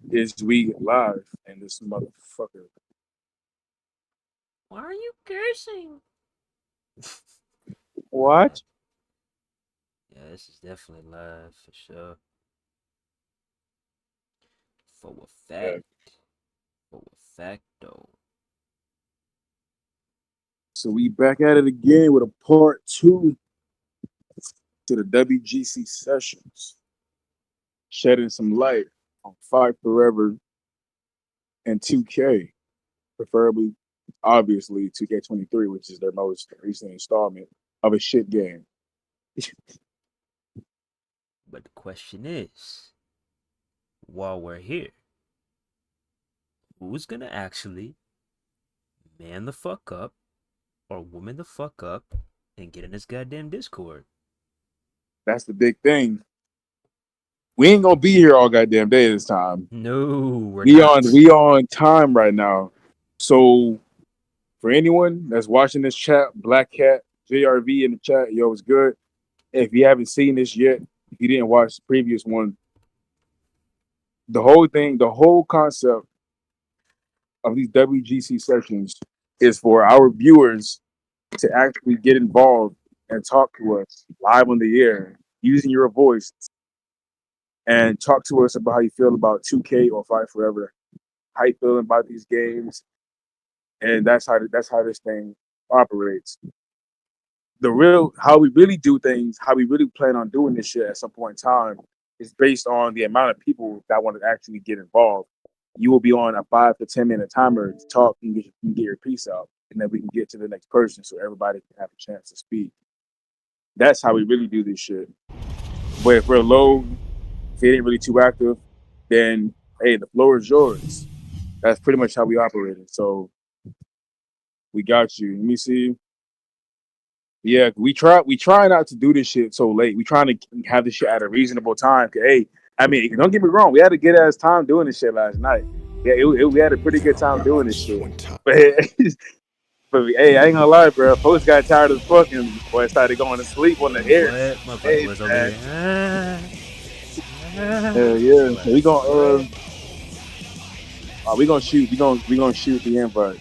Is we live and this motherfucker. Why are you cursing? What? Yeah, this is definitely live for sure. For a fact. Yeah. For a fact, though. So we back at it again with a part two to the WGC sessions, shedding some light on Fight Forever and 2K, preferably, obviously 2K23, which is their most recent installment of a shit game. But the question is, while we're here, who's gonna actually man the fuck up or woman the fuck up and get in this goddamn Discord? That's the big thing. We ain't gonna be here all goddamn day this time. No, we're We not. on time right now. So for anyone that's watching this chat, Black Cat, JRV in the chat, yo, it's good. If you haven't seen this yet, if you didn't watch the previous one, the whole thing, the whole concept of these WGC sessions is for our viewers to actually get involved and talk to us live on the air using your voice and talk to us about how you feel about 2K or Fight Forever, how you feeling about these games, and that's how this thing operates. The real how we really do things, how we really plan on doing this shit at some point in time is based on the amount of people that want to actually get involved. You will be on a 5 to 10 minute timer to talk and get your piece out, and then we can get to the next person so everybody can have a chance to speak. That's how we really do this shit. But if we're low, if it ain't really too active, then hey, the floor is yours. That's pretty much how we operate it. So we got you. Let me see. Yeah, we try not to do this shit so late. We trying to have this shit at a reasonable time. Hey, I mean, don't get me wrong. We had a good ass time doing this shit last night. Yeah, we had a pretty good time doing this shit. But, but hey, I ain't gonna lie, bro. Folks got tired of fucking boy started going to sleep on the Wait, air. what? Motherfucker Hey, was over man. here. Hell yeah. So we Like, gonna what? we gonna shoot. We gonna shoot the invite.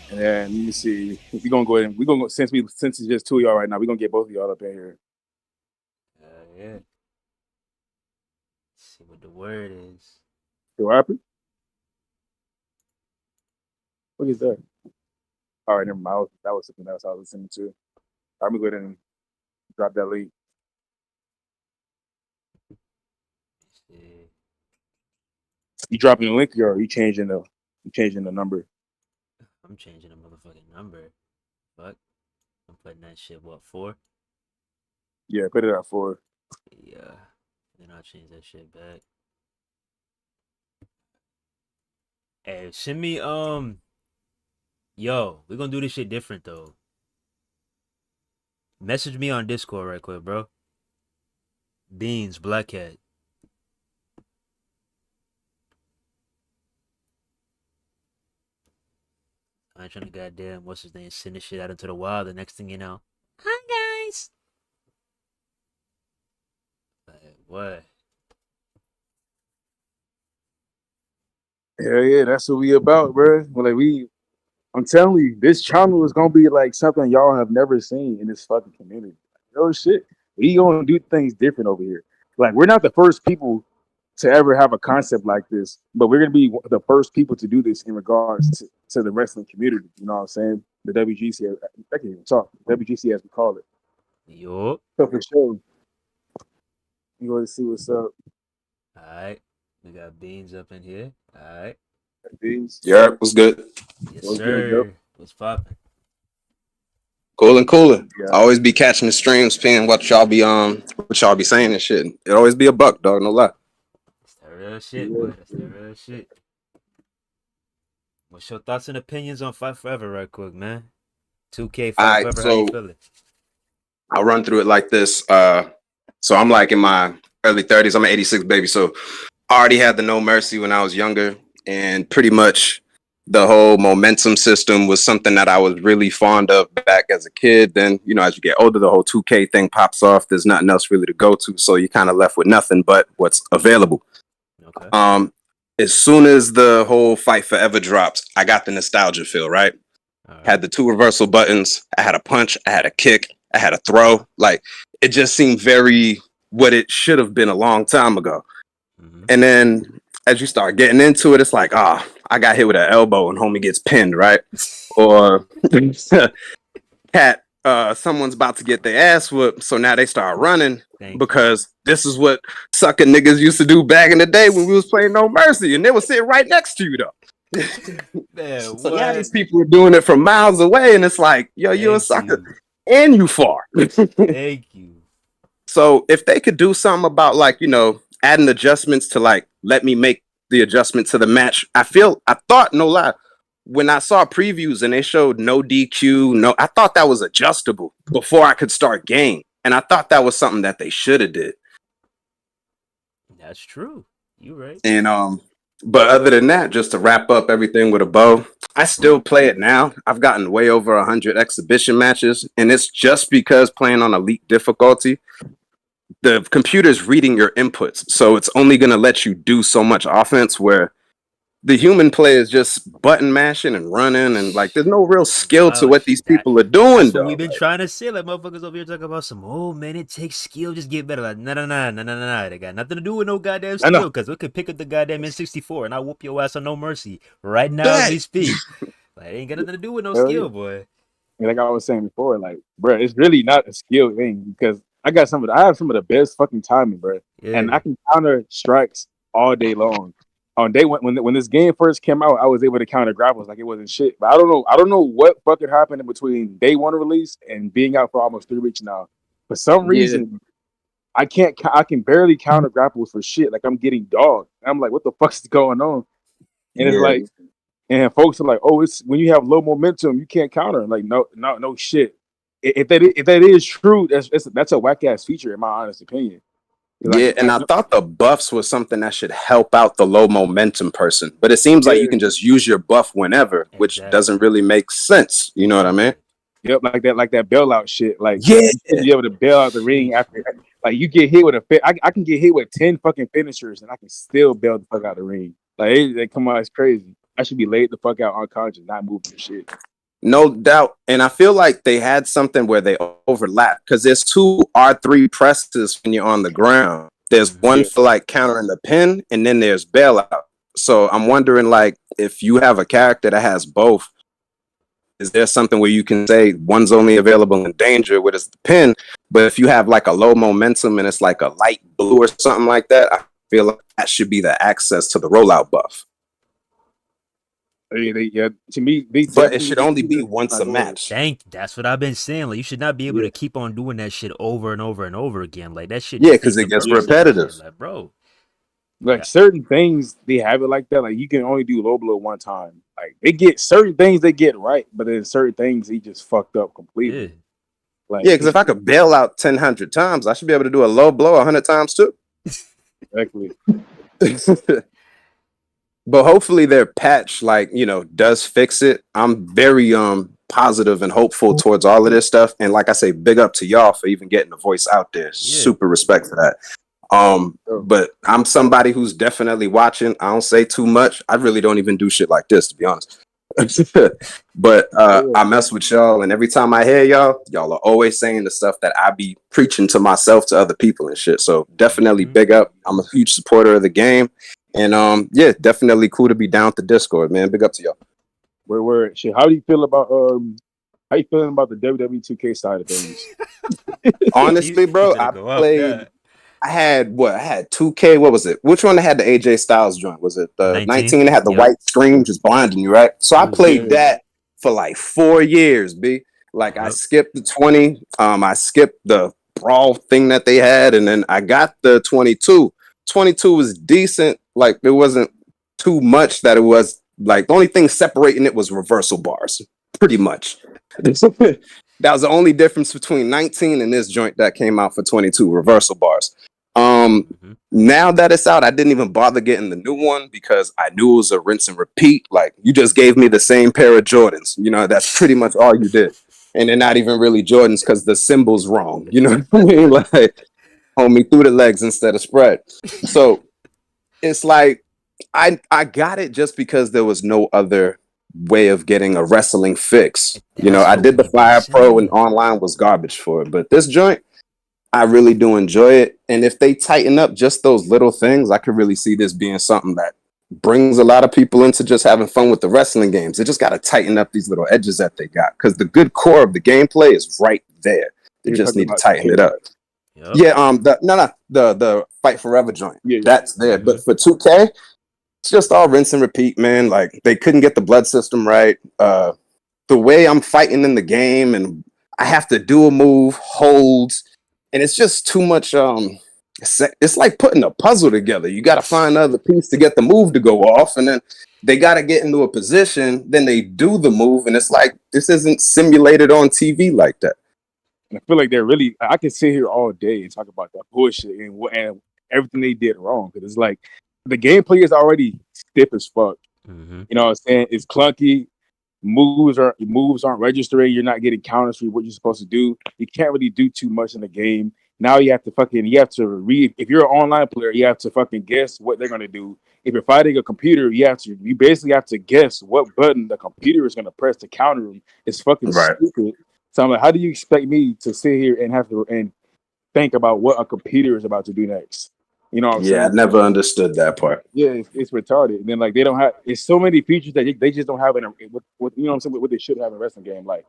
And then let me see. We gonna go ahead and we gonna go since it's just two of y'all right now. We gonna get both of y'all up in here. Yeah. See what the word is. What happened? What is that? All right, never mind. That was something else I was listening to. I'm gonna go ahead and drop that link. See. You dropping the link or are you changing the number? I'm changing the motherfucking number. Fuck. I'm putting that shit, what, 4? Yeah, put it out for. Yeah. Then I'll change that shit back. Hey, send me, yo, we're gonna do this shit different, though. Message me on Discord right quick, bro. Beans, Black Cat. I ain't trying to goddamn, what's his name, send this shit out into the wild. The next thing you know, hi, guys. Like, what? Hell yeah, that's what we about, bro. I'm telling you, this channel is gonna be like something y'all have never seen in this fucking community. No shit. We gonna do things different over here. Like we're not the first people to ever have a concept like this, but we're gonna be the first people to do this in regards to the wrestling community. You know what I'm saying? The WGC, I can't even talk. WGC as we call it. Yup. So for sure, you want to see what's up. Alright. We got Beans up in here. Alright. These, Yeah, what's good? Yes, what's good, yo? sir. What's poppin'? Cool and cooler. Yeah, I always be catching the streams, seeing what y'all be saying and shit. It always be a buck, dog. No lie. That's that real shit, yeah. boy. That's that real shit. What's your thoughts and opinions on Fight Forever, right quick, man? 2K All Fight right, Forever, how you so feeling? I'll run through it like this. So I'm like in my early 30s. I'm an '86 baby, so I already had the No Mercy when I was younger, and pretty much the whole momentum system was something that I was really fond of back as a kid. Then, you know, as you get older, the whole 2K thing pops off. There's nothing else really to go to, so you're kind of left with nothing but what's available. Okay. As soon as the whole Fight Forever dropped, I got the nostalgia feel, right? Had the 2 reversal buttons. I had a punch. I had a kick. I had a throw. Like, it just seemed very what it should have been a long time ago. Mm-hmm. And then as you start getting into it, it's like, I got hit with an elbow and homie gets pinned, right? Or someone's about to get their ass whooped, so now they start running because this is what sucker niggas used to do back in the day when we was playing No Mercy, and they were sitting right next to you though. Man, so now these people are doing it from miles away, and it's like, yo, you're a sucker and you far. Thank you. So if they could do something about, like, you know, adding adjustments to, like, let me make the adjustment to the match. I thought, no lie, when I saw previews and they showed no DQ, I thought that was adjustable before I could start game. And I thought that was something that they should have did. That's true. You're right. And but other than that, just to wrap up everything with a bow, I still play it now. I've gotten way over 100 exhibition matches, and it's just because playing on elite difficulty, the computer's reading your inputs, so it's only going to let you do so much offense, where the human play is just button mashing and running, and like there's no real skill to what these people are doing. That's what we've been trying to say. Like, motherfuckers over here talking about some, oh man, it takes skill, just get better. Like, no. They got nothing to do with no goddamn skill, because we could pick up the goddamn N64 and I'll whoop your ass on No Mercy right now as we speak. Like, it ain't got nothing to do with no skill, boy. Like I was saying before, like, bro, it's really not a skill thing, because I have some of the best fucking timing, bro. Yeah. And I can counter strikes all day long. On day when this game first came out, I was able to counter grapples like it wasn't shit. But I don't know what fucking happened in between day 1 release and being out for almost 3 weeks now. For some reason, I can barely counter grapples for shit. Like, I'm getting dogged. I'm like, what the fuck is going on? And it's like, and folks are like, oh, it's when you have low momentum, you can't counter. Like, no shit. If that is true, that's a whack ass feature in my honest opinion. And I thought the buffs was something that should help out the low momentum person, but it seems like you can just use your buff whenever, which doesn't really make sense. You know what I mean? Yep, like that bailout shit. Like, you be able to bail out the ring after, like, you get hit with I can get hit with 10 fucking finishers and I can still bail the fuck out the ring. Like, come on, it's crazy. I should be laid the fuck out unconscious, not moving shit. No doubt. And I feel like they had something where they overlap, because there's 2 R3 presses when you're on the ground. There's one for like countering the pin, and then there's bailout. So I'm wondering, like, if you have a character that has both, is there something where you can say one's only available in danger, which is the pin, but if you have like a low momentum and it's like a light blue or something like that, I feel like that should be the access to the rollout buff. To me, but it should only be once a match. That's what I've been saying. Like, you should not be able to keep on doing that shit over and over and over again. Like, that shit. Because it gets repetitive. Like, bro. Like, certain things, they have it like that. Like, you can only do low blow one time. Like, they get certain things they get right, but then certain things he just fucked up completely. Yeah. Like, because if I could bail out 100 times, I should be able to do a low blow 100 times too. Exactly. But hopefully their patch, like, you know, does fix it. I'm very positive and hopeful towards all of this stuff. And like I say, big up to y'all for even getting the voice out there. Super respect for that. But I'm somebody who's definitely watching. I don't say too much. I really don't even do shit like this, to be honest. But I mess with y'all, and every time I hear y'all are always saying the stuff that I be preaching to myself to other people and shit. So definitely big up. I'm a huge supporter of the game. And definitely cool to be down with the Discord, man. Big up to y'all. Word. Shit, how do you feel about how you feeling about the WWE 2K side of things? Honestly, bro, I played. I had 2K. What was it? Which one had the AJ Styles joint? Was it the 19 that had the white screen just blinding you, right? So I played that for like 4 years, B. Like, I skipped the 20. I skipped the brawl thing that they had, and then I got the 22. 22 was decent. Like, it wasn't too much that it was like the only thing separating it was reversal bars, pretty much. That was the only difference between 19 and this joint that came out for 22, reversal bars. Now that it's out, I didn't even bother getting the new one because I knew it was a rinse and repeat. Like, you just gave me the same pair of Jordans. You know, that's pretty much all you did. And they're not even really Jordans because the symbol's wrong. You know what I mean? Like, homie threw the legs instead of spread. So it's like I got it just because there was no other way of getting a wrestling fix. You know, I did the Fire Pro and online was garbage for it. But this joint, I really do enjoy it. And if they tighten up just those little things, I could really see this being something that brings a lot of people into just having fun with the wrestling games. They just got to tighten up these little edges that they got because the good core of the gameplay is right there. They just need to tighten it up. Yep. Yeah, the Fight Forever joint. Yeah, that's there. But for 2K, it's just all rinse and repeat, man. Like, they couldn't get the blood system right. The way I'm fighting in the game, and I have to do a move, holds, and it's just too much. It's like putting a puzzle together. You got to find another piece to get the move to go off, and then they got to get into a position. Then they do the move, and it's like this isn't simulated on TV like that. And I feel like they're really. I can sit here all day and talk about that bullshit and everything they did wrong, because it's like the gameplay is already stiff as fuck. You know what I'm saying? It's clunky. Moves aren't registering. You're not getting counters for what you're supposed to do. You can't really do too much in the game. Now you have to read. If you're an online player, you have to fucking guess what they're gonna do. If you're fighting a computer, you basically have to guess what button the computer is gonna press to counter them. It's fucking stupid. So I'm like, how do you expect me to sit here and have to and think about what a computer is about to do next? You know what I'm saying? I never understood that part. Yeah, it's retarded. And then like they don't have. It's so many features that they just don't have in what you know what I'm saying. What they should have in a wrestling game, like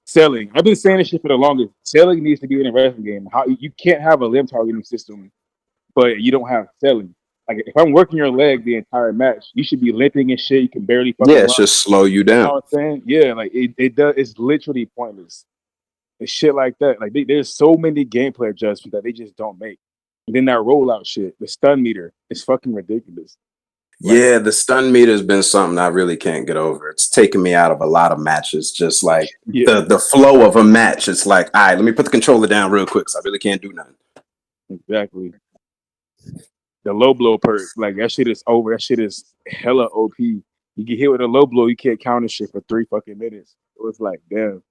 selling. I've been saying this shit for the longest. Selling needs to be in a wrestling game. How you can't have a limb targeting system, but you don't have selling. Like, if I'm working your leg the entire match, you should be limping and shit. You can barely fucking run. It's just slow you down. You know what I'm saying? Yeah, like it does. It's literally pointless. It's shit like that. Like there's so many gameplay adjustments that they just don't make. And then that rollout shit, the stun meter, is fucking ridiculous. Like, the stun meter has been something I really can't get over. It's taken me out of a lot of matches. Just like the flow of a match. It's like, all right, let me put the controller down real quick, so I really can't do nothing. Exactly. The low blow perk, like that shit is over. That shit is hella OP. You get hit with a low blow, you can't counter shit for 3 fucking minutes. It was like, damn.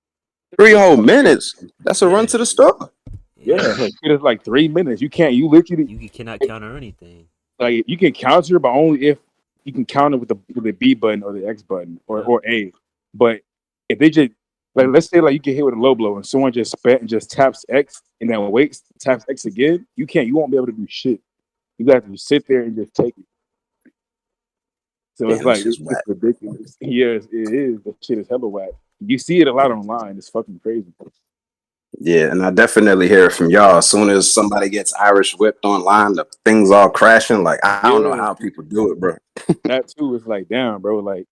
3 whole minutes? That's a run to the store. Yeah, like, it is like 3 minutes. You cannot counter anything. Like, you can counter, but only if you can counter with the B button or the X button or A. But if they just like, let's say like you get hit with a low blow and someone just taps X and then waits, taps X again, you won't be able to do shit. You got to sit there and just take it. So it's like it's ridiculous. Yes, it is. That shit is hella whack. You see it a lot online. It's fucking crazy. Yeah, and I definitely hear it from y'all. As soon as somebody gets Irish whipped online, the things all crashing. Like, I don't know how people do it, bro. That too is like, damn, bro. Like,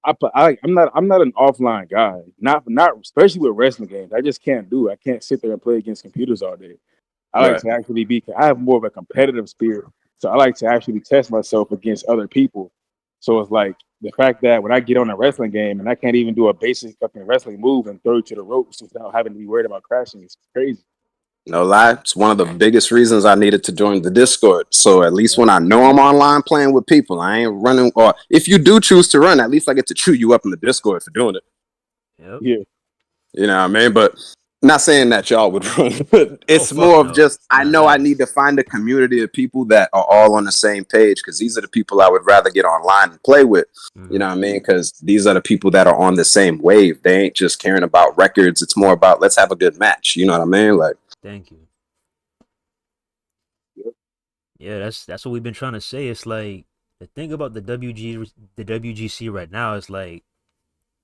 I'm not an offline guy. Not especially with wrestling games. I just can't do it. I can't sit there and play against computers all day. I like to actually I have more of a competitive spirit, so I like to actually test myself against other people. So it's like the fact that when I get on a wrestling game and I can't even do a basic fucking wrestling move and throw it to the ropes without having to be worried about crashing, it's crazy. No lie, it's one of the biggest reasons I needed to join the Discord. So at least when I know I'm online playing with people, I ain't running. Or if you do choose to run, at least I get to chew you up in the Discord for doing it. Yep. Yeah. You know what I mean? But not saying that y'all would run, but it's more of just, I know I need to find a community of people that are all on the same page, because these are the people I would rather get online and play with. You know what I mean? Because these are the people that are on the same wave. They ain't just caring about records. It's more about, let's have a good match. You know what I mean? Like, thank you. Yeah, that's what we've been trying to say. It's like, the thing about the WGC right now is like,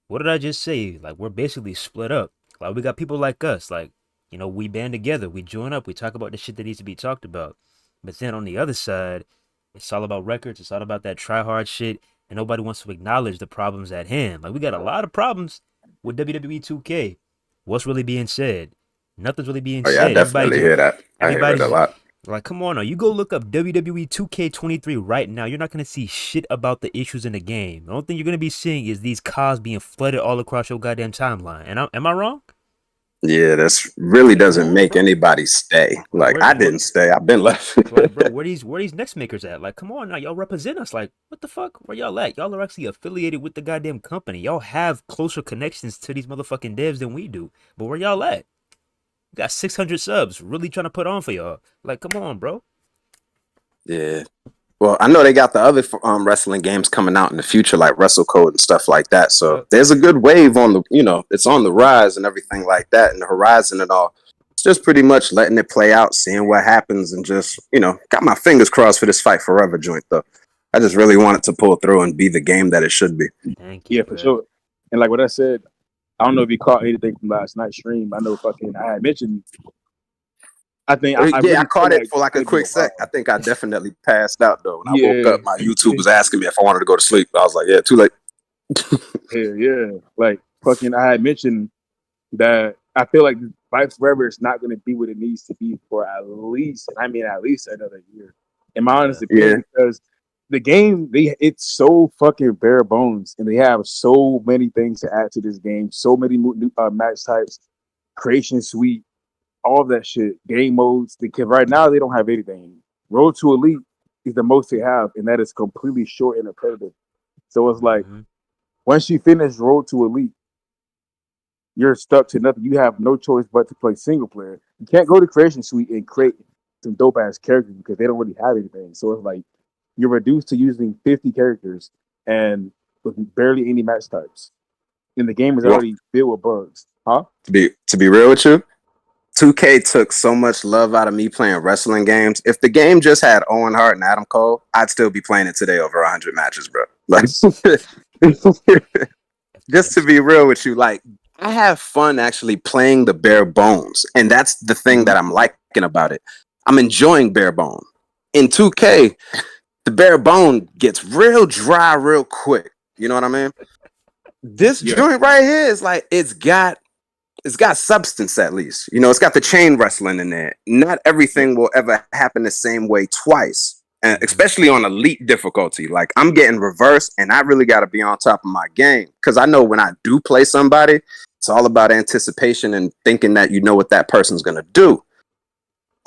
what did I just say? Like, we're basically split up. Like, we got people like us, like, you know, we band together, we join up, we talk about the shit that needs to be talked about. But then on the other side, it's all about records, it's all about that try-hard shit, and nobody wants to acknowledge the problems at hand. Like, we got a lot of problems with WWE 2K. What's really being said? Nothing's really being said. I definitely hear that. I hear it a lot. Like, come on now, you go look up WWE 2K23 right now, you're not going to see shit about the issues in the game. The only thing you're going to be seeing is these cars being flooded all across your goddamn timeline. And am I wrong? Yeah, this really Like, come doesn't on, make bro. anybody stay. Like Where, I where, didn't stay. I've been left. like, bro, where these next makers at? Like, come on now, y'all represent us. Like, what the fuck? Where y'all at? Y'all are actually affiliated with the goddamn company. Y'all have closer connections to these motherfucking devs than we do. But where y'all at? We got 600 subs. Really trying to put on for y'all. Like, come on, bro. Yeah. Well, I know they got the other wrestling games coming out in the future, like WrestleCode and stuff like that. So Yep. there's a good wave on the, it's on the rise and everything like that, and the horizon and all. It's just pretty much letting it play out, seeing what happens, and just, got my fingers crossed for this Fight Forever joint, though. I just really want it to pull through and be the game that it should be. Thank you, For bro. sure. And like what I said, I don't know if you caught anything from last night's stream. I know I had mentioned. I think I Yeah, I really feel caught it like for it's like a gonna be a quick sec. I while. think I definitely passed out, though. When I woke Yeah, up, my YouTube was asking me if I wanted to go to sleep. I was like, yeah, too late. yeah. Like fucking, I had mentioned that I feel like Fight Forever is not going to be what it needs to be for at least another year. In my honest Yeah. opinion, because the game, it's so fucking bare bones, and they have so many things to add to this game, so many new match types, creation suite, all of that shit, game modes. Because right now they don't have anything. Road to Elite is the most they have, and that is completely short and repetitive. So it's like Mm-hmm. once you finish Road to Elite, you're stuck to nothing. You have no choice but to play single player. You can't go to Creation Suite and create some dope ass characters because they don't really have anything. So it's like you're reduced to using 50 characters and with barely any match types. And the game is Well, already filled with bugs. Huh? to be real with you, 2K took so much love out of me playing wrestling games. If the game just had Owen Hart and Adam Cole, I'd still be playing it today over 100 matches, bro. Like, just to be real with you, like, I have fun actually playing the bare bones. And that's the thing Mm-hmm. that I'm liking about it. I'm enjoying bare bone. In 2K, the bare bone gets real dry real quick. You know what I mean? This Yeah. joint right here is like, it's got substance at least. It's got the chain wrestling in there. Not Yeah. everything will ever happen the same way twice, and Mm-hmm. especially on elite difficulty. Like I'm getting reversed, and I really got to be on top of my game because I know when I do play somebody, it's all about anticipation and thinking that you know what that person's gonna do.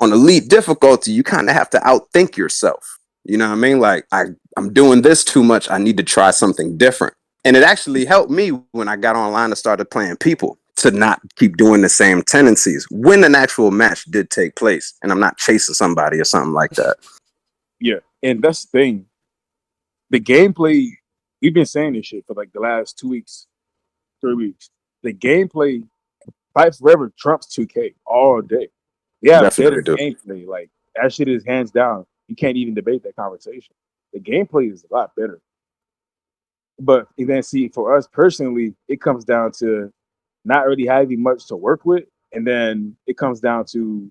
On elite difficulty, you kind of have to outthink yourself. You know what I mean? Like I'm doing this too much. I need to try something different. And it actually helped me when I got online and started playing people to not keep doing the same tendencies when an actual match did take place and I'm not chasing somebody or something like that. Yeah. And that's the thing. The gameplay, we've been saying this shit for like the last 2 weeks, 3 weeks. The gameplay, Fight Forever trumps 2K all day. They have better Definitely do. gameplay. Like that shit is hands down. You can't even debate that conversation. The gameplay is a lot better. But then see, for us personally, it comes down to not really having much to work with, and then it comes down to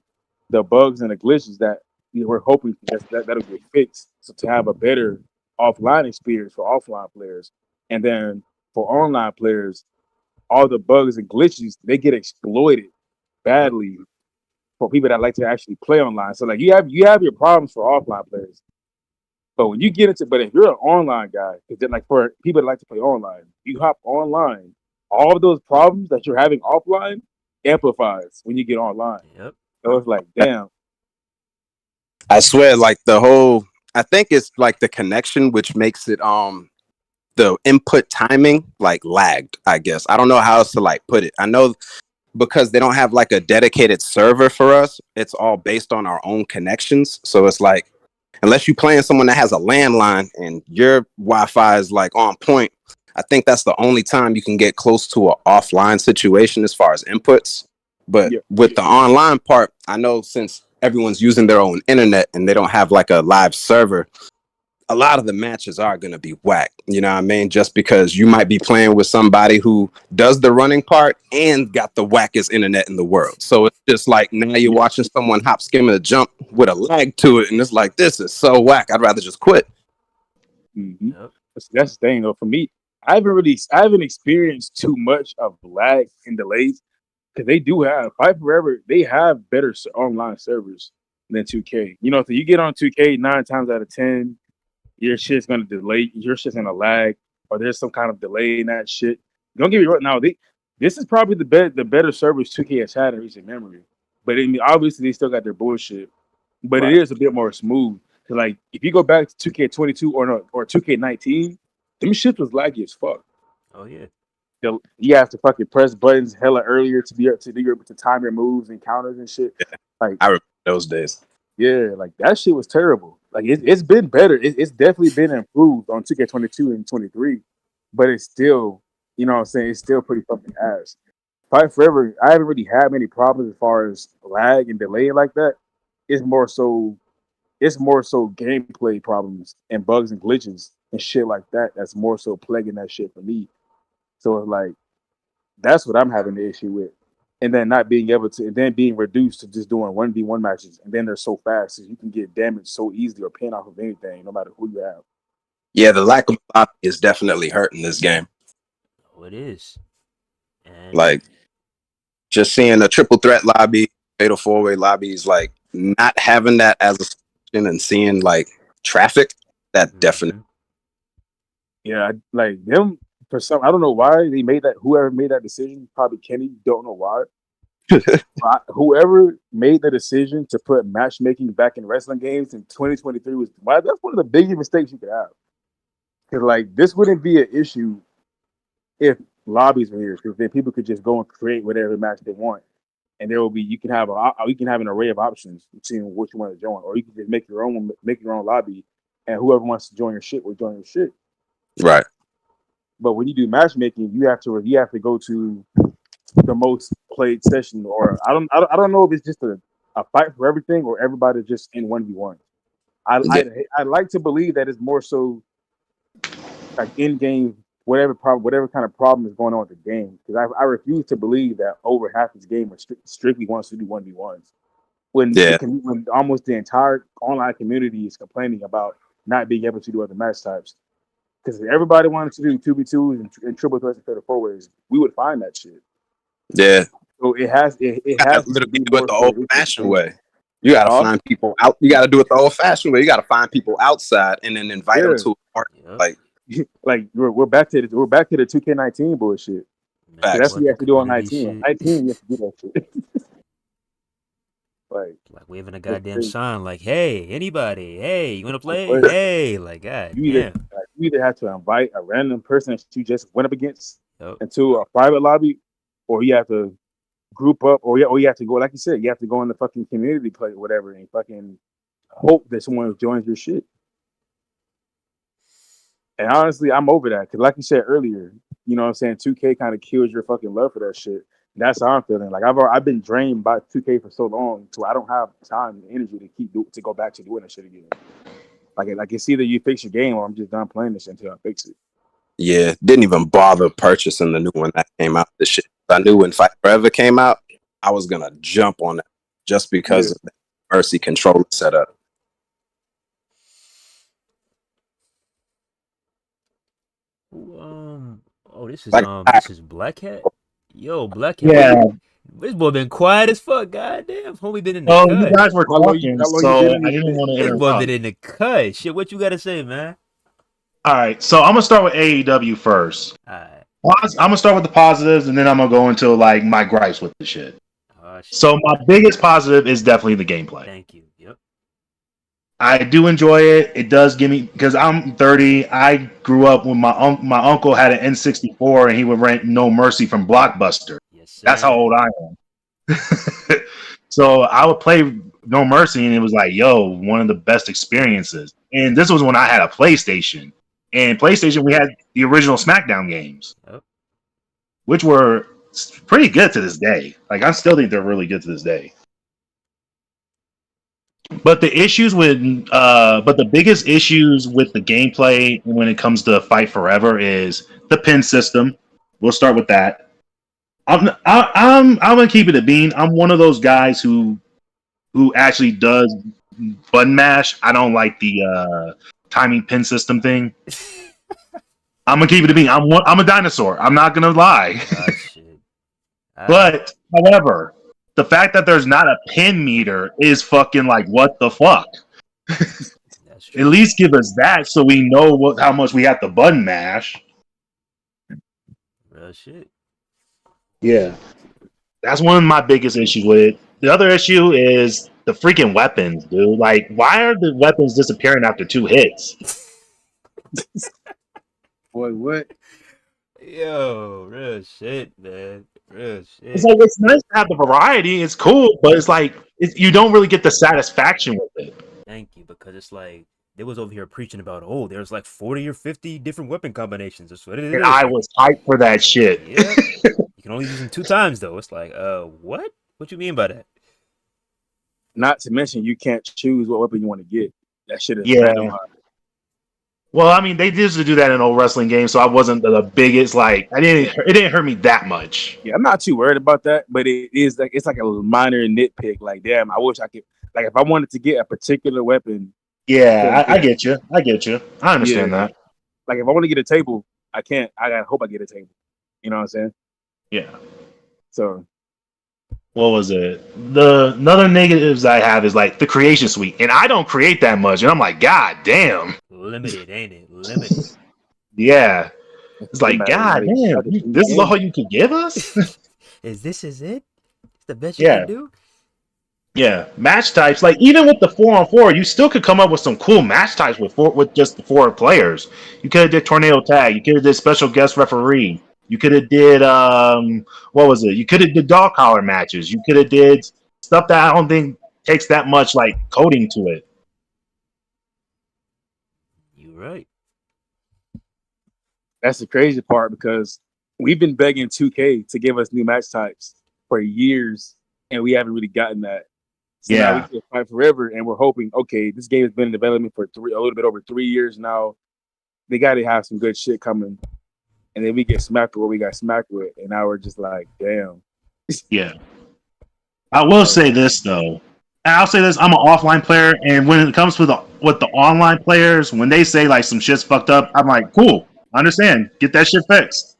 the bugs and the glitches that we're hoping that'll get fixed, so to have a better offline experience for offline players, and then for online players, all the bugs and glitches they get exploited Yep. badly for people that like to actually play online. So like you have your problems for offline players, but when you get into, but if you're an online guy, because then like for people that like to play online, you hop online, all of those problems that you're having offline amplifies when you get online. Yep. So it's like, damn, I swear, like I think it's like the connection which makes it the input timing like lagged, I guess. I don't know how else to like put it. I know because they don't have like a dedicated server for us, it's all based on our own connections. So it's like unless you're playing someone that has a landline and your Wi-Fi is like on point, I think that's the only time you can get close to an offline situation as far as inputs. But yeah, with the online part, I know since everyone's using their own internet and they don't have like a live server, a lot of the matches are going to be whack. You know what I mean? Just because you might be playing with somebody who does the running part and got the wackest internet in the world. So it's just like now you're yeah. watching someone hop, skim, and jump with a lag to it. And it's like, this is so whack. I'd rather just quit. Mm-hmm. Yep. That's the thing though. For me, I haven't experienced too much of lag and delays because they do have Fight Forever. They have better online servers than 2K. So you get on 2K 9 times out of 10. Your shit's gonna delay, your shit's gonna lag, or there's some kind of delay in that shit. Don't get me wrong. Now This is probably the better service 2K has had in recent memory. But I mean, obviously they still got their bullshit. But it is a bit more smooth. Cause like if you go back to 2K22 or 2K19, them shit was laggy as fuck. Oh yeah. You have to fucking press buttons hella earlier to be able to time your moves and counters and shit. Like I remember those days. yeah, like that shit was terrible. Like it's been better. It's definitely been improved on 2K22 and 23, but it's still, you know what I'm saying, it's still pretty fucking ass. Fight Forever, I haven't really had many problems as far as lag and delay like that. It's more so gameplay problems and bugs and glitches and shit like that. That's more so plaguing that shit for me. So it's like that's what I'm having the issue with. And then not being able to, and then being reduced to just doing 1v1 matches. And then they're so fast that you can get damaged so easily or pin off of anything, no matter who you have. Yeah, the lack of lobby is definitely hurting this game. Oh, it is. And like just seeing a triple threat lobby, fatal 4-way lobbies, like not having that as a solution and seeing like traffic, that definitely. Yeah, like them for some, I don't know why they made that. Whoever made that decision, probably Kenny, don't know why. Whoever made the decision to put matchmaking back in wrestling games in 2023 was why that's one of the biggest mistakes you could have. Because like this wouldn't be an issue if lobbies were here, because then people could just go and create whatever match they want, and there will be you can have an array of options between what you want to join, or you can just make your own lobby, and whoever wants to join your shit will join your shit. Right. But when you do matchmaking, you have to go to the most played session, or I don't know if it's just a fight for everything or everybody just in 1v1. I'd like to believe that it's more so like in game, whatever kind of problem is going on with the game, because I refuse to believe that over half this game strictly wants to do 1v1s when almost the entire online community is complaining about not being able to do other match types. Because if everybody wanted to do 2v2s and triple threats and 34-ways, we would find that shit. Yeah. So it has to literally do it the old-fashioned way. You gotta find people out. You gotta do it the old-fashioned way. You gotta find people outside and then invite them to a party. Like we're back to the 2K19 bullshit. That's what you have to do on 19. 19, you have to do that shit. like waving a goddamn sign, like, "Hey, anybody? Hey, you want to play? Hey, like, God you either have to invite a random person that you just went up against into a private lobby, or you have to group up, or you have to go, like you said, you have to go in the fucking community play or whatever and fucking hope that someone joins your shit. And honestly, I'm over that, because like you said earlier, you know what I'm saying, 2K kind of kills your fucking love for that shit. That's how I'm feeling. Like I've been drained by 2K for so long, so I don't have time and energy to go back to doing that shit again. Like it's either you fix your game or I'm just done playing this until I fix it. Yeah, didn't even bother purchasing the new one that came out. The shit I knew when Fight Forever came out, I was gonna jump on it just because of the Mercy controller setup. This is Black Hat. Yo, Black Hat. Yeah. This boy been quiet as fuck. Goddamn, homie been in the cut. You guys were talking, so I didn't want to interrupt. This boy been in the cut. Shit, what you gotta say, man? All right, so I'm gonna start with AEW first. All right. I'm gonna start with the positives, and then I'm gonna go into like my gripes with the shit. Oh, shit. So my biggest positive is definitely the gameplay. Thank you. Yep. I do enjoy it. It does give me, because I'm 30. I grew up when my uncle had an N64 and he would rent No Mercy from Blockbuster. Yes, sir. That's how old I am. So I would play No Mercy and it was like, yo, one of the best experiences. And this was when I had a PlayStation. And PlayStation, we had the original SmackDown games, which were pretty good to this day. Like, I still think they're really good to this day. But the biggest issues with the gameplay when it comes to Fight Forever is the pin system. We'll start with that. I'm gonna keep it a bean. I'm one of those guys who actually does button mash. I don't like the timing pin system thing. I'm gonna keep it a bean. I'm a dinosaur. I'm not gonna lie. Oh, shit. But however, the fact that there's not a pin meter is fucking like, what the fuck? At least give us that so we know how much we have to button mash. Real shit. Yeah, that's one of my biggest issues with it. The other issue is the freaking weapons, dude. Like, why are the weapons disappearing after 2 hits? Boy, what? Yo, real shit, man. Real It's shit. like it's nice to have the variety. It's cool, but it's like you don't really get the satisfaction with it. Thank you, because it's like they was over here preaching about, oh, there's like 40 or 50 different weapon combinations. That's what it And is. I was hyped for that shit. Yeah. You can only use them 2 times though. It's like, what? What you mean by that? Not to mention, you can't choose what weapon you want to get. That shit is Yeah. randomized. Well, I mean, they used to do that in old wrestling games, so I wasn't the biggest. Like, it didn't hurt me that much. Yeah, I'm not too worried about that, but it is like it's like a minor nitpick. Like, damn, I wish I could. Like, if I wanted to get a particular weapon, Yeah, I get you. I get you. I understand that. like if I want to get a table, I can't. I gotta hope I get a table. You know what I'm saying? Yeah. So What was it? The another negatives I have is like the creation suite, and I don't create that much, and I'm like, God damn. Limited, ain't it? Limited. Yeah. It's like, God damn, this is all you can give us? Is it? It's the best you Yeah. can do? Yeah. Match types, like even with the 4-on-4, you still could come up with some cool match types with just the 4 players. You could have did tornado tag, you could have did special guest referee, you could have did what was it? You could have did dog collar matches, you could have did stuff that I don't think takes that much like coding to it. You're right. that's the crazy part because we've been begging 2K to give us new match types for years, and we haven't really gotten that. So now we can fight forever, and we're hoping. Okay, this game has been in development for a little bit over 3 years now. They got to have some good shit coming, and then we get smacked with what we got smacked with, and now we're just like, damn. Yeah. I will say this though. And I'll say this: I'm an offline player, and when it comes with the online players, when they say like some shit's fucked up, I'm like, cool, I understand, get that shit fixed.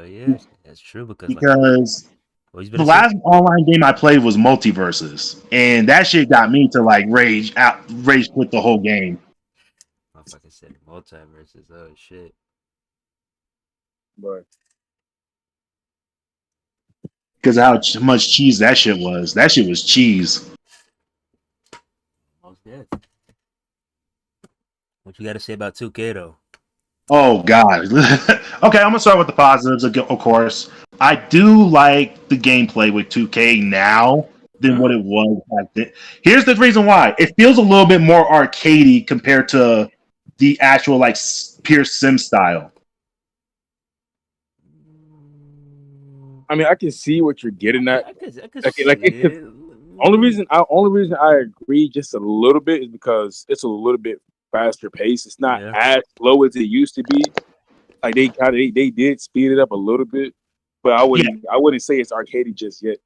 Yeah, that's true because The last online game I played was Multiverses, and that shit got me to like rage quit the whole game. Motherfucker said multiverses. Oh shit. But Because how much cheese that shit was. That shit was cheese. Almost dead. What you got to say about 2K though? Oh god. Okay, I'm gonna start with the positives. Of course, I do like the gameplay with 2K now than what it was back then. Here's the reason why: it feels a little bit more arcadey compared to the actual like pure sim style. I mean, I can see what you're getting at. I could Like only reason I agree just a little bit is because it's a little bit faster pace. It's not as slow as it used to be. Like they did speed it up a little bit, but I wouldn't say it's arcadey just yet.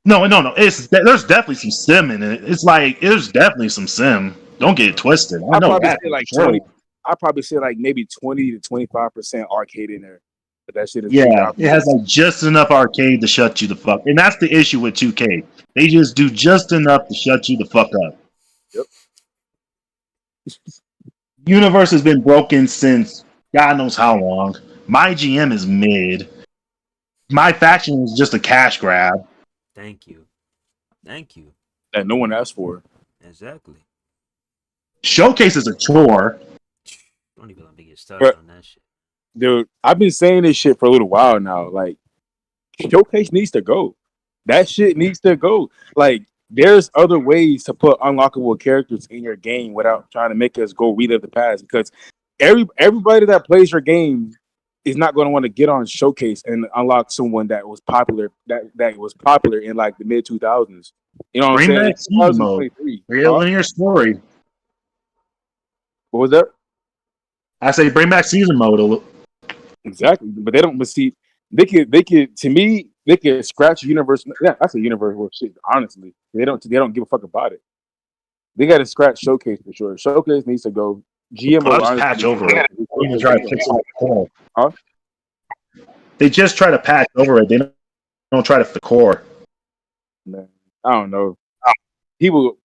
No. There's definitely some sim in it. It's like there's definitely some sim. Don't get it twisted. I know that. Say like 20. I'd probably say like maybe 20 to 25% arcade in there. But that shit is it has like just enough arcade to shut you the fuck. And that's the issue with 2K. They just do just enough to shut you the fuck up. Yep. Universe has been broken since God knows how long. My GM is mid. My faction is just a cash grab. Thank you. That no one asked for. Exactly. Showcase is a chore. Don't even let me get started on that shit. Dude, I've been saying this shit for a little while now. Like, Showcase needs to go. That shit needs to go. Like, there's other ways to put unlockable characters in your game without trying to make us go relive the past. Because everybody that plays your game is not going to want to get on Showcase and unlock someone that was popular that was popular in like the mid 2000s. You know what I'm saying? Real linear story. What was that? I say bring back season mode. Exactly, but they don't. But see, they could. To me, they could scratch universe. Yeah, that's a universal shit. Honestly, they don't give a fuck about it. They got to scratch Showcase for sure. Showcase needs to go. GMO just patch over it. They even try to fix it. Huh? They just try to patch over it. They don't try to fix the core. Man, I don't know. People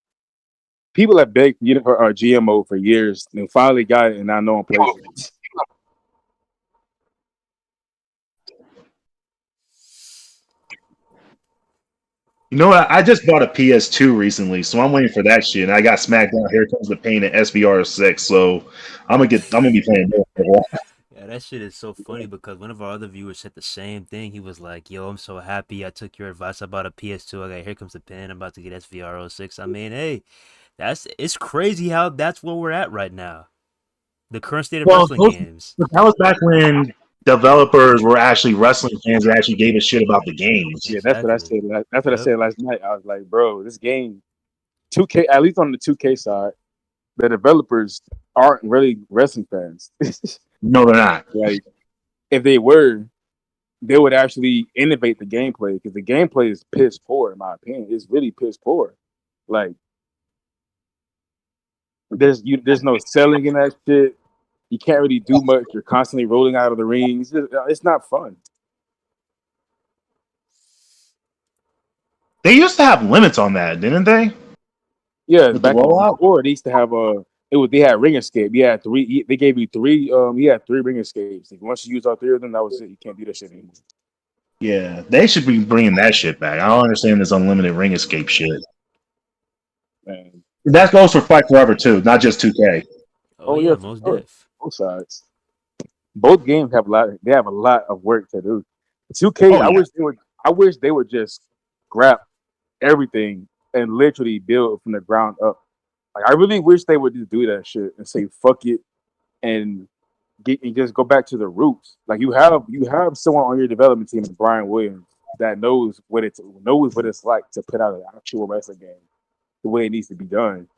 have begged for GMO for years and finally got it, and I know I'm playing. You know what? I just bought a PS2 recently, so I'm waiting for that shit. And I got smacked down. Here Comes the Pain and SVR6. So I'm gonna be playing more for a while. Yeah, that shit is so funny because one of our other viewers said the same thing. He was like, "Yo, I'm so happy I took your advice about a PS2. I got Here Comes the Pen. I'm about to get SVR06." I mean, hey, it's crazy how that's where we're at right now. The current state of Well, wrestling games. that was back when developers were actually wrestling fans that actually gave a shit about the games. Yeah, that's what I Exactly. said. That's what I Yep. said last night. I was like, bro, this game, 2K, at least on the 2K side, the developers aren't really wrestling fans. No, they're not. Like, if they were, they would actually innovate the gameplay because the gameplay is piss poor, in my opinion. It's really piss poor. Like, there's no selling in that shit. You can't really do much. You're constantly rolling out of the ring. It's not fun. They used to have limits on that, didn't they? Yeah, With the back in rollout? before they used to have they had ring escape. You had three. They gave you three. You had three ring escapes. Like, once you use all three of them, that was it. You can't do that shit anymore. Yeah, they should be bringing that shit back. I don't understand this unlimited ring escape shit. Man. That goes for Fight Forever too, not just 2K. Oh Yeah, yeah, for most sure. def. Both sides. Both games have a lot. They have a lot of work to do. 2K. Oh, yeah. I wish they would just scrap everything and literally build from the ground up. Like, I really wish they would just do that shit and say fuck it and just go back to the roots. Like, you have someone on your development team, Brian Williams, that knows what it's like to put out an actual wrestling game the way it needs to be done.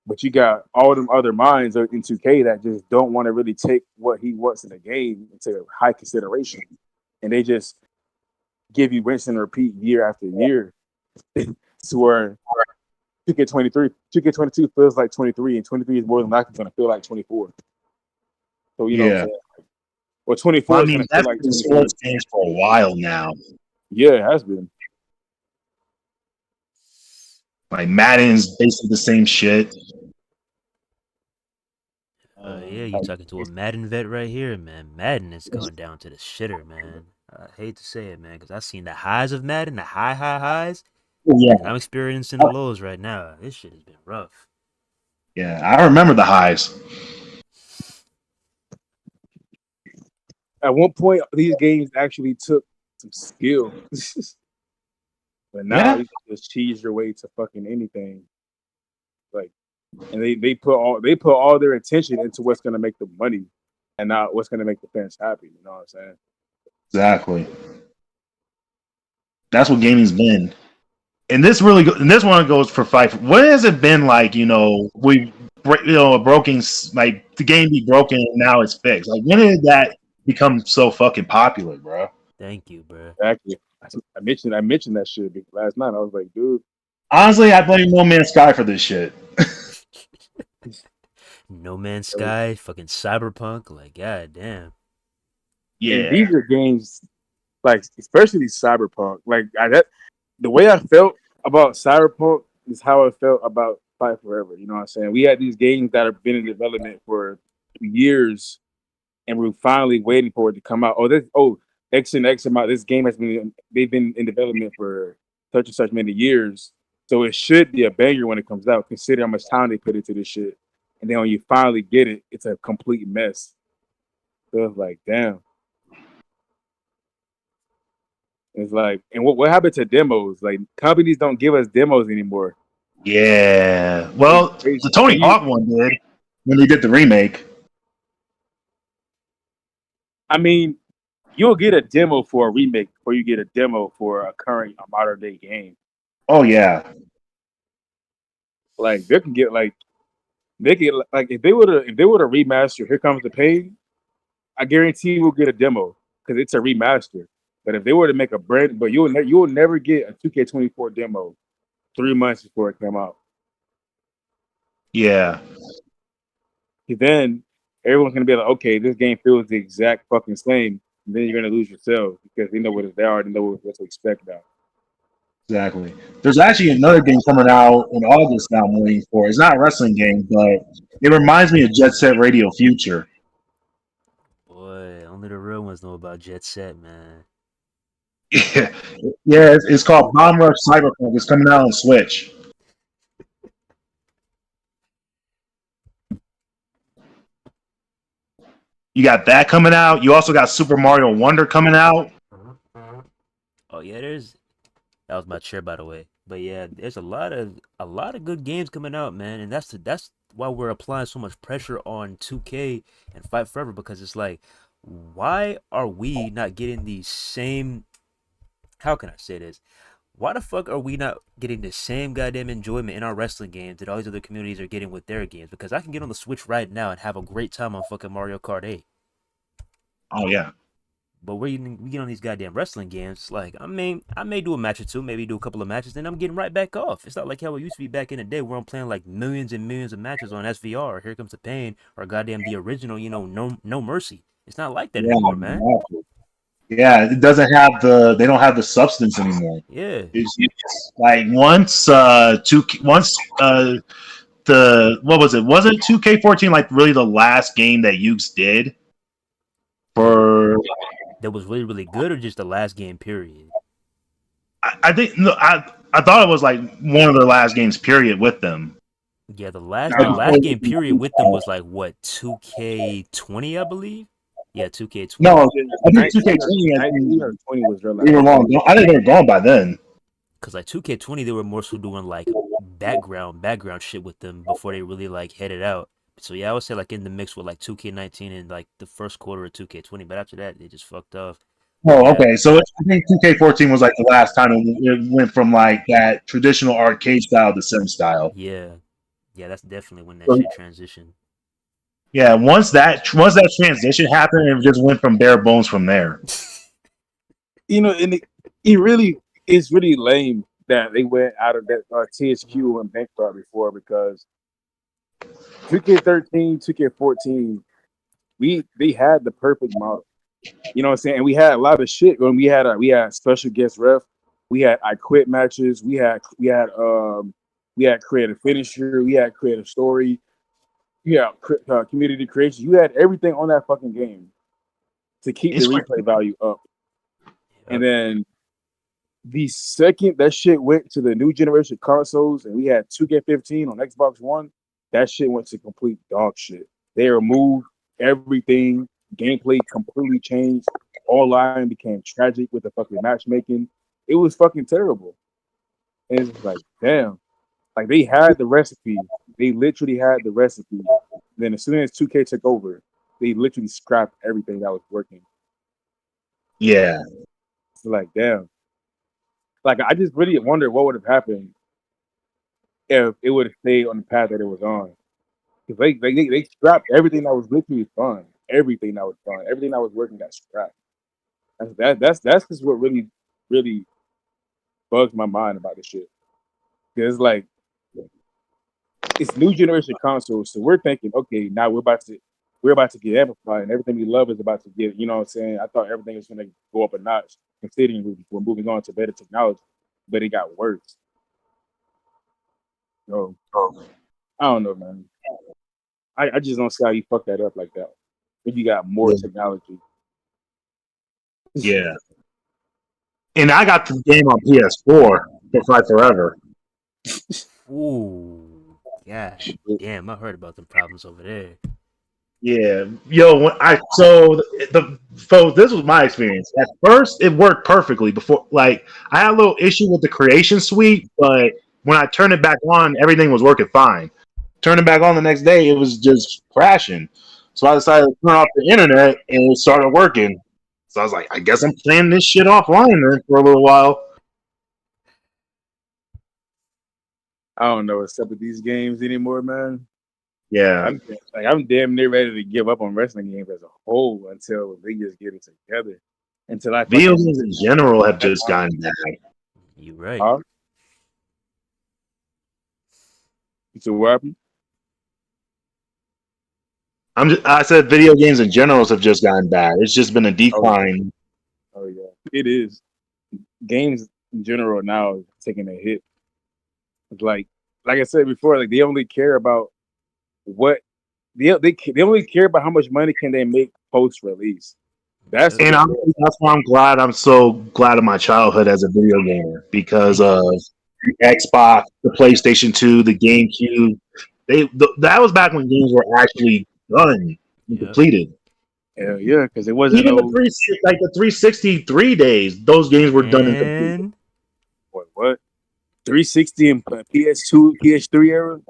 But you got all them other minds in 2K that just don't want to really take what he wants in the game into high consideration, and they just give you rinse and repeat year after year. To where 2K22 feels like 23, and 23 is more than likely going to feel like 24. So you know what I'm Yeah. saying? Well, 24 Well, I is mean, going to feel that's like been 23. sports games for a while now. Yeah, it has been. Like Madden's basically the same shit. Yeah, you talking to a Madden vet right here, man. Madden is going down to the shitter, man. I hate to say it, man, because I've seen the highs of Madden, the high highs. Yeah, And I'm experiencing the lows right now. This shit has been rough. yeah, I remember the highs. At one point, these games actually took some skill. But now Yeah. you can just cheese your way to fucking anything. Like, and they put all their attention into what's gonna make the money and not what's gonna make the fans happy. You know what I'm saying? Exactly. That's what gaming's been. And this one goes for Fight. What has it been like? A broken, like the game be broken and now it's fixed. Like, when did that become so fucking popular, bro? Thank you, bro. Exactly. I mentioned that shit last night. I was like, dude. Honestly, I blame No Man's Sky for this shit. No Man's Sky, fucking Cyberpunk, like god damn. Yeah. These are games, like, especially Cyberpunk. Like, the way I felt about Cyberpunk is how I felt about Fight Forever. You know what I'm saying? We had these games that have been in development for years, and we're finally waiting for it to come out. X and X amount. This game they've been in development for such and such many years, so it should be a banger when it comes out. Consider how much time they put into this shit, and then when you finally get it, it's a complete mess. So it's like, damn. It's like, and what happened to demos? Like, companies don't give us demos anymore. Yeah. Well, the Tony Hawk one did when they did the remake. I mean, you'll get a demo for a remake before you get a demo for a current modern day game. Oh yeah. Like, they get like if they would have remaster Here Comes the Pain, I guarantee we'll get a demo because it's a remaster. But if they were to make a brand, but you'll never get a 2K24 demo 3 months before it come out. Yeah. Then everyone's gonna be like, okay, this game feels the exact fucking same. And then you're gonna lose yourself because they already know what to expect now. Exactly. There's actually another game coming out in August that I'm waiting for. It's not a wrestling game, but it reminds me of Jet Set Radio Future. Boy, only the real ones know about Jet Set, man. Yeah, it's called Bomb Rush Cyberpunk. It's coming out on Switch. You got that coming out. You also got Super Mario Wonder coming out. Oh yeah, that was my chair, by the way. But yeah, there's a lot of good games coming out, man, and that's why we're applying so much pressure on 2K and Fight Forever, because it's like, why are we not getting the same? How can I say this? Why the fuck are we not getting the same goddamn enjoyment in our wrestling games that all these other communities are getting with their games? Because I can get on the Switch right now and have a great time on fucking Mario Kart 8. Oh yeah. But we get on these goddamn wrestling games, like, I may do a match or two, maybe do a couple of matches, then I'm getting right back off. It's not like how it used to be back in the day where I'm playing like millions and millions of matches on SVR, Here Comes the Pain, or goddamn the original, No Mercy. It's not like that Yeah, anymore, man. yeah, it doesn't have they don't have the substance anymore. Yeah. It's like once the what was it? Was it 2K14 like really the last game that Ukes did? For That was really, really good, or just the last game period? I think no, I thought it was like one of their last games period with them. Yeah, the last Nah. game period with them was like what, 2K20, I believe. Yeah, 2K20. No, I think 2K20 19 or 20 was their they were last. long. I think they were gone by then. Cause like 2K20, they were more so doing like background shit with them before they really like headed out. So yeah, I would say like in the mix with like 2K19 and like the first quarter of 2K20, but after that they just fucked off. Oh, Yeah, okay. So I think 2K14 was like the last time it went from like that traditional arcade style to sim style. yeah, that's definitely when that shit transitioned. Yeah, once that transition happened, it just went from bare bones from there. And it really is really lame that they went out of that THQ and bankrupt before, because 2K13, 2K14, they had the perfect model. You know what I'm saying? And we had a lot of shit when we had special guest ref, we had I quit matches, we had creative finisher, we had creative story, community creation. You had everything on that fucking game to keep the replay value up. And then the second that shit went to the new generation consoles and we had 2K15 on Xbox One, that shit went to complete dog shit. They removed everything. Gameplay completely changed. Online became tragic with the fucking matchmaking. It was fucking terrible. And it's like, damn. Like, they had the recipe. They literally had the recipe. Then as soon as 2K took over, they literally scrapped everything that was working. Yeah. It's like, damn. Like, I just really wonder what would have happened if it would have stayed on the path that it was on. Because they scrapped everything that was literally fun. Everything that was fun. Everything that was working got scrapped. That's just what really, really bugs my mind about this shit. Because like, it's new generation consoles, so we're thinking, okay, now we're about to get amplified, and everything we love is about to get. You know what I'm saying? I thought everything was going to go up a notch, considering we're moving on to better technology, but it got worse. So I don't know, man. I just don't see how you fuck that up like that. If you got more technology. Yeah. And I got the game on PS4 for Fight Forever. Ooh, gosh, damn! I heard about the problems over there. Yeah, yo, this was my experience. At first, it worked perfectly. Before, like, I had a little issue with the creation suite, but when I turned it back on, everything was working fine. Turned it back on the next day, it was just crashing. So I decided to turn off the internet, and it started working. So I was like, I guess I'm playing this shit offline then for a little while. I don't know what's up with these games anymore, man. Yeah, I'm damn near ready to give up on wrestling games as a whole until they just get it together. Until I video games in general have just gotten bad. You right. Huh? So what happened? I said video games in general have just gotten bad. It's just been a decline. Oh yeah, it is. Games in general now is taking a hit. It's like I said before, like they only care about what they only care about how much money can they make post release. That's And that's why I'm so glad of my childhood as a video gamer because of the Xbox, the PlayStation 2, the GameCube. That was back when games were actually done and completed. Hell yeah, because it wasn't Even no the 363 days, those games were done and completed. what 360 and PS2, PS3 era.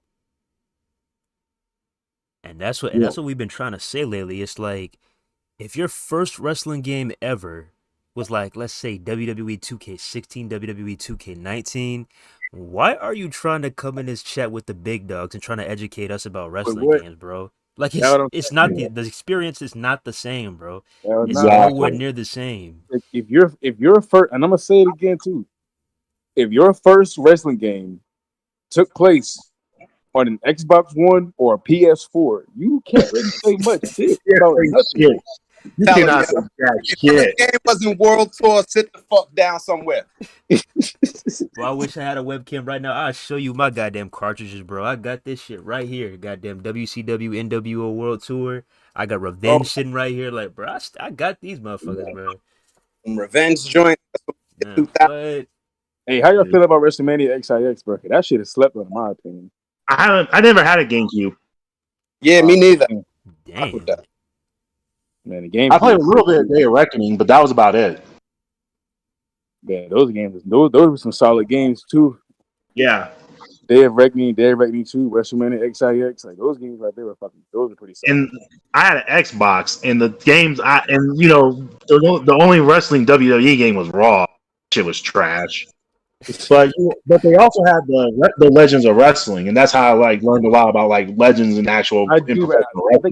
And that's what we've been trying to say lately. It's like if your first wrestling game ever was like, let's say WWE 2K16, WWE 2K19, why are you trying to come in this chat with the big dogs and trying to educate us about wrestling games, bro? Like it's not the experience is not the same, bro. It's nowhere near the same. If you're first, and I'm gonna say it again too, if your first wrestling game took place on an Xbox One or a PS4, you can't really say much shit about nothing. You cannot say that shit. This game wasn't World Tour. Sit the fuck down somewhere. Bro, I wish I had a webcam right now. I'll show you my goddamn cartridges, bro. I got this shit right here. Goddamn WCW NWO World Tour. I got Revenge sitting right here. Like, bro, I got these motherfuckers, bro. Revenge joint. But hey, how y'all feel about WrestleMania XIX, bro? That shit is slept on, in my opinion. I never had a GameCube. Yeah, me neither. Damn. Man, the game. I played a little bit of Day of Reckoning, but that was about it. Yeah, those games, those were some solid games too. Yeah. Day of Reckoning 2, WrestleMania XIX, like those games right there were those are pretty solid. And I had an Xbox, and the games the only wrestling WWE game was Raw. Shit was trash. But they also had the Legends of Wrestling, and that's how I learned a lot about Legends and actual. I think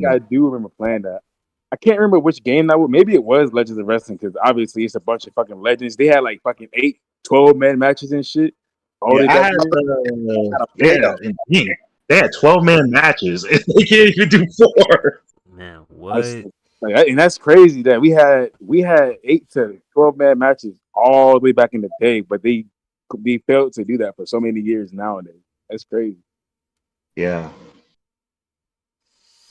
I do remember playing that. I can't remember which game that was. Maybe it was Legends of Wrestling because obviously it's a bunch of fucking legends. They had like fucking 8, 12-man matches and shit. They had 12-man matches. They can't even do 4. Man, what? And that's crazy that we had 8 to 12-man matches all the way back in the day, but they failed to do that for so many years nowadays. That's crazy. Yeah.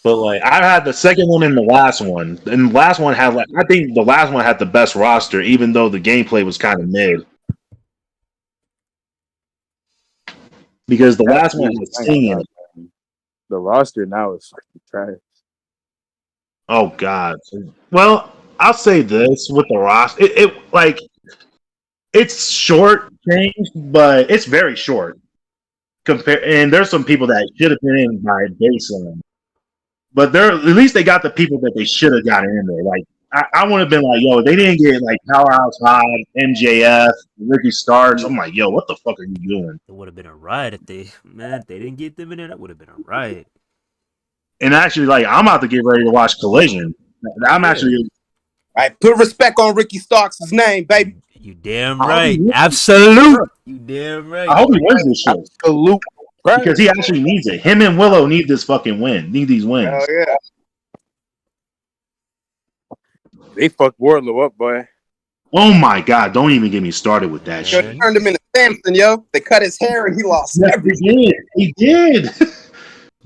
But I had the second one and the last one. And the last one had I think the last one had the best roster, even though the gameplay was kind of mid. Because the last one had Sting in it. The roster now is fucking trash. Oh God. Well, I'll say this with the roster. It's short change, but it's very short. And there's some people that should have been in by baseline. But at least they got the people that they should have gotten in there. I would have been yo, they didn't get Powerhouse High, MJF, Ricky Starks. I'm yo, what the fuck are you doing? It would have been a riot if they didn't get them in there. That would have been a riot. And actually, I'm about to get ready to watch Collision. I'm actually. All right, put respect on Ricky Starks' name, baby. You damn right. Absolute. You damn right. I hope he wins this shit. Absolute. Because he actually needs it. Him and Willow need this fucking win. Need these wins. Hell yeah. They fucked Wardlow up, boy. Oh my God! Don't even get me started with that shit. They turned him into Samson, yo. They cut his hair and he lost everything. He did.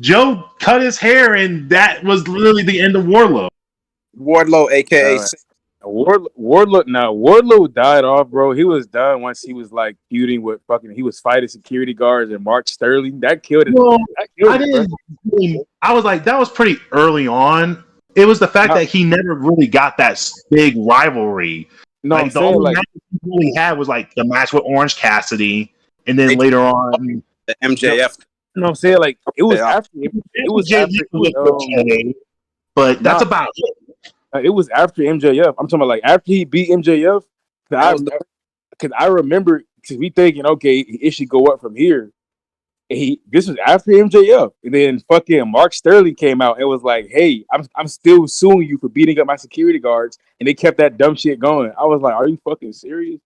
Joe cut his hair, and that was literally the end of Wardlow. Wardlow, aka Wardlow died off, bro. He was done once he was feuding with he was fighting security guards and Mark Sterling. That killed him. Well, I was that was pretty early on. It was the fact that he never really got that big rivalry. No, the only match he really had was the match with Orange Cassidy, and then later on the MJF. You know what I'm saying? It was after. But that's about it. It was after MJF. I'm talking about after he beat MJF. Because I remember we thinking, okay, it should go up from here. This was after MJF, and then fucking Mark Sterling came out and was like, "Hey, I'm still suing you for beating up my security guards," and they kept that dumb shit going. I was like, "Are you fucking serious?"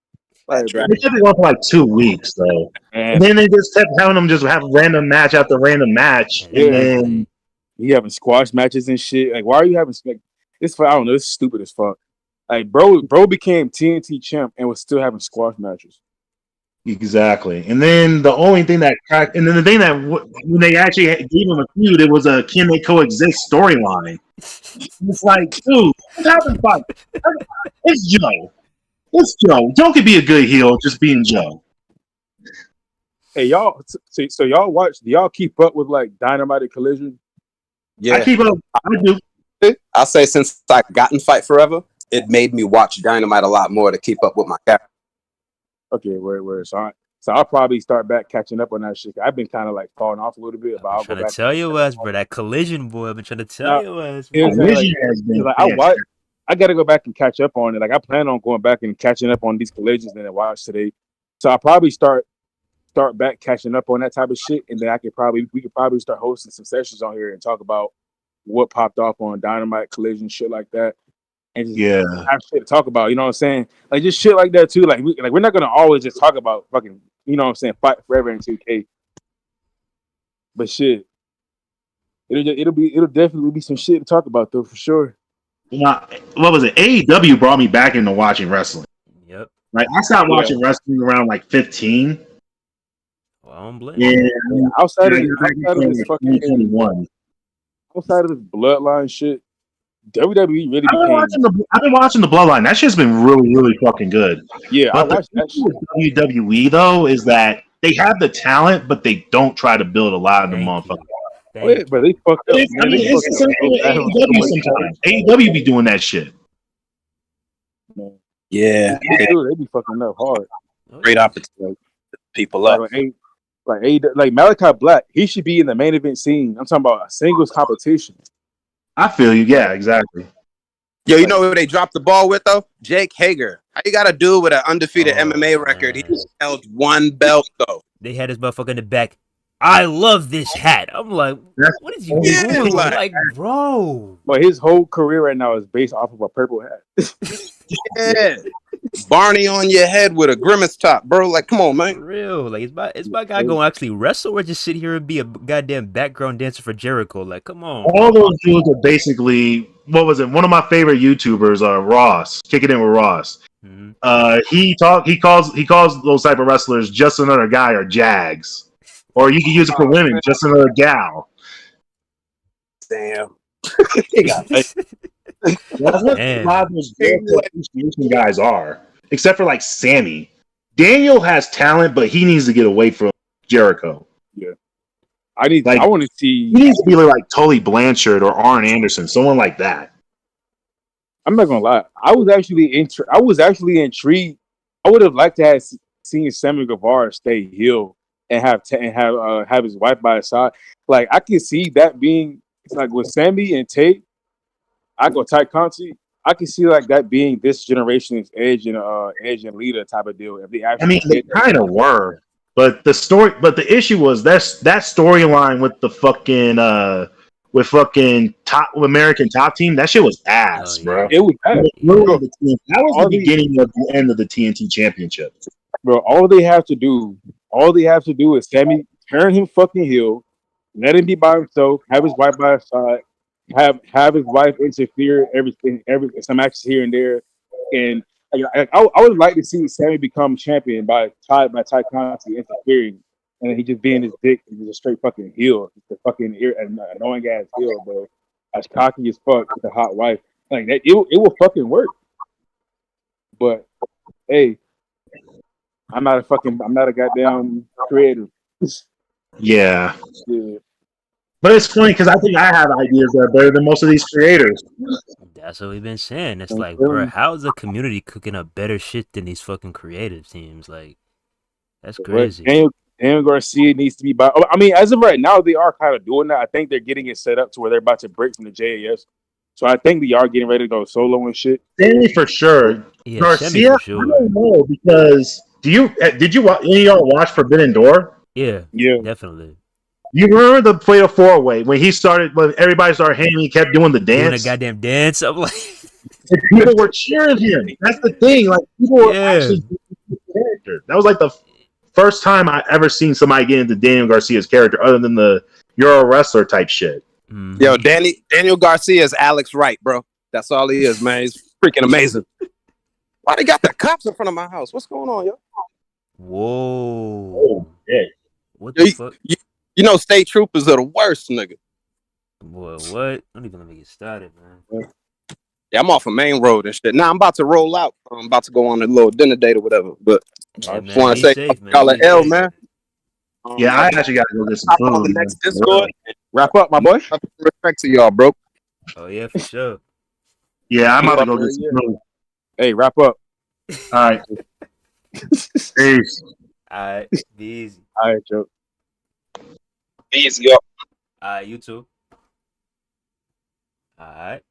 They kept it going for 2 weeks though, and then they just kept having them just have random match after random match, and then you having squash matches and shit. Why are you having? It's I don't know. It's stupid as fuck. Bro became TNT champ and was still having squash matches. Exactly. And then the only thing that cracked, and then the thing that when they actually gave him a feud, it was a can they coexist storyline. It's like, dude, what happened? Fight? It's Joe. It's Joe. Joe could be a good heel just being Joe. Hey, y'all. So y'all watch? Do y'all keep up with like Dynamite and Collision? Yeah, I keep up. I do. I'll say since I got in Fight Forever, it made me watch Dynamite a lot more to keep up with my character. Okay, where? So I'll probably start back catching up on that shit. I've been kind of like falling off a little bit, but I'll I'm go trying to back. tell you us, bro. That Collision boy. I've been trying to tell Now, you us. you know what I'm saying? Collision has been Like, fantastic. I got to go back and catch up on it. Like I plan on going back and catching up on these collisions that I watched today. So I'll probably start back catching up on that type of shit, and then we could probably start hosting some sessions on here and talk about what popped off on Dynamite, Collision, shit like that, and just Yeah. have shit to talk about. You know what I'm saying? Like just shit like that too. Like we're not gonna always just talk about fucking, you know what I'm saying, Fight Forever and 2K. But shit, it'll definitely be some shit to talk about though for sure. What was it? AEW brought me back into watching wrestling. Yep. Like I stopped watching wrestling around like 15. Well, I don't blame Yeah. you. Outside of Yeah, this fucking 2021. outside of this bloodline shit, WWE really I've became. been watching the Bloodline. That shit's been really, really fucking good. Yeah, I But the watched that issue shit. with WWE though is that they have the talent, but they don't try to build a lot of the Thank motherfuckers. you. Oh, yeah, but they fucked up. I mean, it's the same thing with AEW sometimes. AEW be doing that shit. Yeah, They be fucking up hard. great opportunity. People up. Like Malachi Black, he should be in the main event scene. I'm talking about a singles competition. I feel you. Yeah, exactly. Yo, you know who they dropped the ball with though? Jake Hager. How you got a dude with an undefeated MMA record? He man. held one belt though. They had his motherfucker in the back. I love this hat. I'm like, what is you doing? Like, bro. But his whole career right now is based off of a purple hat. Yeah. Barney on your head with a grimace top, bro. Like, come on, man. For real. Like, is my guy going to actually wrestle or just sit here and be a goddamn background dancer for Jericho? Like, come on. All those dudes are basically, what was it? One of my favorite YouTubers, Ross, Kick It In with Ross. Mm-hmm. He calls those type of wrestlers just another guy or Jags. Or you can use it for women, just another gal. Damn. That's what a lot of those appreciation guys are. Except for like Sammy. Daniel has talent, but he needs to get away from Jericho. Yeah. I want to see. He needs to be like Tully Blanchard or Arn Anderson, someone like that. I'm not gonna lie. I was actually intrigued. I would have liked to have seen Sammy Guevara stay heel and have his wife by his side. Like I can see that being like with Sammy and Tate. I go Ty Conti. I can see like that being this generation's Edge and Lita type of deal. If they actually, I mean, they kind of were, but the issue was that storyline with the fucking top American Top Team. That shit was ass, bro. It was bad. That was the beginning of the end of the TNT Championship, bro. All they have to do is Sammy turn him fucking heel, let him be by himself, have his wife by his side. Have his wife interfere some matches here and there, and I would like to see Sammy become champion by Ty Conti interfering, and then he just being his dick and just a straight fucking heel, just a fucking annoying ass heel, bro. As cocky as fuck with a hot wife, like that, it will fucking work. But hey, I'm not a goddamn creator. Yeah. Yeah. But it's funny because I think I have ideas that are better than most of these creators. That's what we've been saying. It's like, bro, how is the community cooking up better shit than these fucking creative teams? Like, that's crazy. Daniel Garcia needs to be by. I mean, as of right now, they are kind of doing that. I think they're getting it set up to where they're about to break from the JAS. So I think they are getting ready to go solo and shit. Stanley for sure. Yeah, Garcia, for sure. I don't know because did you any of y'all watch Forbidden Door? Yeah, definitely. You remember the Fatal 4-Way when everybody started hating, he kept doing the dance, doing a goddamn dance. I'm like, people were cheering him. That's the thing. Like people were actually the character. That was like the first time I ever seen somebody get into Daniel Garcia's character, other than the you're a wrestler type shit. Mm-hmm. Yo, Daniel Garcia is Alex Wright, bro. That's all he is, man. He's freaking amazing. Why they got the cops in front of my house? What's going on, yo? Whoa. Oh, yeah. What the fuck? You know, state troopers are the worst, nigga. Boy, what? Don't even let me get started, man. Yeah, I'm off a main road and shit. Now I'm about to roll out. I'm about to go on a little dinner date or whatever. But Hey, I just man, want be to say, safe, man. y'all Be are L, safe. man. Yeah, I actually got to go get some Hop on the food. next Man. Discord. Wrap up, my boy. Respect to y'all, bro. Oh, yeah, for sure. Yeah, I'm about to go Yeah, get some yeah. food. Hey, wrap up. All right. Peace. All right, be easy. All right, Joe. Easy, y'all. All right, you too. All right.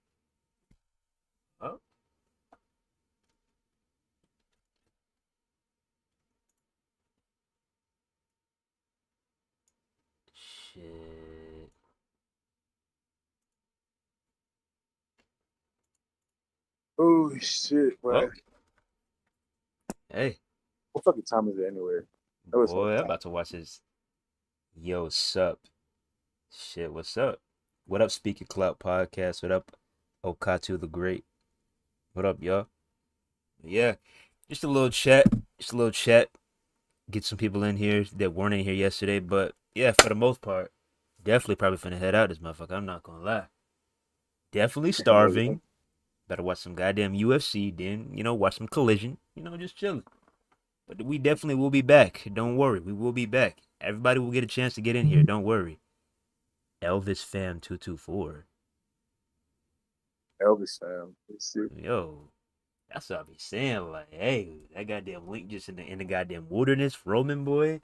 Oh. Shit. Oh shit, boy. Oh. Hey, What fucking time is it anyway? That was boy, I'm about to watch this. Yo, sup? Shit, what's up? What up, Speaker Clout Podcast? What up, Okatu the Great? What up, y'all? Yeah, just a little chat. Just a little chat. Get some people in here that weren't in here yesterday, but yeah, for the most part, definitely probably finna head out this motherfucker. I'm not gonna lie. Definitely starving. Better watch some goddamn UFC, then, watch some Collision. Just chilling. But we definitely will be back. Don't worry. We will be back. Everybody will get a chance to get in here. Don't worry. Elvis Fam 224. Elvis fam. Let's see. Yo, that's what I be saying. Like, hey, that goddamn link just in the goddamn wilderness, Roman boy.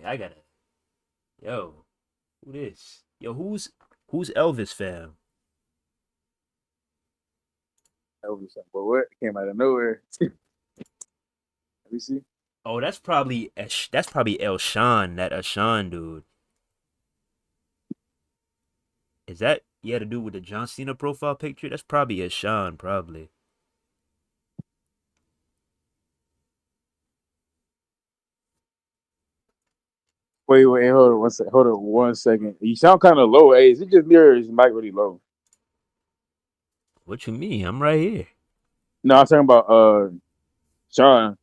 Like, I gotta. Yo, who this? Yo, who's Elvis Fam? Elvis fam. But what? Came out of nowhere. Let me see. Oh, that's probably Elshawn, that Ashawn dude. Is that to do with the John Cena profile picture? That's probably Ashawn, probably. Wait, hold on one second. Hold on 1 second. You sound kind of low. Hey, is it just me or is Mike really low? What you mean? I'm right here. No, I'm talking about Sean.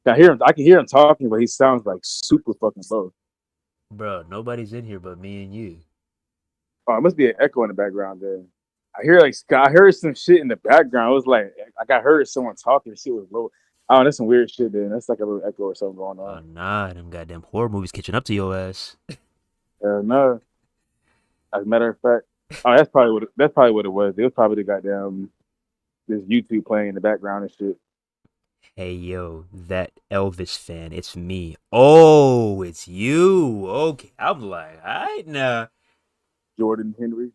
I hear him. I can hear him talking, but he sounds like super fucking low. Bro, nobody's in here but me and you. Oh, it must be an echo in the background there. I heard some shit in the background. It was like I heard someone talking. Shit was low. Oh, that's some weird shit. Then that's like a little echo or something going Oh, on. nah, them goddamn horror movies catching up to your ass. No, as a matter of fact, oh, that's probably what it was. It was probably the goddamn this YouTube playing in the background and shit. Hey, yo, that Elvis fan, it's me. Oh, it's you. Okay, I'm like, all right now. Jordan Henry.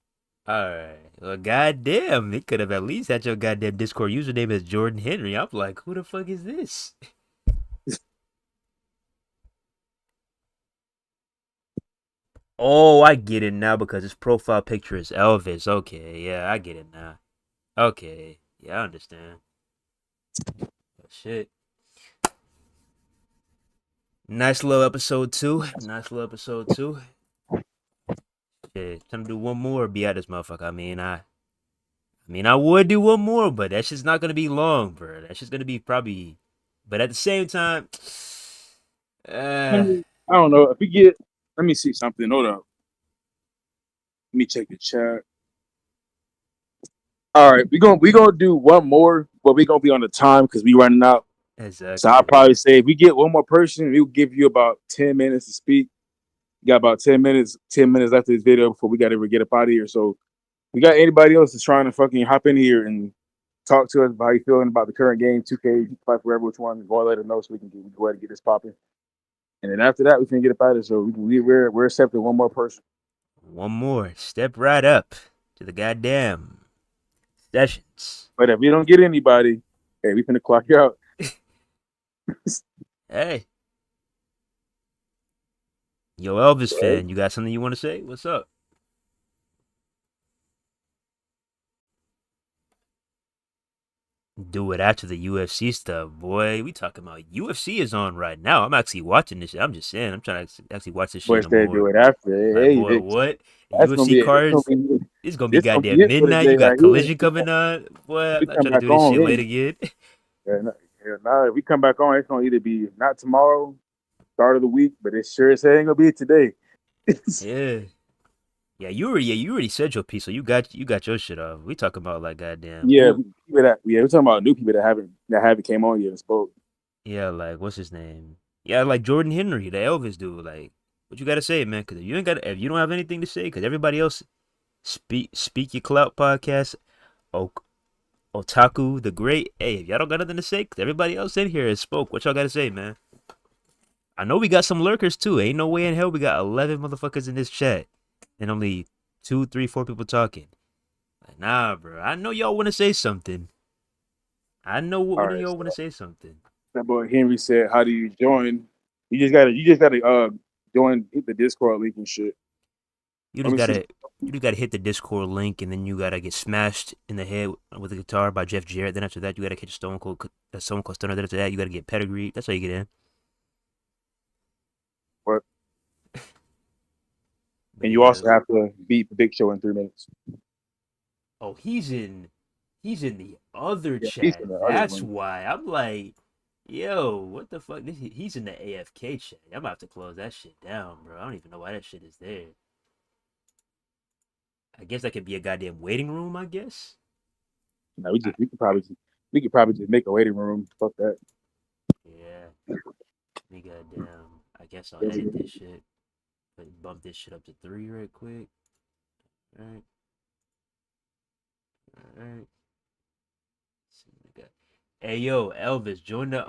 All right. Well, goddamn, it could have at least had your goddamn Discord username as Jordan Henry. I'm like, who the fuck is this? Oh, I get it now because his profile picture is Elvis. Okay, yeah, I get it now. Okay, yeah, I understand. Oh, shit. Nice little episode 2. Nice little episode 2. Shit, time to do one more. Be out this motherfucker. I would do one more, but that's just not gonna be long, bro. That's just gonna be probably. But at the same time, I don't know if we get. Let me see something. Hold up. Let me check the chat. All right, we gonna do one more, but we gonna be on the time because we running out. exactly. So I'll probably say if we get one more person, we'll give you about 10 minutes to speak. You got about 10 minutes after this video before we gotta get up out of here. So we got anybody else that's trying to fucking hop in here and talk to us about how you feeling about the current game, 2K, fight forever, which one, go let us know so we can go ahead and get this popping. And then after that, we can get up out of here. So we're accepting one more person. One more. Step right up to the goddamn sessions. But if we don't get anybody, hey, we finna clock you out. Hey. Yo, Elvis fan, you got something you want to say? What's up? Do it after the UFC stuff, boy. We talking about UFC is on right now. I'm actually watching this shit. I'm just saying. I'm trying to actually watch this shit. Boy, said do it after. Like, Hey, boy, what? that's gonna UFC be cards? It's gonna be this gonna be goddamn it for the midnight. day You got right Collision here. coming on. Boy, I'm We not come trying to back do this on, shit yeah. late again. If we come back on, it's gonna either be not tomorrow start of the week, but it sure as hell ain't gonna be today. Yeah. Yeah, you already said your piece, so you got your shit off. We talking about like goddamn Yeah, who? we're talking about new people that haven't came on yet and spoke. Yeah, like what's his name? Yeah, like Jordan Henry, the Elvis dude. Like, what you gotta say, man? Because if you don't have anything to say, because everybody else speak your clout podcast, Otaku the Great. Hey, if y'all don't got nothing to say, because everybody else in here has spoke. What y'all gotta say, man? I know we got some lurkers too. Ain't no way in hell we got 11 motherfuckers in this chat, and only 2, 3, 4 people talking. Like, nah, bro. I know y'all want to say something. I know All one of right, y'all so want to say something. that boy Henry said, "How do you join? You just gotta join the Discord link and shit." You Let just me see. gotta hit the Discord link, and then you gotta get smashed in the head with a guitar by Jeff Jarrett. Then after that, you gotta catch Stone Cold Stunner. Then after that, you gotta get pedigree. That's how you get in. What? But And you yeah. also have to beat the Big Show in 3 minutes. Oh, he's in the other Yeah, he's chat. in the other That's one. why I'm like, yo, what the fuck? He's in the AFK chat. I'm gonna have to close that shit down, bro. I don't even know why that shit is there. I guess that could be a goddamn waiting room. I guess. No, we could probably just make a waiting room. Fuck that. Yeah. We goddamn. I guess I'll edit this shit. But bump this shit up to 3 right quick. Alright. Alright. Hey yo, Elvis, join the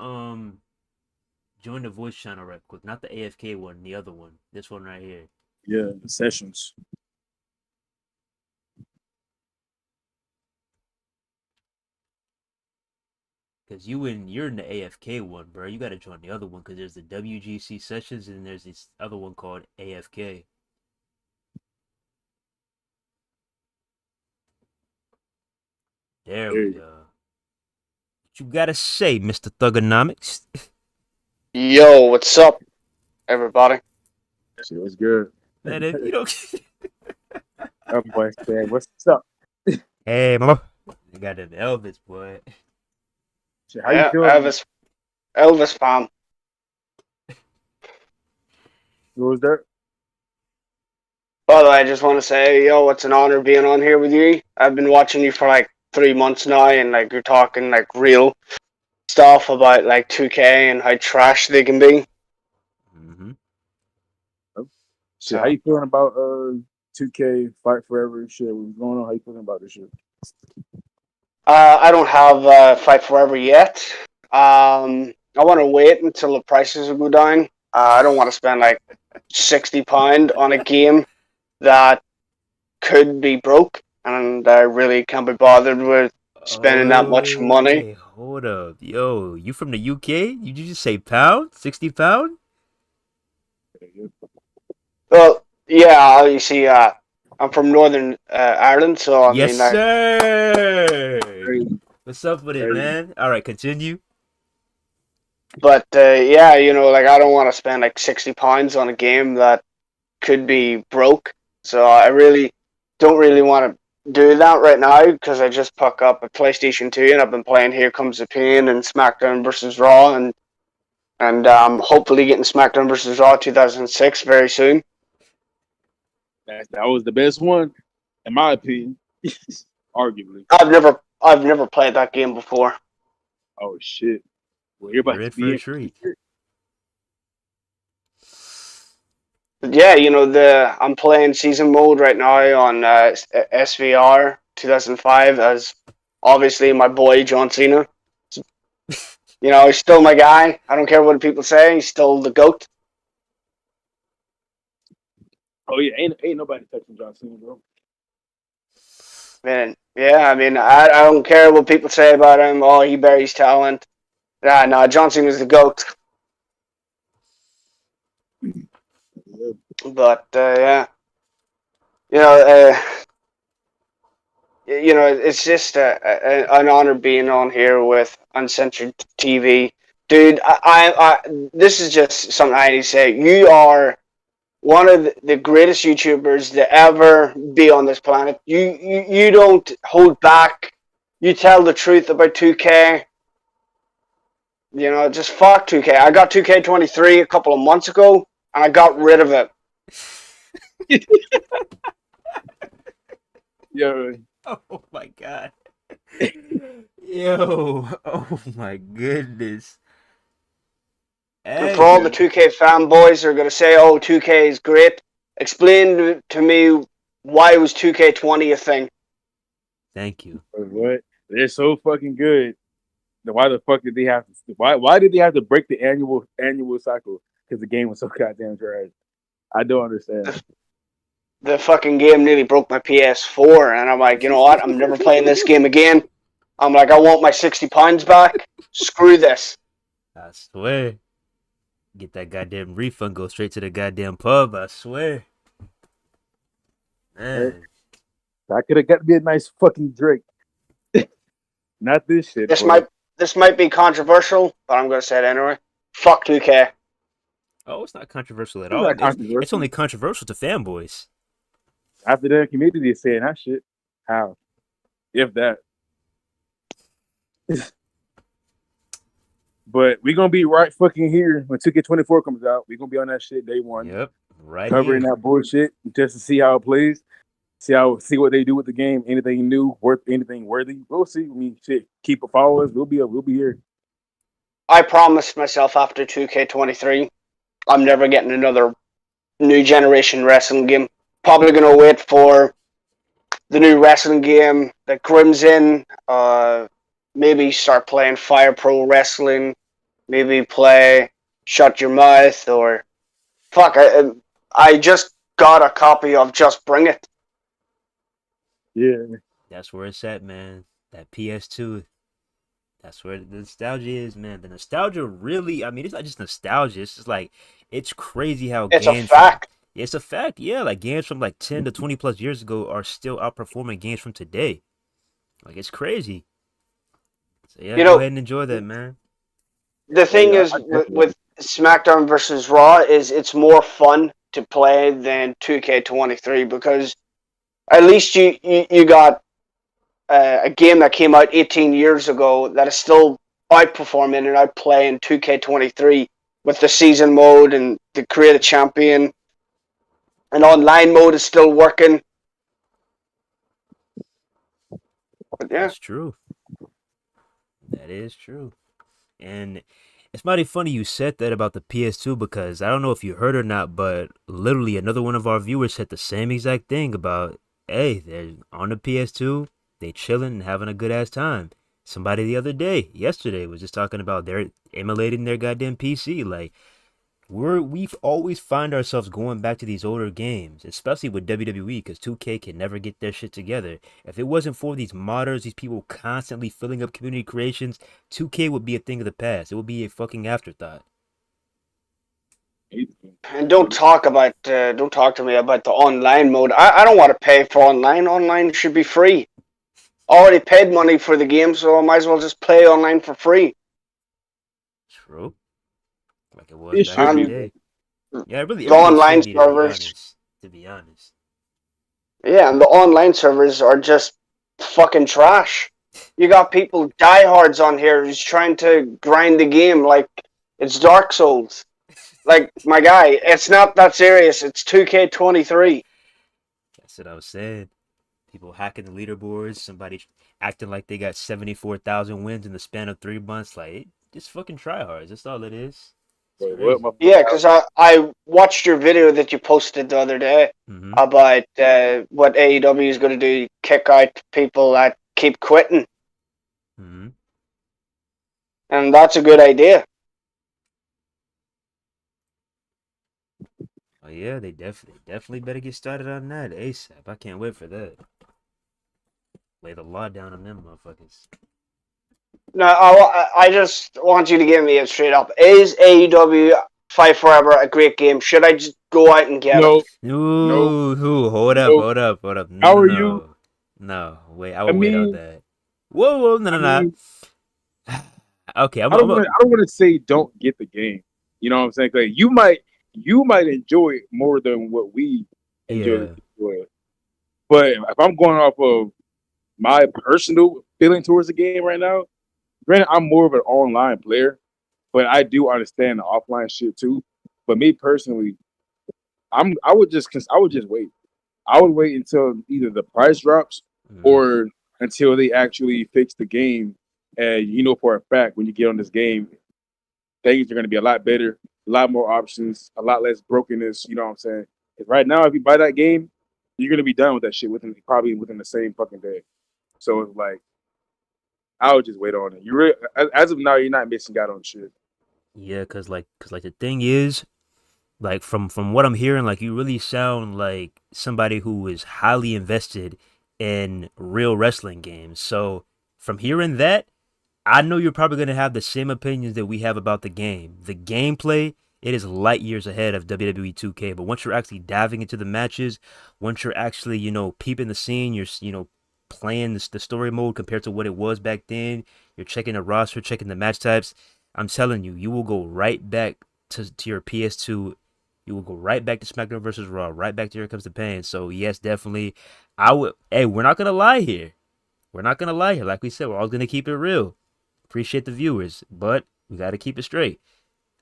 voice channel right quick. Not the AFK one, the other one. This one right here. Yeah, the sessions. Cause you're in the AFK one, bro. You gotta join the other one because there's the WGC sessions and there's this other one called AFK. There we go. What you gotta say, Mr. Thugonomics? Yo, what's up, everybody? Shit was good. Man, if you don't That boy said, "What's up?" Hey mama. You got an Elvis boy. Shit, how you Yeah, feeling? Elvis fan. What was that? By the way, I just want to say, yo, it's an honor being on here with you. I've been watching you for like 3 months now, and like you're talking like real stuff about like 2K and how trash they can be. Mm-hmm. Shit, how you feeling about 2K Fight Forever and shit? What's going on? How you feeling about this shit? I don't have Fight Forever yet. I want to wait until the prices go down. I don't want to spend like £60 on a game that could be broke, and I really can't be bothered with spending that much money. Hey, hold up. Yo, you from the UK? You just say pound? 60 pound? Well, yeah, you see, I'm from Northern Ireland, so I Yes, mean, sir. Crazy. What's up with it, man? All right, continue. but yeah, you know, like I don't want to spend like £60 on a game that could be broke. So I really don't really want to do that right now because I just picked up a PlayStation 2 and I've been playing Here Comes the Pain and SmackDown versus Raw and hopefully getting SmackDown versus Raw 2006 very soon. That was the best one, in my opinion. Arguably. I've never played that game before. Oh shit. Well, you're You're about in to for be a in. treat. But yeah, you know I'm playing season mode right now on SVR 2005 as obviously my boy John Cena. You know, he's still my guy. I don't care what people say. He's still the GOAT. Oh yeah, ain't nobody touching John Cena, bro. Man, yeah, I mean, I don't care what people say about him. Oh, he buries talent. No, John Cena's the GOAT. Yeah. But yeah, you know, it's just an honor being on here with Uncensored TV, dude. This is just something I need to say. You are one of the greatest YouTubers to ever be on this planet. You don't hold back. You tell the truth about 2K. You know, just fuck 2K. I got 2K23 a couple of months ago, and I got rid of it. Yo, Oh my god. Yo. Oh my goodness. And Hey. for all the 2K fanboys who are going to say, oh, 2K is great, explain to me why was 2K20 a thing? Thank you. what? They're so fucking good. Then why the fuck did they have to? Why did they have to break the annual cycle? Because the game was so goddamn trash. I don't understand. The fucking game nearly broke my PS4, and I'm like, you know what? I'm never playing this game again. I'm like, I want my £60 back. Screw this. I swear. Get that goddamn refund, go straight to the goddamn pub, I swear. Man. I could have got me a nice fucking drink. Not this shit. This bro. might be controversial, but I'm gonna say it anyway. Fuck 2K. Oh, it's not controversial at It's all. not It's controversial. only controversial to fanboys. After the community is saying that shit. How? If that. But we're gonna be right fucking here when 2K24 comes out. We're gonna be on that shit day one. Yep. Right covering here. that bullshit just to see how it plays. See what they do with the game. Anything new, anything worthy. We'll see. I mean, shit. Keep it followers. We'll be here. I promised myself after 2K23, I'm never getting another new generation wrestling game. Probably gonna wait for the new wrestling game that Grim's in. Maybe start playing Fire Pro Wrestling. Maybe play Shut Your Mouth or fuck. I just got a copy of Just Bring It. Yeah. That's where it's at, man. That PS2. That's where the nostalgia is, man. The nostalgia really, I mean, it's not just nostalgia. It's just like, it's crazy how It's a games. fact. It's a fact, yeah. Like games from like 10 to 20 plus years ago are still outperforming games from today. Like, it's crazy. So, yeah, You go know, ahead and enjoy that, man. the thing Yeah, is with SmackDown versus Raw is it's more fun to play than 2K23 because at least you got a game that came out 18 years ago that is still outperforming and outplaying 2K23 with the season mode and the create a champion and online mode is still working. But yeah. That's true. That is true. And it's mighty funny you said that about the PS2 because I don't know if you heard or not, but literally another one of our viewers said the same exact thing about, hey, they're on the PS2, they chilling and having a good ass time. Somebody the other day, yesterday, was just talking about they're emulating their goddamn PC. Like, we've always find ourselves going back to these older games, especially with WWE, because 2K can never get their shit together. If it wasn't for these modders, these people constantly filling up community creations, 2K would be a thing of the past. It would be a fucking afterthought. And don't talk to me about the online mode. I don't want to pay for online. Online should be free. Already paid money for the game, so I might as well just play online for free. True. Like it was It back should in the be. day. Yeah, it The really online should be, servers. to be honest. Yeah, and the online servers are just fucking trash. You got people diehards on here who's trying to grind the game like it's Dark Souls. Like, my guy, it's not that serious. It's 2K23. That's what I was saying. People hacking the leaderboards, somebody acting like they got 74,000 wins in the span of 3 months. Like, just fucking tryhards. That's all it is. It's Wait, what? crazy. Yeah, because I watched your video that you posted the other day Mm-hmm. about what AEW is going to do, kick out people that keep quitting. Mm-hmm. And that's a good idea. Oh yeah, they definitely better get started on that ASAP. I can't wait for that. Lay the law down on them motherfuckers. No, I just want you to give me it straight up. Is AEW Fight Forever a great game? Should I just go out and get it? No. Ooh, hold up. No. No, How no, are you? no. No, wait, I I will wait on mean, that. Whoa, no, I no, no. mean, Okay, I don't want to say don't get the game. You know what I'm saying? Like you might enjoy it more than what we enjoy. yeah. But if I'm going off of my personal feeling towards the game right now, granted, I'm more of an online player. But I do understand the offline shit too. But me personally, I would just wait. I would wait until either the price drops or until they actually fix the game. And you know for a fact when you get on this game, things are going to be a lot better, a lot more options, a lot less brokenness. You know what I'm saying? 'Cause right now, if you buy that game, you're going to be done with that shit probably within the same fucking day. So it's like I would just wait on it. You really, as of now, you're not missing out on shit. Yeah, cause the thing is, like from what I'm hearing, like you really sound like somebody who is highly invested in real wrestling games. So from hearing that, I know you're probably gonna have the same opinions that we have about the game. The gameplay, it is light years ahead of WWE 2K. But once you're actually diving into the matches, once you're actually peeping the scene, you're playing the story mode compared to what it was back then. You're checking the roster, checking the match types. I'm telling you, you will go right back to your PS2. You will go right back to SmackDown versus Raw, right back to Here Comes the Pain. So yes, definitely, I would. Hey, we're not gonna lie here. We're not gonna lie here. Like we said, we're all gonna keep it real. Appreciate the viewers, but we got to keep it straight.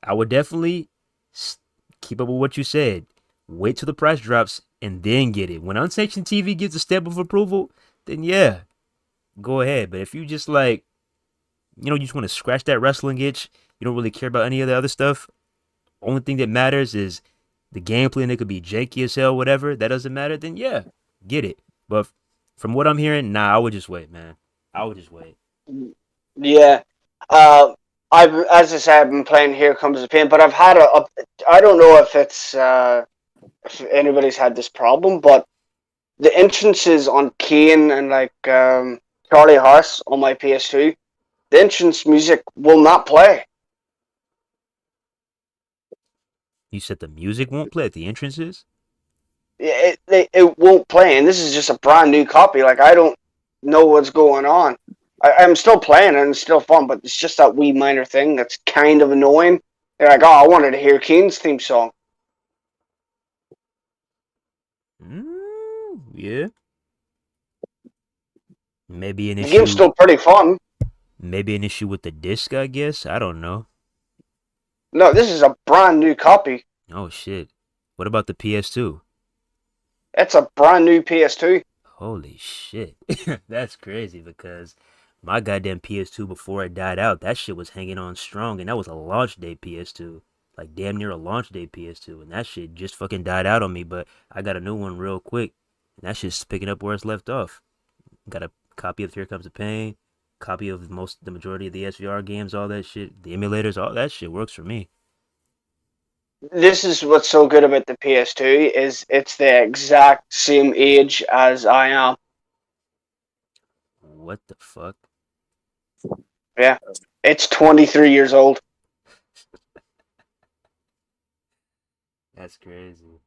I would definitely keep up with what you said. Wait till the price drops and then get it. When Unsanctioned TV gives a stamp of approval, then yeah, go ahead. But if you just you just want to scratch that wrestling itch, you don't really care about any of the other stuff. Only thing that matters is the gameplay, and it could be janky as hell, whatever. That doesn't matter. Then yeah, get it. But from what I'm hearing, nah, I would just wait, man. I would just wait. Yeah. As I said, I've been playing Here Comes the Pain, but I've had I don't know if it's if anybody's had this problem, but the entrances on Kane and Charlie Horse on my PS2, the entrance music will not play. You said the music won't play at the entrances? It won't play, and this is just a brand new copy. Like, I don't know what's going on. I'm still playing and it's still fun, but it's just that wee minor thing that's kind of annoying. They're like, oh, I wanted to hear Kane's theme song. Yeah. Maybe an issue. The game's still pretty fun. Maybe an issue with the disc, I guess. I don't know. No, this is a brand new copy. Oh shit! What about the PS2? It's a brand new PS2. Holy shit! That's crazy because my goddamn PS2 before it died out, that shit was hanging on strong, and that was a launch day PS2, like damn near a launch day PS2, and that shit just fucking died out on me. But I got a new one real quick, and that shit's picking up where it's left off. Got a copy of Here Comes the Pain, copy of the majority of the SVR games, all that shit, the emulators, all that shit works for me. This is what's so good about the PS2 is it's the exact same age as I am. What the fuck? Yeah, it's 23 years old. That's crazy.